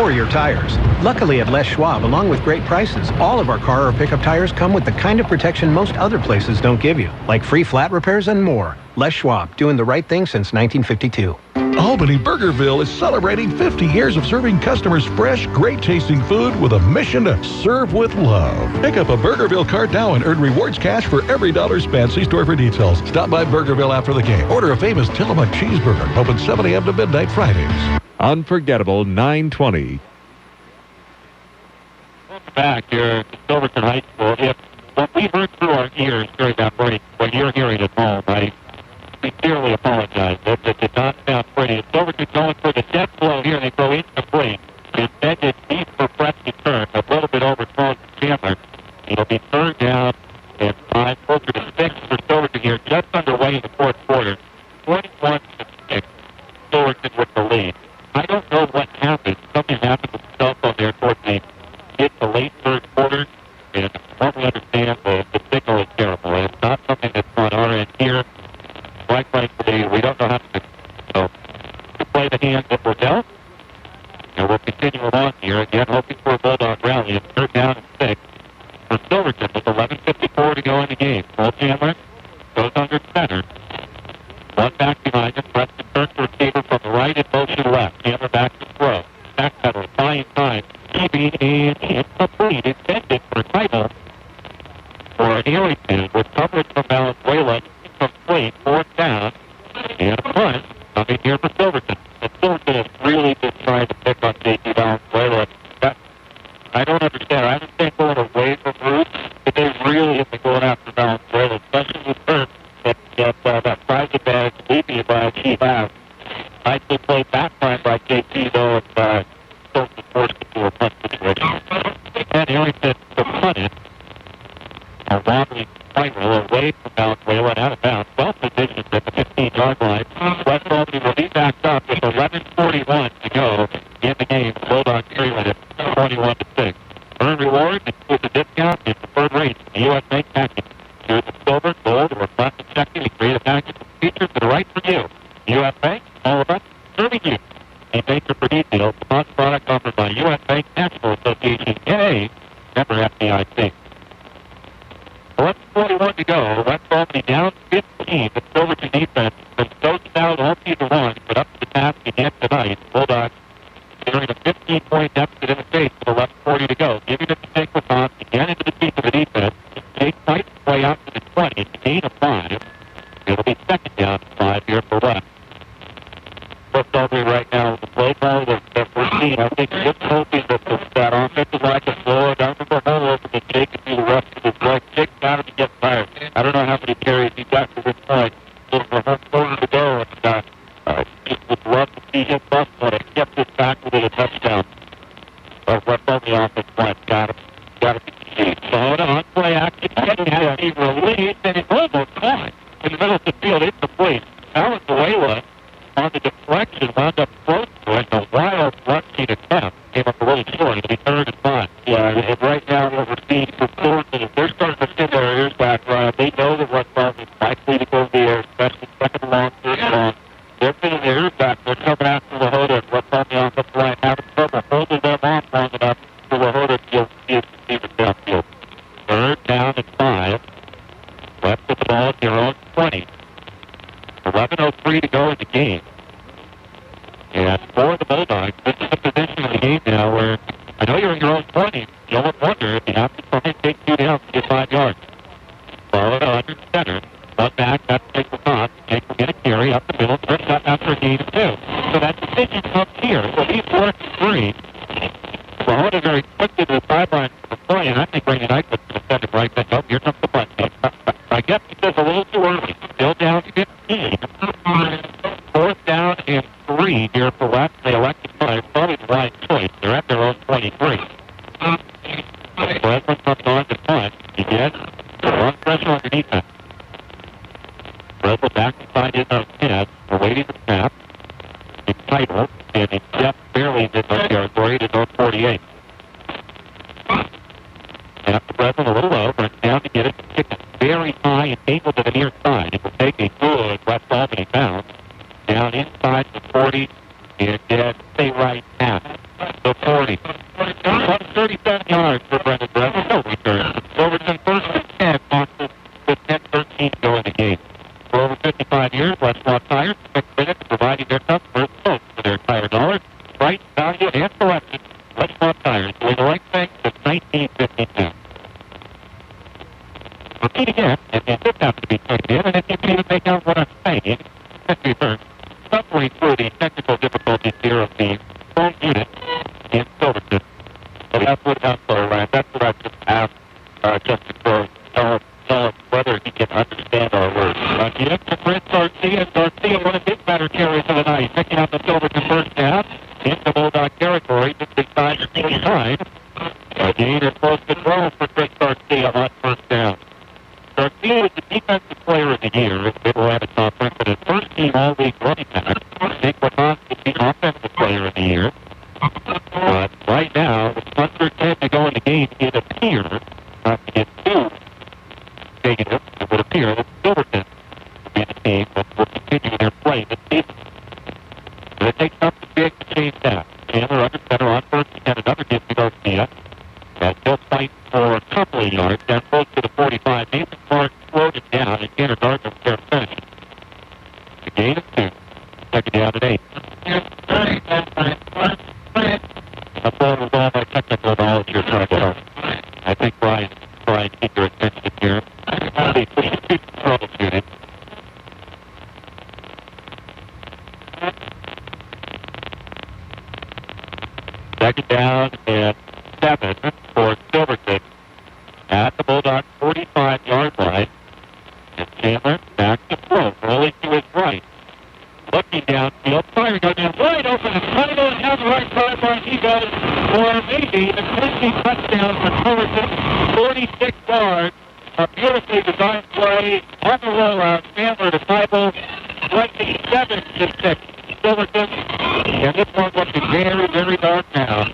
or your tires. Luckily at Les Schwab, along with great prices, all of our car or pickup tires come with the kind of protection most other places don't give you, like free flat repairs and more. Les Schwab, doing the right thing since 1952. Albany Burgerville is celebrating 50 years of serving customers fresh, great-tasting food with a mission to serve with love. Pick up a Burgerville card now and earn rewards cash for every dollar spent. See store for details. Stop by Burgerville after the game. Order a famous Tillamook cheeseburger. Open 7 a.m. to midnight Fridays. Unforgettable 920. Back here at Silverton High School, if what we heard through our ears during that break, what you're hearing at home, I sincerely apologize. It did not sound pretty. Silverton going for the jet flow here. They go incomplete. Instead, it's deep for Preston Turn. A little bit overthrown for Chandler. It'll be third down and 5, closer to 6 for Silverton here. Just underway in the fourth quarter. 21-6. Silverton with the lead. I don't know what happened. Something happened with the cell phone there towards the late third quarter. And what we understand, the signal is terrible. And it's not something that's on our end here. Quite frankly, we don't know how to play the hand that we're dealt. And we'll continue along here, again, hoping for a Bulldog rally. It's third down and 6 for Silverton with 11:54 to go in the game. Cole Chandler goes under center. One back behind him. Preston turns the receiver from the right and motion left. Chandler back to throw. Backpedal, buying time. Keeping and incomplete. Intended for a title for Harrington with coverage from Valenzuela. Complete, fourth down, and a punt coming here for Silverton. And Silverton has really been trying to pick on JT Valenzuela. I don't understand. I understand going away from Ruth, but they really have been going after Valenzuela, especially with her that private bag leaping by a key out. Nicely played back line by JT, though, and Silverton forced into a punt situation. And Harrington to punt it. A wobbly point away from Valenzuela and out of bounds. Well positioned at the 15-yard line. West Albany will be backed up with 11:41 to go in the game. Bulldog trailing at 21-6. Earn reward includes a discount and preferred rates in the U.S. Bank package. Choose the silver, gold, or plastic checking and create a package with features that are right for you. U.S. Bank, all of us, serving you. And thank you for details. The product on offered by U.S. Bank National Association, NA, member FDIC. 11:41 to go. West Albany down 15. The Silverton defense has coached out all season long, but up to the task again tonight. Bulldogs carrying a 15-point deficit in the face with 11:40 to go. Giving it to Jake Lafonte again into the teeth of the defense. Jake fights his way out to the 20. It's a gain of 5. It'll be second down 5 here for West. West Albany right now with the play ball that we're seeing. I think just hoping that that offensive line can slow it down to the hole over to Jake and do the rest of his leg. Jake's got to get tired. I don't know how many carries he's got to this point. Just a whole quarter to go, and just would love to see him bust on it. Kept this back with a touchdown. West Albany offense line got to be key. So on play action, he released, and it almost caught in the middle of the field. It's complete. Alan Duela on the deflection wound up close to it. A wild rushing attempt came up a little short. It'll be 3rd and 5. Yeah, and right now what we're seeing for Silverton is they're starting to send their ears back. They know that West Albany is likely to go there, especially second and long, third and long. They're sending their ears back. They're coming after Lahota. West Albany offensive line having trouble holding them off long enough for Lahota to be able to see it downfield. 3rd down and 5. West with the ball at their own 20. 11:03 to go in the game. And for the Bulldogs, this is the position of the game now where I know you're in your own 20. You almost wonder if you have to try and take 2 downs to get 5 yards. Follow it under center. One back, that's Jake Lafonte. Jake will get a carry up the middle. First up after a gain of 2. So that decision comes here. So he's 4th and 3. Lahota very quick to the sideline for the play, and I think Brandon Eichmann is send him right back up. Here comes the punt. I guess because a little too early. Still down 15. 4th down and 3 here for West. They elected five. Probably the right choice. They're at their own 23. Breslin comes on to punt. He gets one pressure underneath him. Breslin back inside his own 10. Awaiting the snap. It's tighter. And it's just barely in his own territory. His own 48. After Breslin a little low, runs down to get it. Kick it very high and angled to the near side. It will take a good West Albany bounce. Down inside the 40, and stay right at the 40. 37 yards for Brendan Breslin. No return. Silverton 1st and 10, Boston with 10-13 to go in the game. For over 55 years, Westlaw Tires has committed to providing their customers both for their tire dollars, price, value, and selection. Westlaw Tires doing the right thing since 1952. Repeat again, if you just have to be tucked in, and if you can't make out what I'm saying, suffering through the technical difficulties here of the phone unit in Silverton. So that's what that's what I just asked Justin for. Tell us whether he can understand our words. Again to Chris Garcia. Garcia, one of his better carries of the night. Picking up the Silverton first down into Bulldog territory, just beside the 49. A gain of close to 12 for Chris Garcia on first down. Garcia is the defensive player of the year in the Mid-Atlantic Conference, and his first team all-league running back. Nick Lafonte is the offensive player of the year. But right now, with under 10 to go in the game, it appears not to get too negative. It would appear that Silverton will be the team that will continue their play this season. But it takes something big to change that. Chandler under center on first and another gift to Garcia. And he'll fight for a couple of yards down close to the 45. Nathan Clark slowed it down, and Tanner Gardner was there to finish. The gain of 2. Second down and 8. I'm going with all my technical knowledge here trying to help. I think Brian's trying to keep your attention here. They keep troubleshooting. Second down and 7 for Silverton at the Bulldogs 45-yard line. And Chandler back to throw, rolling to his right. Looking downfield, firing on him, wide open, and running on down the right sideline. He goes for maybe the 20 touchdown for Silverton, 46 yards. A beautifully designed play on the rollout. Chandler to Seibel, 27-6. Silverton, and this one's looking very, very dark now.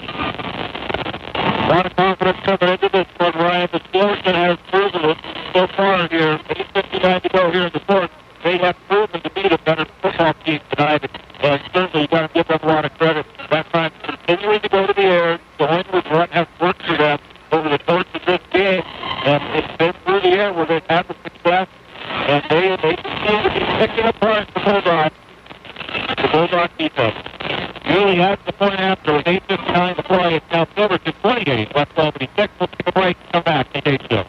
A lot of confidence coming into this one, Ryan. The Silverton has proven it so far here. 8:59 to go here in the fourth. They have proven to be the better football team tonight, and certainly you got to give them a lot of credit. That time continuing to go to the years, the Windward run has worked for them over the course of this game, and it's been through the air where they've had the success, and they seem to be picking apart the Bulldogs. The Bulldog defense. Julie has the point after with 8:59 to play. It's now Silverton 28, West Albany 6. We'll take a break and come back to KSHO.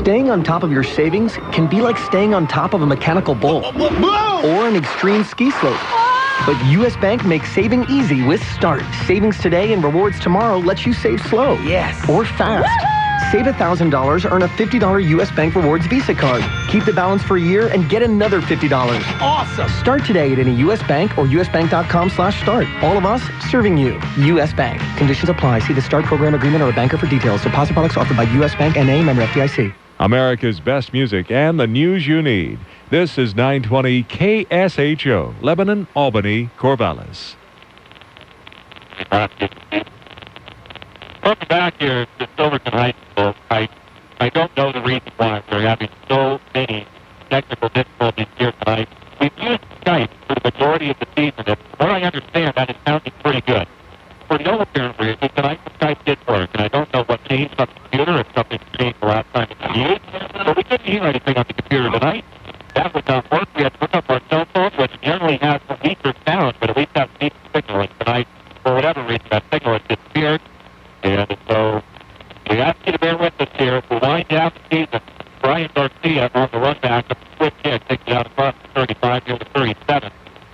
Staying on top of your savings can be like staying on top of a mechanical bull or an extreme ski slope. But U.S. Bank makes saving easy with Start. Savings today and rewards tomorrow lets you save slow. Yes. Or fast. Save $1,000, earn a $50 U.S. Bank Rewards Visa card. Keep the balance for a year and get another $50. Awesome. Start today at any U.S. Bank or usbank.com/start. All of us serving you. U.S. Bank. Conditions apply. See the Start program agreement or a banker for details. Deposit products offered by U.S. Bank N.A. member FDIC. America's best music and the news you need. This is 920 KSHO, Lebanon, Albany, Corvallis. Welcome back here to Silverton High School. I don't know the reason why we're having so many technical difficulties here tonight. We've used Skype for the majority of the season, and from what I understand, that is sounding pretty good. For no apparent reason, tonight the Skype did work, and I don't know what changed on the computer, if something changed the last time it was used, but we couldn't hear anything on the computer tonight. That would not work. We had to hook up our cell phone, which generally has a weaker sound, but at least has decent signal, and tonight, for whatever reason, that signal has disappeared. And so we ask you to bear with us here. As we wind down the season, Brian Garcia on the run back, a quick kick, takes it out across the 35 near the 37.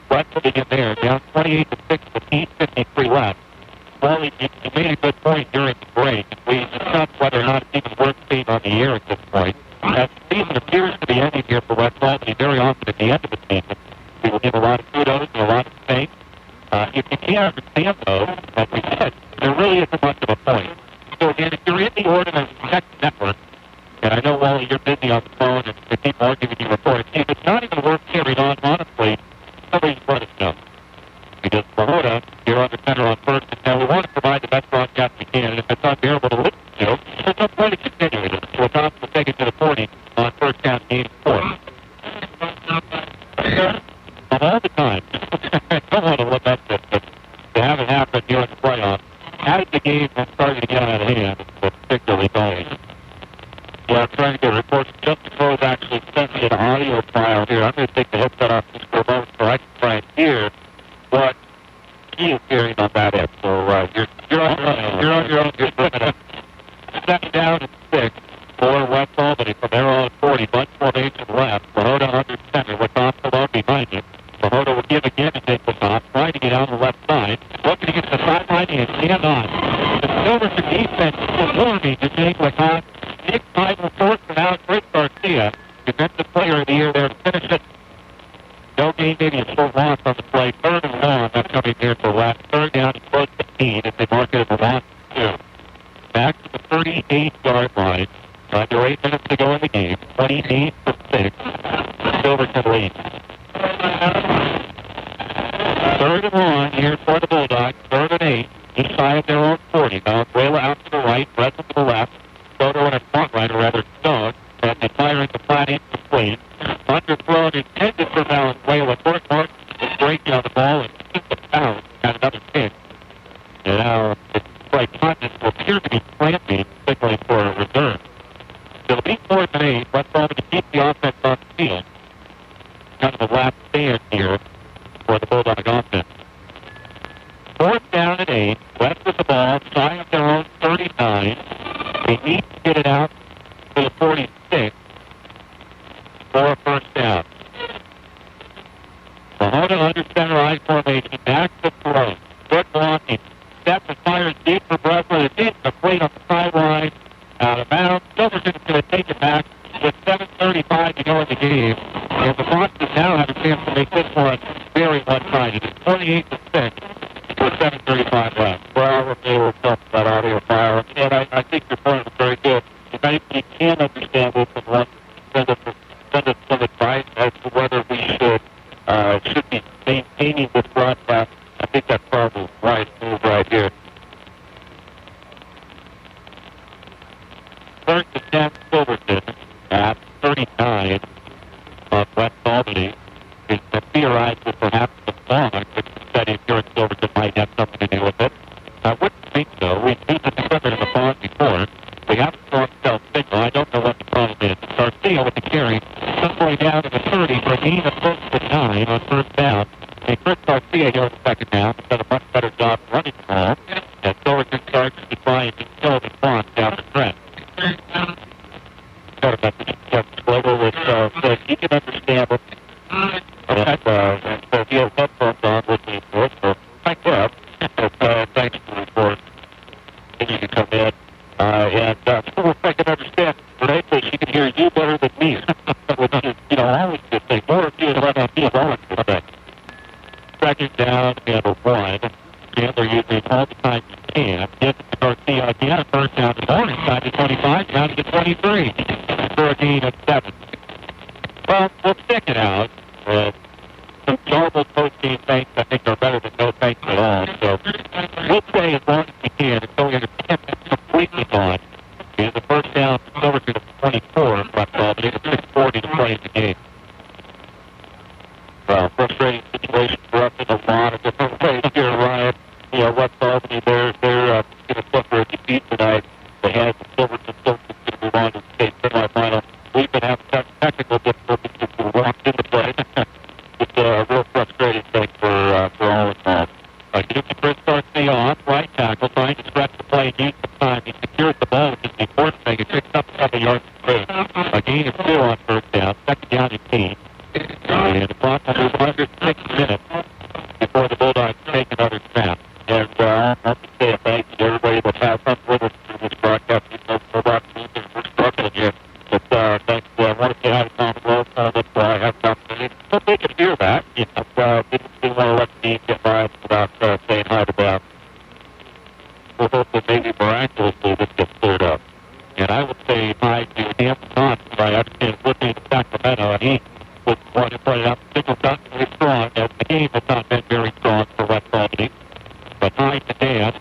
Brett putting in there, down 28-6 with 8:53 left. Well, you made a good point during the break. We discussed whether or not it's even worth being on the air at this point. As the season appears to be ending here for West Albany, very often at the end of the season, we will give a lot of kudos and a lot of thanks. If you can't understand those, as we said, there really isn't much of a point. So again, if you're in the Ordinance Text Network, and I know, Wally, you're busy on the phone and the people are giving you reports, if it's not even worth carrying on, honestly, somebody's let us know. Because Mahota, you're under center on first, and we want to provide the best broadcast we can, and if it's unbearable to listen to, there's no point in continuing it. We'll toss the take it to the 40 on first half game 4. Of all the time, I don't want to look up this, but to have it happen during the playoffs, as the game was starting to get out of hand, was particularly going. Yeah, I'm trying to get reports. Justin Rose actually sent me an audio file here. I'm going to take the headset off just for a moment so I can try and hear what he is hearing on that end. So you're on your own. You're limited. Second down and 6 for West Albany from there on 40. Bunch formation left. Mahota under center with Thompson on behind him. Mahota will give again to take the top, trying to get out on the left side. Looking to get the sideline and cannot. The Silverton defense is warming to take with hot. Nick Bible forced from out Chris Garcia. Defensive player of the year there to finish it. No gain, maybe a short loss on the play. Third and long, that's coming here for West. Third down and close to 15 as they mark it as a loss 2. Back to the 38-yard line. Under 8 minutes to go in the game. 28-6. Silverton leads. Third and long here for the Bulldogs. Third and 8. Inside of their own 40. Valenzuela out to the right. Breton to the left. Soto in a front right, or rather Stone. And they fire into flat incomplete. Underthrown intended for Valenzuela. Fort Martin is breaking on the ball and keeps the bounce at another kick. And now it's like Hodges will appear to be clamping, signaling for a reserve. It'll be 4th and 8. West Albany to keep the offense on the field. Kind of the last stand here for the Bulldog offense. 4th down and 8. West with the ball, shy of their own 39. They need to get it out to the 46 for a first down. Mahota under center I formation, back to throw. Good blocking. Steps and fires deep for Breslin. It's incomplete on the sideline. Out of bounds. Silverton's going to take it back with 7:35 to go in the game. And the Boston now have a chance to make this one very one-sided. It's 28-6 with 7:35 left. Well, they will talk about audio file. And I think your point was very good. If anybody can understand this and want to send us some advice as to whether we should be maintaining this broadcast, I think that's probably right move right here. First and 10, Silverton at 39 of West Albany. It's theorized that perhaps the song, which is said here in Silverton, might have something to do with it. I wouldn't think so. We've seen this equipment in the pond before. We have a strong cell signal. I don't know what the problem is. Garcia with the carry. Somewhere down to the 30 for a gain of close to 9 on first down. And Chris Garcia here in the second half has done a much better job running the ball. And Silverton starts to try and control the pond down the stretch. Got a message from Global which says he can understand what and so he has headphones on listening to it. So thank you. Thanks for the report. And you can come in. And so I can understand, Renee, she can hear you better than me. Which is, you know, I always just say, more of you than run on me, all of you. Second down and 1. Chandler using all the time you can. Gets to Garcia again. First down to Morning. Side to 25. Down to 23. For a gain of 7. Well, we'll stick it out. Some garbled post-game thanks, I think, are better than no thanks at all. So we'll play as long as we can until we understand it's completely gone. And the first down to Silverton of 24 left off. It's 6:40 to play in the game. Frustrating situation for us in a lot of different ways here, Ryan. You know, West Albany, they're going to suffer a defeat tonight. They had the Silverton going to move on to the state semifinal. We've been having some technical difficulties since we walked into play. It's a real frustrating thing for all involved. Gives Chris Garcia off, right tackle, trying to stretch the play and use some time. He secures the ball, which is the important thing. He picks up a couple yards of space. A gain of 2 on first down, second down 18. And the clock will move under 6 minutes before the Bulldogs take another snap. And I'll have to say a thank you to everybody that has come with us through this broadcast. We're struggling here. But thanks. I wanted to have a comment that I have an opportunity. But they can hear that. You know, didn't want to let me get by without saying hi to them. We'll hope that maybe miraculously this gets cleared up. And I would say hi to Hampton Thompson. I understand flipping to Sacramento, and he was one to play up. Signal's not very strong, and the game has not been very strong for West Albany. But hi to Dan.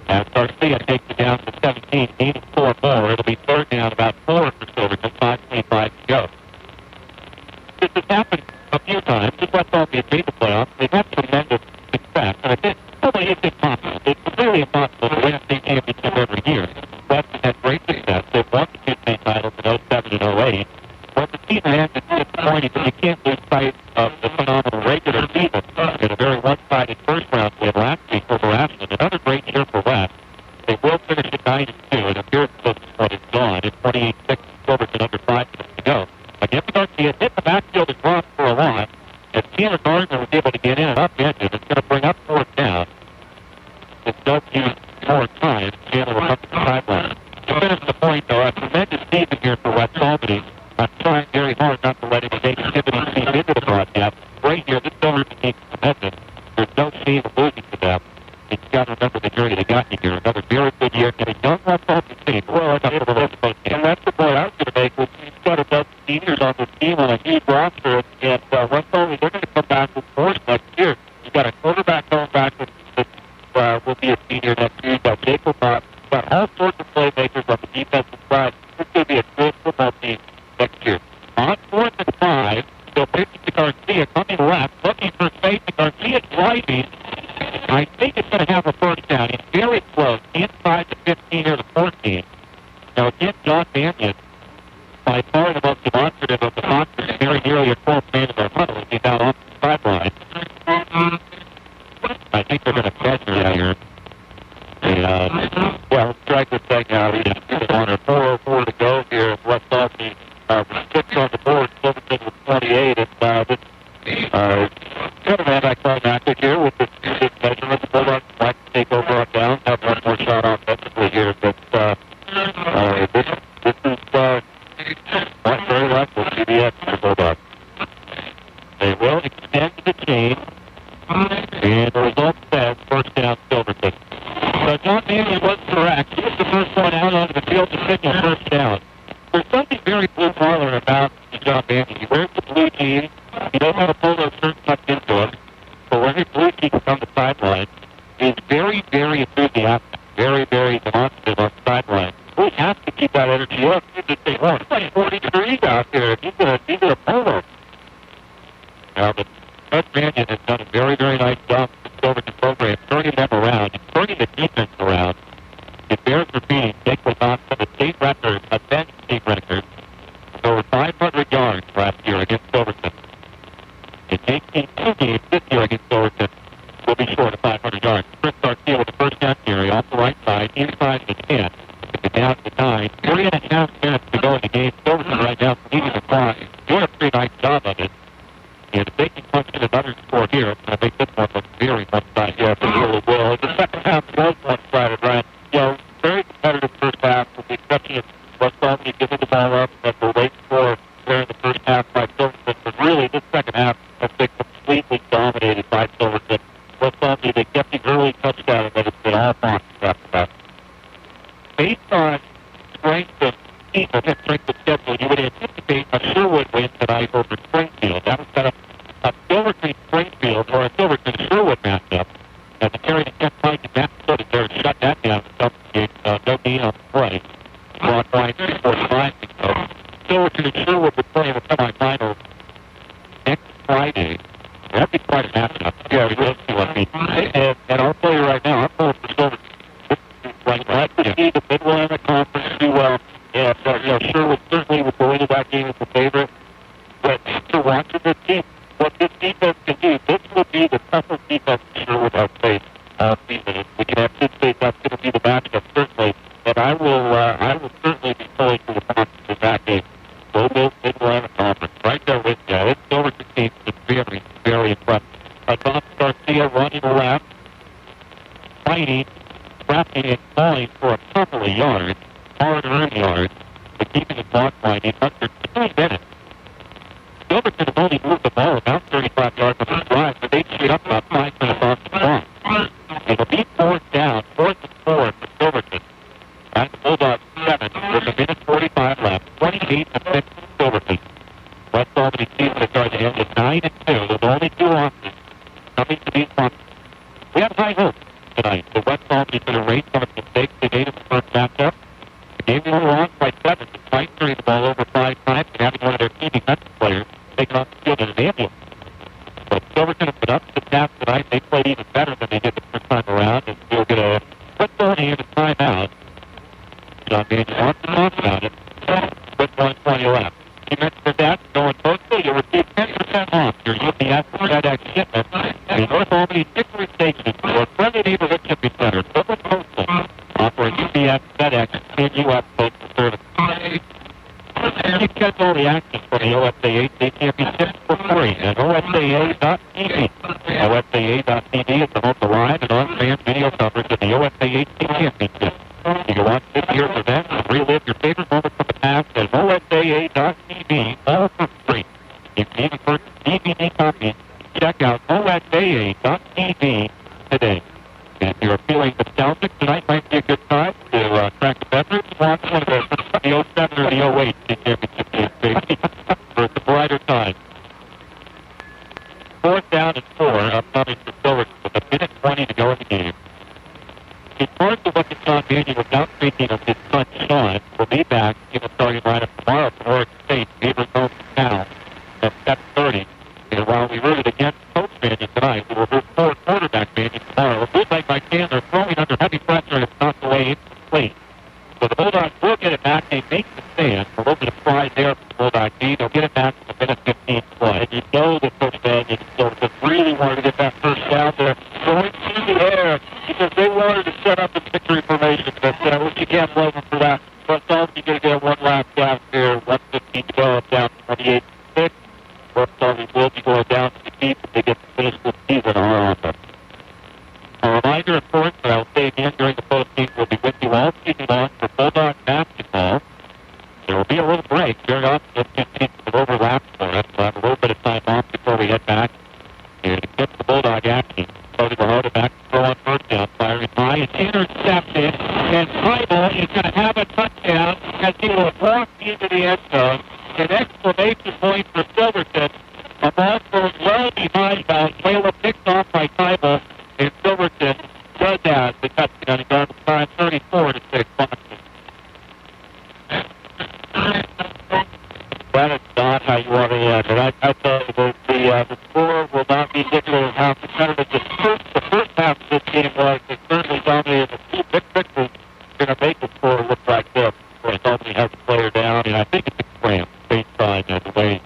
As Garcia takes it down to 17, needing 4 more. It'll be third down, about 4 for Silverton, 5:25 to go. This has happened a few times. Just West Albany has made the playoffs. They've had tremendous success. And I think probably it's impossible. It's completely impossible to win a state championship every year. Weston had great success. They've won the 2 state titles in 07 and 08. But the season ends at disappointing, but you can't lose sight of the phenomenal regular season. In a very one-sided first round win last week over Ashland. Another great year for West. They will finish at 9-2. It appears that this one is gone. It's 28-6 Silverton under 5 minutes to go. Again, Garcia hit the backfield and dropped for a lot. As Taylor Gardner was able to get in and upended, it's going to bring up 4th down. If don't use more time, Taylor will come to the sideline. To finish the point, though, a tremendous season here for West Albany. I'm trying very hard not to let any negativity seep into the broadcast. Right here, this Silverton takes tremendous. There's no shame of losing to them. You've got to remember the journey they got you here. Another very good year. And a young West Albany team. Well, and that's the point I was going to make. You've got a dozen seniors on this team on a huge roster. And West Albany, they're going to come back with force next year. You've got a quarterback going back that will be a senior next year. You've got Jacob Mott. You've got all sorts of playmakers on the defensive side. This is going to be a good football team next year. On 4th and 5, they'll pitch it to Garcia, coming left, looking for space, and Garcia driving. I think it's going to have a first down. It's very close, inside the 15 or the 14. Now, again, John Mannion, by far the most demonstrative of the boxers, very nearly a 12th man in their huddle. He's out on the sideline. I think they're going to pressure that here. And, well, strike this thing out. We have 4:04 to go here at West Albany. 6 on the board, Silverton with 28. And kind of anticlimactic here with this measurement. The Bulldogs like to take over on down, have one more shot offensively here. But this is not very likely to be the end for the Bulldogs. They will extend the chain, and the result says first down Silverton. So John Mannion was correct. He was the first one out onto the field to signal first down. There's something very blue-collar about John Mannion. He wears the blue jeans. He knows how to pull those shirts tucked into him. But when his blue jeans on the sideline, he's very, very enthusiastic, very, very demonstrative on the sideline. We have to keep that energy up. You just say, oh, it's like 40 degrees out there. He's gonna pull them. Now, but Coach Mannion has done a very, very nice job Silverton program, turning them around, and turning the defense around. The Bears are beating Jake Wadon for the state record, a bench state record, over 500 yards last year against Silverton. In 18 games this year against Silverton, will be short of 500 yards. Chris Garcia with the first down carry off the right side, inside the 10. It's down to 9. 3.5 minutes to go in the game. Silverton right now leading the clock. Doing a pretty nice job of it. And if they can punch in another score here, I think this one looks very one-sided. Yeah, it really will. The second half was one-sided, right? You know, very competitive first half, with the exception of West Albany giving the ball up that we're waiting for there in the first half by Silverton. But really, this second half has been completely dominated by Silverton. West Albany, they get the early touchdown, but it's been all boxed after that. Based on strength of team, or strength of schedule, you would anticipate a Sherwood win tonight over Springfield. That was kind of a Silverton-Springfield or a Silverton-Sherwood matchup. And the carry to kept Mike and Matt Footed there to shut that down. No gain on the play. Block line 345. So Silverton and Sherwood would play in the semifinals next Friday. That'd be quite a matchup. Yeah, we will see what I mean. And I'll tell you right now, I'm pulling for Silverton. Like, I could see the Mid-Atlantic Conference do well. Yeah, so, you know, Sherwood certainly would go into that game as the favorite. But after watching this team, what this defense can do, this will be the toughest defense Sherwood has faced all season. We can anticipate that's going to be the matchup, certainly. But I will certainly be pulling for the Conference in that game. Global Mid-Atlantic Conference, right there with you. This Silverton team is very, very impressive. Adolfo Garcia running left, fighting, wrapping and falling for a couple of yards, hard-earned yards, but keeping the clock winding under 3 minutes. Silverton have only moved the ball about 35 yards on the drive, but they shoot up about 5 minutes off the clock. It'll be 4th down, 4th and 4 for Silverton. At the Bulldogs 7, with a minute 45 left, 28-6 Silverton. West Albany season is going to end at 9-2, with only 2 losses coming to these months. We have high hopes tonight. The West Albany is going to erase some of the mistakes they made in the first matchup. The game was lost by 7, despite turning the ball over 5 times and having one of their key defensive players taken off the field in an ambulance. But Silverton have been up to the task tonight. They played even better than they did the first time around, and we'll get a football and a timeout. John Daniel wants to talk about it. With 1:20 left. He mentioned that that's going postal. You'll receive 10% off your UPS FedEx shipment in North Albany Hickory Station or friendly neighborhood shipping center. Silver Postal offering UPS, FedEx, and U.S. Postal Service. You catch all the action from the OSAA State Championship for free at OSAA.tv. OSAA.tv is the home to live and on-demand video coverage of the OSAA State Championship. You can watch this year's event and relive your favorite moments from the past at OSAA.tv, all for free. If you need to purchase DVD copies, check out OSAA.tv today. And if you're feeling nostalgic, tonight might be a good time to crack a beverage and watch one of the 07 or the 08 State Championship games for a brighter time. 4th down and 4 upcoming for Silverton with a minute 20 to go in the game. It's hard to look at John Daniel without thinking of his son Sean. We'll be back in the starting lineup tomorrow for Oregon State, neighbors home now at 7:30. And while we rooted against Coach Mannion tonight, we will root for quarterback Mannion tomorrow. A bootleg by Chandler throwing under heavy pressure and it's knocked away incomplete. So the Bulldogs will get it back. They make the stand. A little bit of pride there for the Bulldog D. They'll get it back to the minute 15 play. And you know that Coach Mannion really wanted to get that first down there. Going through the air because they wanted to set up a victory formation. But you can't blame them for that. But you're going to get one last down here. 1:15 to go. Down 28-6. West Albany will be going down to the feet if they get to finish the season on our offense. A reminder, of course, that I'll say again during the postgame, we'll be with you all season long for Bulldog basketball. There will be a little break. Very often, those 2 teams will overlap for us. We'll have a little bit of time off before we head back. And get the Bulldog action. Cody Mahota back to throw on first down, firing high and intercepted. And Tribal is going to have a touchdown as he will walk into the end zone. An exclamation point for Silverton. A ball goes well behind bounds. Caleb picked off by Tribal. And Silverton does have the touchdown in garbage time, 34-6 Boston. That is not how you want to end it. I tell you, the score will not be indicative of how competitive the first half of this game was they certainly dominated the two big victories. Going to make the score look like this. Of course, Albany has a player down, and I think it's a cramp based on the way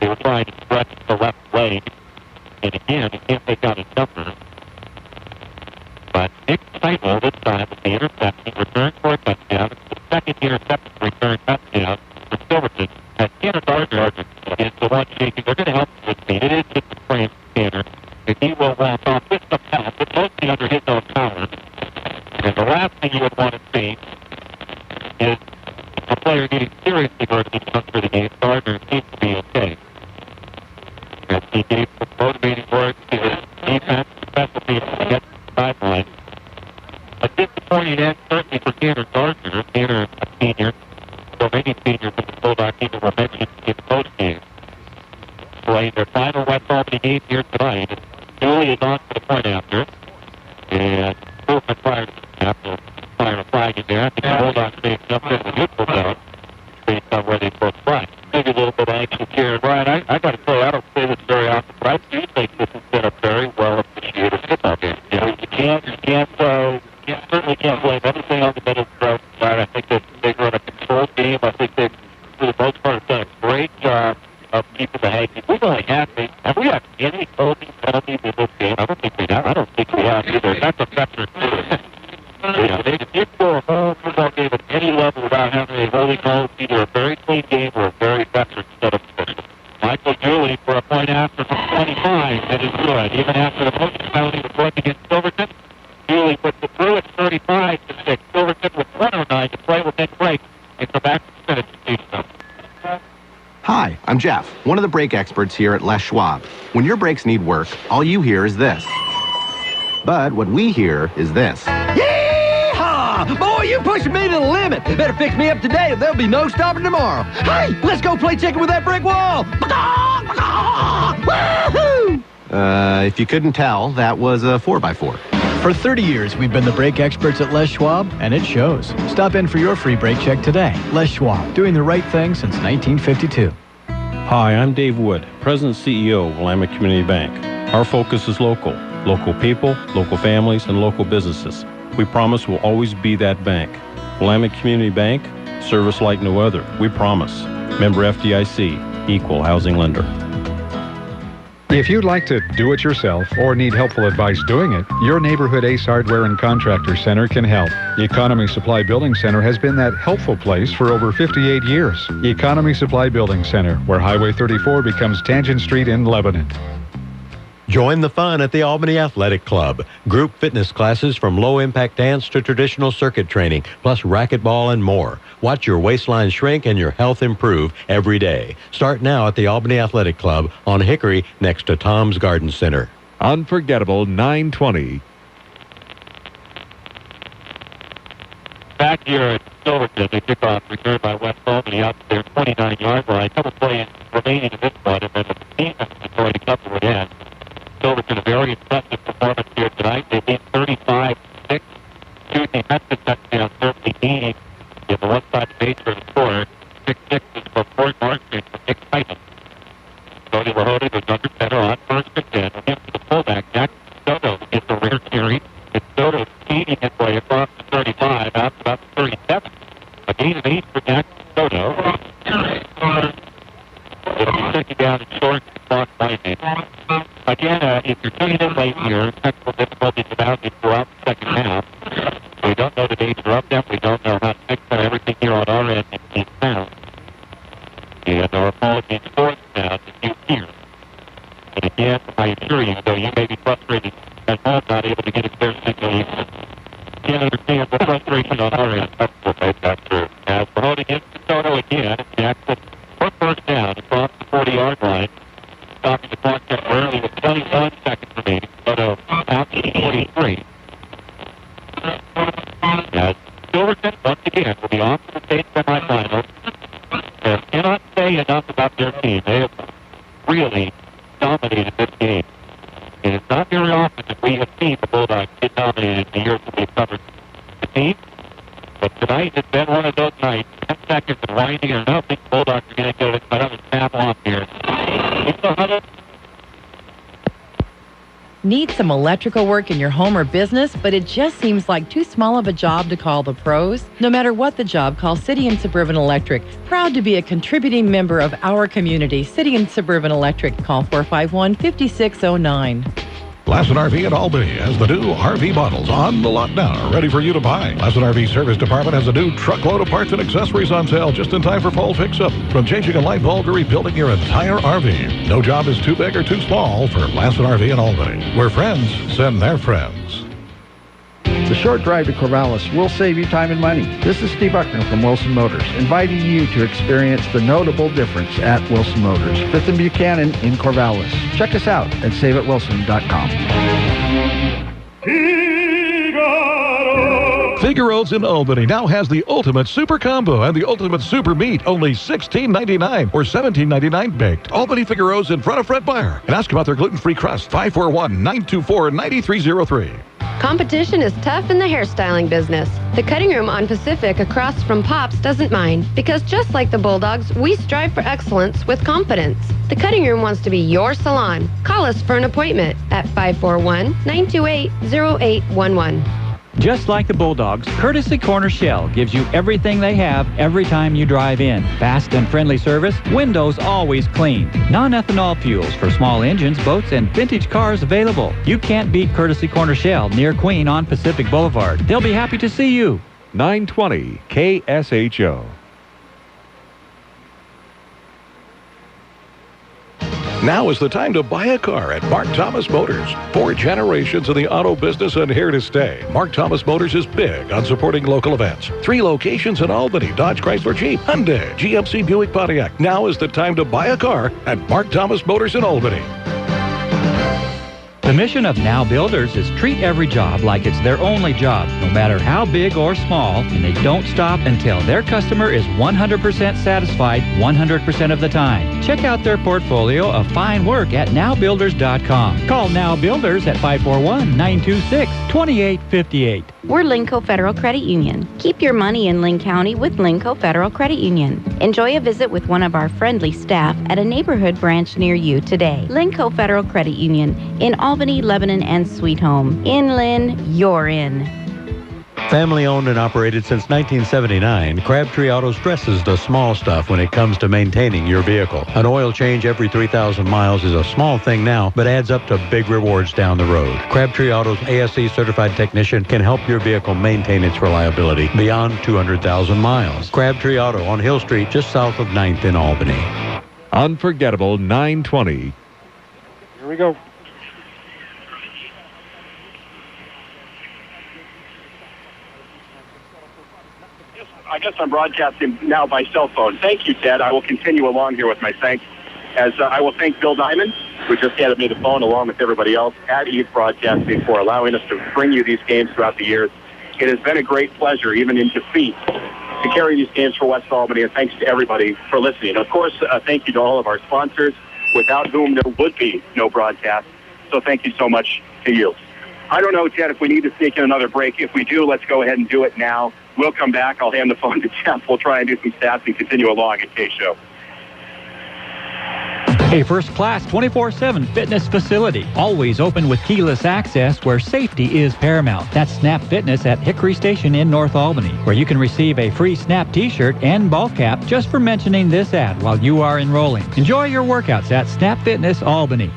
they were trying to stretch the left leg. And again, you can't make out a number. But Nick Seibel this time with the interception, return for a touchdown. It's the second interception return touchdown for Silverton. Tanner Gardner is the one shaking. They're going to help with speed. It is just a frame Tanner. And he will walk off with some help, but mostly under his own power. And the last thing you would want to see is a player getting seriously hurt if he comes for the game. Gardner seems to be okay. As he gave some motivating words to his defense, special teams to get to the sideline. A disappointing end, certainly for Tanner Gardner. Tanner, a senior. So many seniors in the Bulldog team were mentioned in the postgame. Playing their final West Albany game here tonight. Julie is on for the point after. And movement prior to after fire a flag in there. I think the Bulldogs may have jumped in the neutral zone based on where they both flag. Maybe a little bit anxious here. And Brian, I got to say, I don't say this very often, but I do think this has been a very well appreciated football game. You know, you certainly can't blame everything on the middle side. I think that they run a controlled game. I think they, for the most part, have done a great job of keeping the hang. We've only had any holding penalties in this game? I don't think we have. I don't think we have either. That's a factor too. They did go a whole football game at any level without having a holding call. It's either a very clean game or a very factor instead of Michael Julie for a point after from 25. That is good. Even after the most penalty was brought against Silverton, Julie puts it through at 35-6. Silverton with 109 to play with that break and come back to finish the season. Hi, I'm Jeff, one of the brake experts here at Les Schwab. When your brakes need work, all you hear is this. But what we hear is this. Yeehaw! Boy, you pushing me to the limit. Better fix me up today or there'll be no stopping tomorrow. Hey, let's go play chicken with that brick wall. Woohoo! If you couldn't tell, that was a 4x4. For 30 years, we've been the brake experts at Les Schwab, and it shows. Stop in for your free brake check today. Les Schwab, doing the right thing since 1952. Hi, I'm Dave Wood, President and CEO of Willamette Community Bank. Our focus is local. Local people, local families, and local businesses. We promise we'll always be that bank. Willamette Community Bank, service like no other. We promise. Member FDIC, equal housing lender. If you'd like to do it yourself or need helpful advice doing it, your neighborhood Ace Hardware and Contractor Center can help. Economy Supply Building Center has been that helpful place for over 58 years. Economy Supply Building Center, where Highway 34 becomes Tangent Street in Lebanon. Join the fun at the Albany Athletic Club. Group fitness classes from low-impact dance to traditional circuit training, plus racquetball and more. Watch your waistline shrink and your health improve every day. Start now at the Albany Athletic Club on Hickory next to Tom's Garden Center. Unforgettable 920. Back here at Silverton, the kickoff returned by West Albany out to their 29-yard line. A couple plays remaining in this one, and then the defense is already covered it in. Silverton, a very impressive performance here tonight. They beat 35-6. Two defensive touchdowns, certainly meaning in the one side base for the score. 6-6 is from Fort Marston from Nick Titan. Tony Lahode was under center on first and 10. Again for the fullback, Jack Soto gets the rear carry. And Soto speeding his way across the 35 out to about the 37. A gain of 8 for Jack Soto. It'll be second down and short clock binding. Again, if you're tuning in late here, technical difficulties abounding throughout the second half. We don't know the danger of them. We don't know how to fix everything here on our end in sound. And our apologies for it sound that you hear. And again, I assure you, though you may be frustrated at home, not able to get a clear signal, you can't understand the frustration on our end. That's true. As we're holding in Soto again, Jackson for first down across the 40-yard line. Stopping the clock temporarily with 21 seconds remaining. Soto out to 43. As Silverton, once again, will be off to the state semifinals. I cannot say enough about their team. They have really dominated this game. And it's not very often that we have seen the Bulldogs get dominated in the years that we've covered the team. But tonight has been one of those nights. 10 seconds and winding, and I don't think the Bulldogs are going to get another snap off here. It's a huddle. Need some electrical work in your home or business, but it just seems like too small of a job to call the pros? No matter what the job, call City and Suburban Electric. Proud to be a contributing member of our community. City and Suburban Electric. Call 451-5609. Lassen RV in Albany has the new RV models on the lot now, ready for you to buy. Lassen RV Service Department has a new truckload of parts and accessories on sale just in time for fall fix-up. From changing a light bulb to rebuilding your entire RV. No job is too big or too small for Lassen RV in Albany, where friends send their friends. The short drive to Corvallis will save you time and money. This is Steve Buckner from Wilson Motors, inviting you to experience the notable difference at Wilson Motors, 5th and Buchanan in Corvallis. Check us out at saveatwilson.com. Figaro's in Albany now has the ultimate super combo and the ultimate super meat, only $16.99 or $17.99 baked. Albany Figaro's in front of Fred Meyer. And ask about their gluten-free crust, 541-924-9303. Competition is tough in the hairstyling business. The cutting room on Pacific across from Pops doesn't mind, because just like the Bulldogs, we strive for excellence with confidence. The cutting room wants to be your salon. Call us for an appointment at 541-928-0811. Just like the Bulldogs, Courtesy Corner Shell gives you everything they have every time you drive in. Fast and friendly service, windows always clean. Non-ethanol fuels for small engines, boats, and vintage cars available. You can't beat Courtesy Corner Shell near Queen on Pacific Boulevard. They'll be happy to see you. 920 KSHO. Now is the time to buy a car at Mark Thomas Motors. 4 generations in the auto business and here to stay. Mark Thomas Motors is big on supporting local events. 3 locations in Albany, Dodge, Chrysler, Jeep, Hyundai, GMC, Buick, Pontiac. Now is the time to buy a car at Mark Thomas Motors in Albany. The mission of Now Builders is treat every job like it's their only job, no matter how big or small, and they don't stop until their customer is 100% satisfied 100% of the time. Check out their portfolio of fine work at nowbuilders.com. Call Now Builders at 541-926-2858. We're Linco Federal Credit Union. Keep your money in Linn County with Linco Federal Credit Union. Enjoy a visit with one of our friendly staff at a neighborhood branch near you today. Linco Federal Credit Union in Albany, Lebanon, and Sweet Home. In Linn, you're in. Family owned and operated since 1979, Crabtree Auto stresses the small stuff when it comes to maintaining your vehicle. An oil change every 3,000 miles is a small thing now, but adds up to big rewards down the road. Crabtree Auto's ASE certified technician can help your vehicle maintain its reliability beyond 200,000 miles. Crabtree Auto on Hill Street, just south of 9th in Albany. Unforgettable 920. Here we go. I guess I'm broadcasting now by cell phone. Thank you, Ted. I will continue along here with my thanks. As I will thank Bill Diamond, who just handed me the phone along with everybody else at Eve Broadcasting for allowing us to bring you these games throughout the years. It has been a great pleasure, even in defeat, to carry these games for West Albany, and thanks to everybody for listening. Of course, thank you to all of our sponsors, without whom there would be no broadcast. So thank you so much to you. I don't know, Ted, if we need to sneak in another break. If we do, let's go ahead and do it now. We'll come back. I'll hand the phone to Jeff. We'll try and do some stats and continue along at KSHO. A first-class 24/7 fitness facility, always open with keyless access where safety is paramount. That's Snap Fitness at Hickory Station in North Albany, where you can receive a free Snap t-shirt and ball cap just for mentioning this ad while you are enrolling. Enjoy your workouts at Snap Fitness Albany.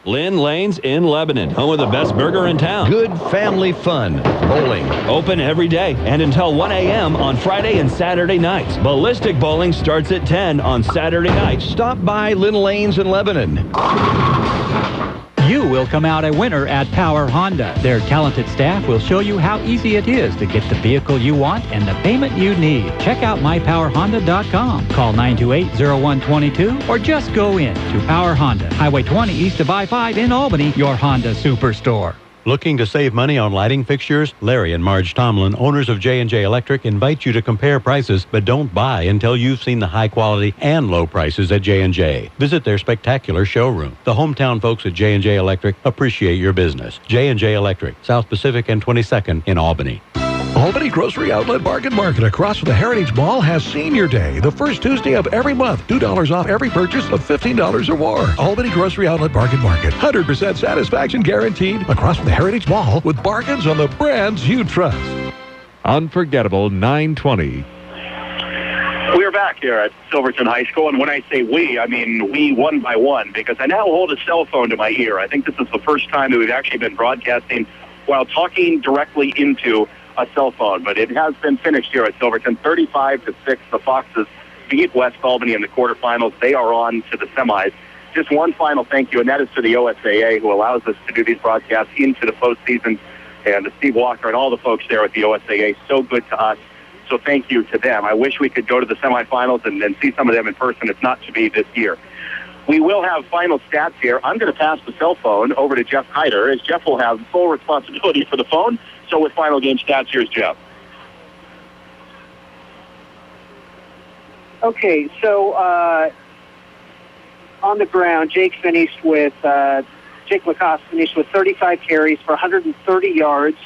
Lynn Lanes in Lebanon, home of the best burger in town. Good family fun. Bowling. Open every day and until 1 a.m. on Friday and Saturday nights. Ballistic bowling starts at 10 on Saturday nights. Stop by Lynn Lanes in Lebanon. You will come out a winner at Power Honda. Their talented staff will show you how easy it is to get the vehicle you want and the payment you need. Check out mypowerhonda.com. Call 928-0122 or just go in to Power Honda, Highway 20 east of I-5 in Albany, your Honda Superstore. Looking to save money on lighting fixtures? Larry and Marge Tomlin, owners of J&J Electric, invite you to compare prices, but don't buy until you've seen the high quality and low prices at J&J. Visit their spectacular showroom. The hometown folks at J&J Electric appreciate your business. J&J Electric, South Pacific and 22nd in Albany. Albany Grocery Outlet Bargain Market across from the Heritage Mall has Senior Day, the first Tuesday of every month. $2 off every purchase of $15 or more. Albany Grocery Outlet Bargain Market. 100% satisfaction guaranteed across from the Heritage Mall with bargains on the brands you trust. Unforgettable 920. We're back here at Silverton High School, and when I say we, I mean we one by one, because I now hold a cell phone to my ear. I think this is the first time that we've actually been broadcasting while talking directly into a cell phone, but it has been finished here at Silverton. 35-6, the Foxes beat West Albany in the quarterfinals. They are on to the semis. Just one final thank you, and that is to the OSAA, who allows us to do these broadcasts into the postseason, and to Steve Walker and all the folks there at the OSAA. So good to us. So thank you to them. I wish we could go to the semifinals and see some of them in person. It's not to be this year. We will have final stats here. I'm going to pass the cell phone over to Jeff Hyder, as Jeff will have full responsibility for the phone. So with final game stats, here's Jeff. Okay, so on the ground, Jake Lacoste finished with 35 carries for 130 yards.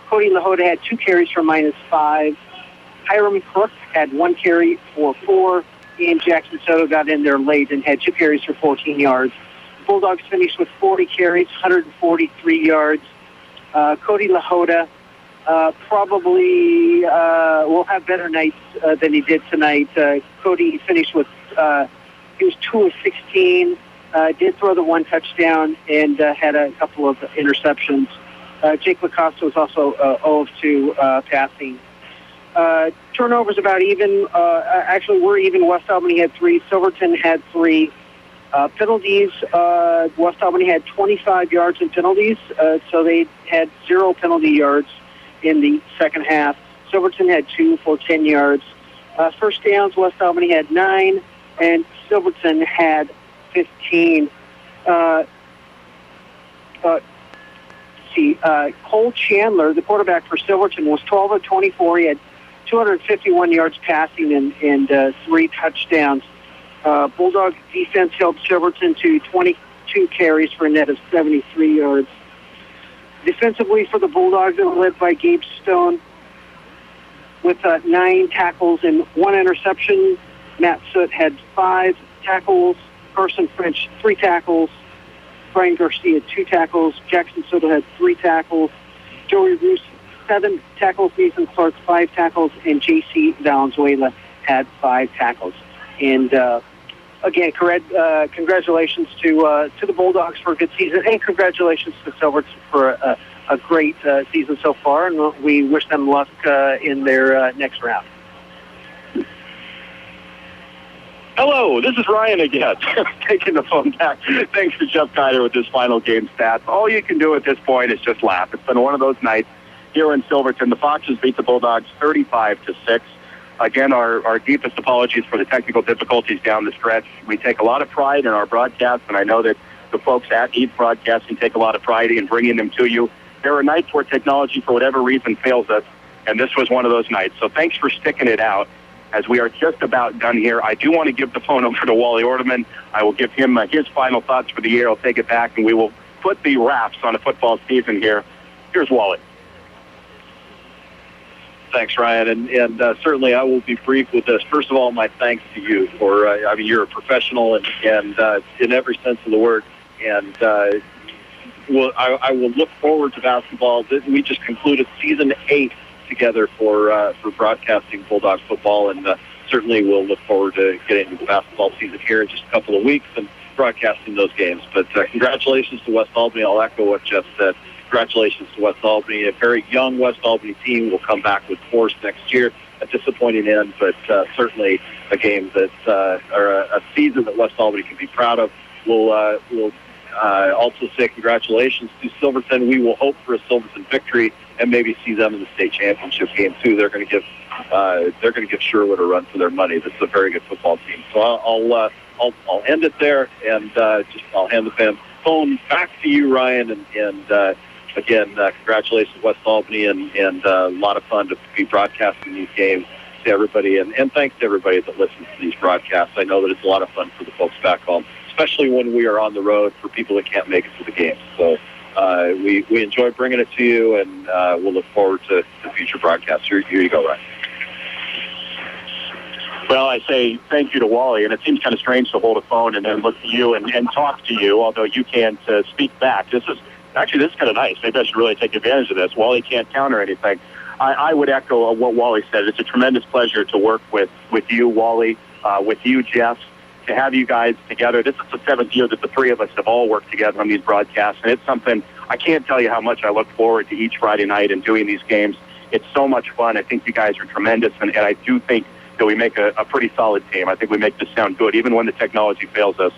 Cody Lahoda had 2 carries for -5. Hiram Crook had 1 carry for 4. And Jackson Soto got in there late and had 2 carries for 14 yards. Bulldogs finished with 40 carries, 143 yards. Cody Lahoda probably will have better nights than he did tonight. Cody finished with, he was 2 of 16, did throw the 1 touchdown, and had a couple of interceptions. Jake Lacoste was also 0 of 2 passing. Turnovers about even. Actually, we're even. West Albany had 3. Silverton had 3. Penalties. West Albany had 25 yards in penalties, so they had 0 penalty yards in the second half. Silverton had 2 for 10 yards. First downs, West Albany had 9, and Silverton had 15. Cole Chandler, the quarterback for Silverton, was 12 of 24. He had 251 yards passing and 3 touchdowns. Bulldog defense held Silverton to 22 carries for a net of 73 yards. Defensively for the Bulldogs, they were led by Gabe Stone with 9 tackles and 1 interception. Matt Soot had 5 tackles. Carson French, 3 tackles. Brian Garcia, 2 tackles. Jackson Soto had 3 tackles. Joey Roos, 7 tackles. Nathan Clark, 5 tackles. And J.C. Valenzuela had 5 tackles. And again, congratulations to the Bulldogs for a good season, and congratulations to Silverton for a great season so far. And we wish them luck in their next round. Hello, this is Ryan again, taking the phone back. Thanks to Jeff Kyder with his final game stats. All you can do at this point is just laugh. It's been one of those nights here in Silverton. The Foxes beat the Bulldogs 35-6. Again, our deepest apologies for the technical difficulties down the stretch. We take a lot of pride in our broadcast, and I know that the folks at Eats Broadcasting take a lot of pride in bringing them to you. There are nights where technology, for whatever reason, fails us, and this was one of those nights. So thanks for sticking it out. As we are just about done here, I do want to give the phone over to Wally Ordeman. I will give him his final thoughts for the year. I'll take it back, and we will put the wraps on the football season here. Here's Wally. Thanks, Ryan, and certainly I will be brief with this. First of all, my thanks to you for, you're a professional and in every sense of the word, and I will look forward to basketball. We just concluded season 8 together for broadcasting Bulldog football, and certainly we'll look forward to getting into the basketball season here in just a couple of weeks and broadcasting those games. But congratulations to West Albany. I'll echo what Jeff said. Congratulations to West Albany. A very young West Albany team will come back with force next year. A disappointing end, but certainly a game that, or a season that West Albany can be proud of. We'll also say congratulations to Silverton. We will hope for a Silverton victory and maybe see them in the state championship game too. They're going to give Sherwood a run for their money. This is a very good football team. So I'll end it there, and I'll hand the phone back to you, Ryan. And again, congratulations, West Albany, and a lot of fun to be broadcasting these games to everybody. And thanks to everybody that listens to these broadcasts. I know that it's a lot of fun for the folks back home, especially when we are on the road for people that can't make it to the games. So we enjoy bringing it to you, and we'll look forward to future broadcasts. Here you go, Ryan. Well, I say thank you to Wally, and it seems kind of strange to hold a phone and then look at you and talk to you, although you can't speak back. This is kind of nice. Maybe I should really take advantage of this. Wally can't counter anything. I would echo what Wally said. It's a tremendous pleasure to work with you, Wally, with you, Jeff, to have you guys together. This is the 7th year that the three of us have all worked together on these broadcasts, and it's something I can't tell you how much I look forward to each Friday night and doing these games. It's so much fun. I think you guys are tremendous, and I do think that we make a pretty solid team. I think we make this sound good. Even when the technology fails us,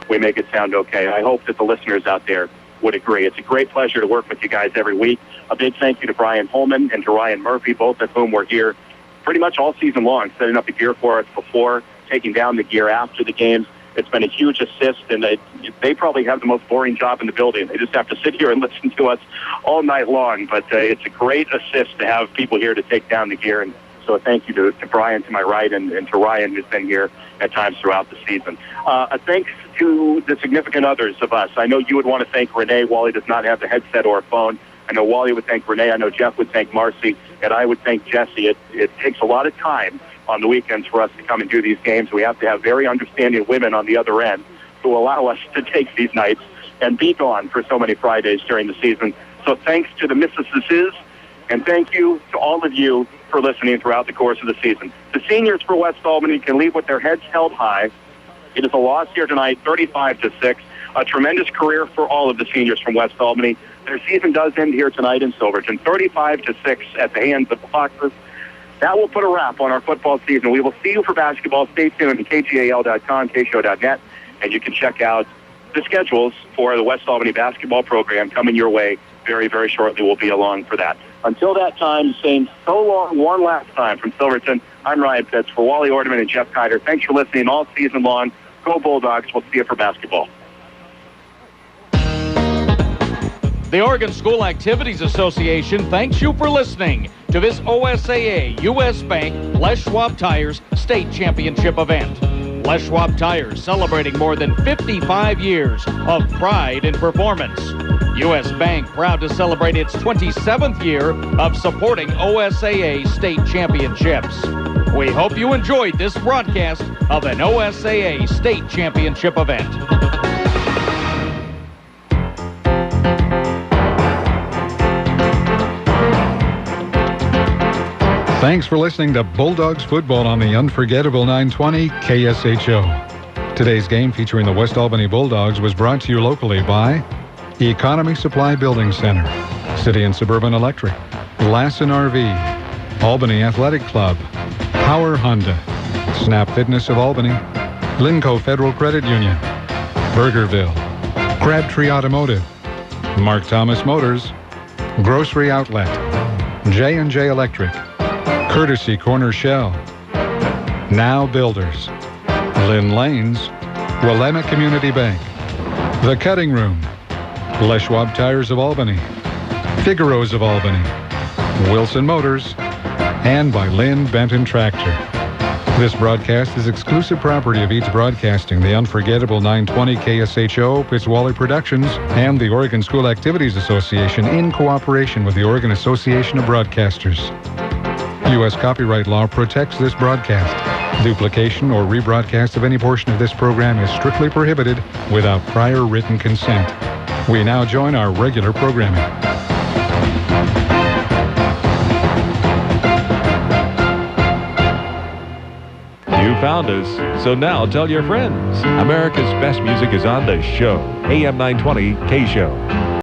we make it sound okay. I hope that the listeners out there would agree. It's a great pleasure to work with you guys every week. A big thank you to Brian Holman and to Ryan Murphy, both of whom were here pretty much all season long, setting up the gear for us before, taking down the gear after the games. It's been a huge assist, and they probably have the most boring job in the building. They just have to sit here and listen to us all night long, but it's a great assist to have people here to take down the gear. And so thank you to Brian to my right and to Ryan, who's been here at times throughout the season. A thanks to the significant others of us. I know you would want to thank Renee. Wally does not have the headset or a phone. I know Wally would thank Renee. I know Jeff would thank Marcy, and I would thank Jesse. It takes a lot of time on the weekends for us to come and do these games. We have to have very understanding women on the other end who allow us to take these nights and be gone for so many Fridays during the season. So thanks to the Mississes, and thank you to all of you for listening throughout the course of the season. The seniors for West Albany can leave with their heads held high. It is a loss here tonight, 35-6. A tremendous career for all of the seniors from West Albany. Their season does end here tonight in Silverton, 35-6 at the hands of the Foxes. That will put a wrap on our football season. We will see you for basketball. Stay tuned to KGAL.com, KSHO.net, and you can check out the schedules for the West Albany basketball program coming your way very, very shortly. We'll be along for that. Until that time, saying so long one last time from Silverton, I'm Ryan Pitts for Wally Ordeman and Jeff Kiter. Thanks for listening all season long. Go Bulldogs. We'll see you for basketball. The Oregon School Activities Association thanks you for listening to this OSAA U.S. Bank Les Schwab Tires State Championship event. Les Schwab Tires celebrating more than 55 years of pride in performance. U.S. Bank proud to celebrate its 27th year of supporting OSAA state championships. We hope you enjoyed this broadcast of an OSAA state championship event. Thanks for listening to Bulldogs football on the unforgettable 920 KSHO. Today's game featuring the West Albany Bulldogs was brought to you locally by Economy Supply Building Center, City and Suburban Electric, Lassen RV, Albany Athletic Club, Power Honda, Snap Fitness of Albany, Linco Federal Credit Union, Burgerville, Crabtree Automotive, Mark Thomas Motors, Grocery Outlet, J&J Electric, Courtesy Corner Shell, Now Builders, Lynn Lanes, Willamette Community Bank, The Cutting Room, Les Schwab Tires of Albany, Figaro's of Albany, Wilson Motors, and by Lynn Benton Tractor. This broadcast is exclusive property of Eads Broadcasting, the unforgettable 920 KSHO, Fitzwally Productions, and the Oregon School Activities Association in cooperation with the Oregon Association of Broadcasters. U.S. copyright law protects this broadcast. Duplication or rebroadcast of any portion of this program is strictly prohibited without prior written consent. We now join our regular programming. You found us, so now tell your friends. America's best music is on the show. AM 920 KSHO.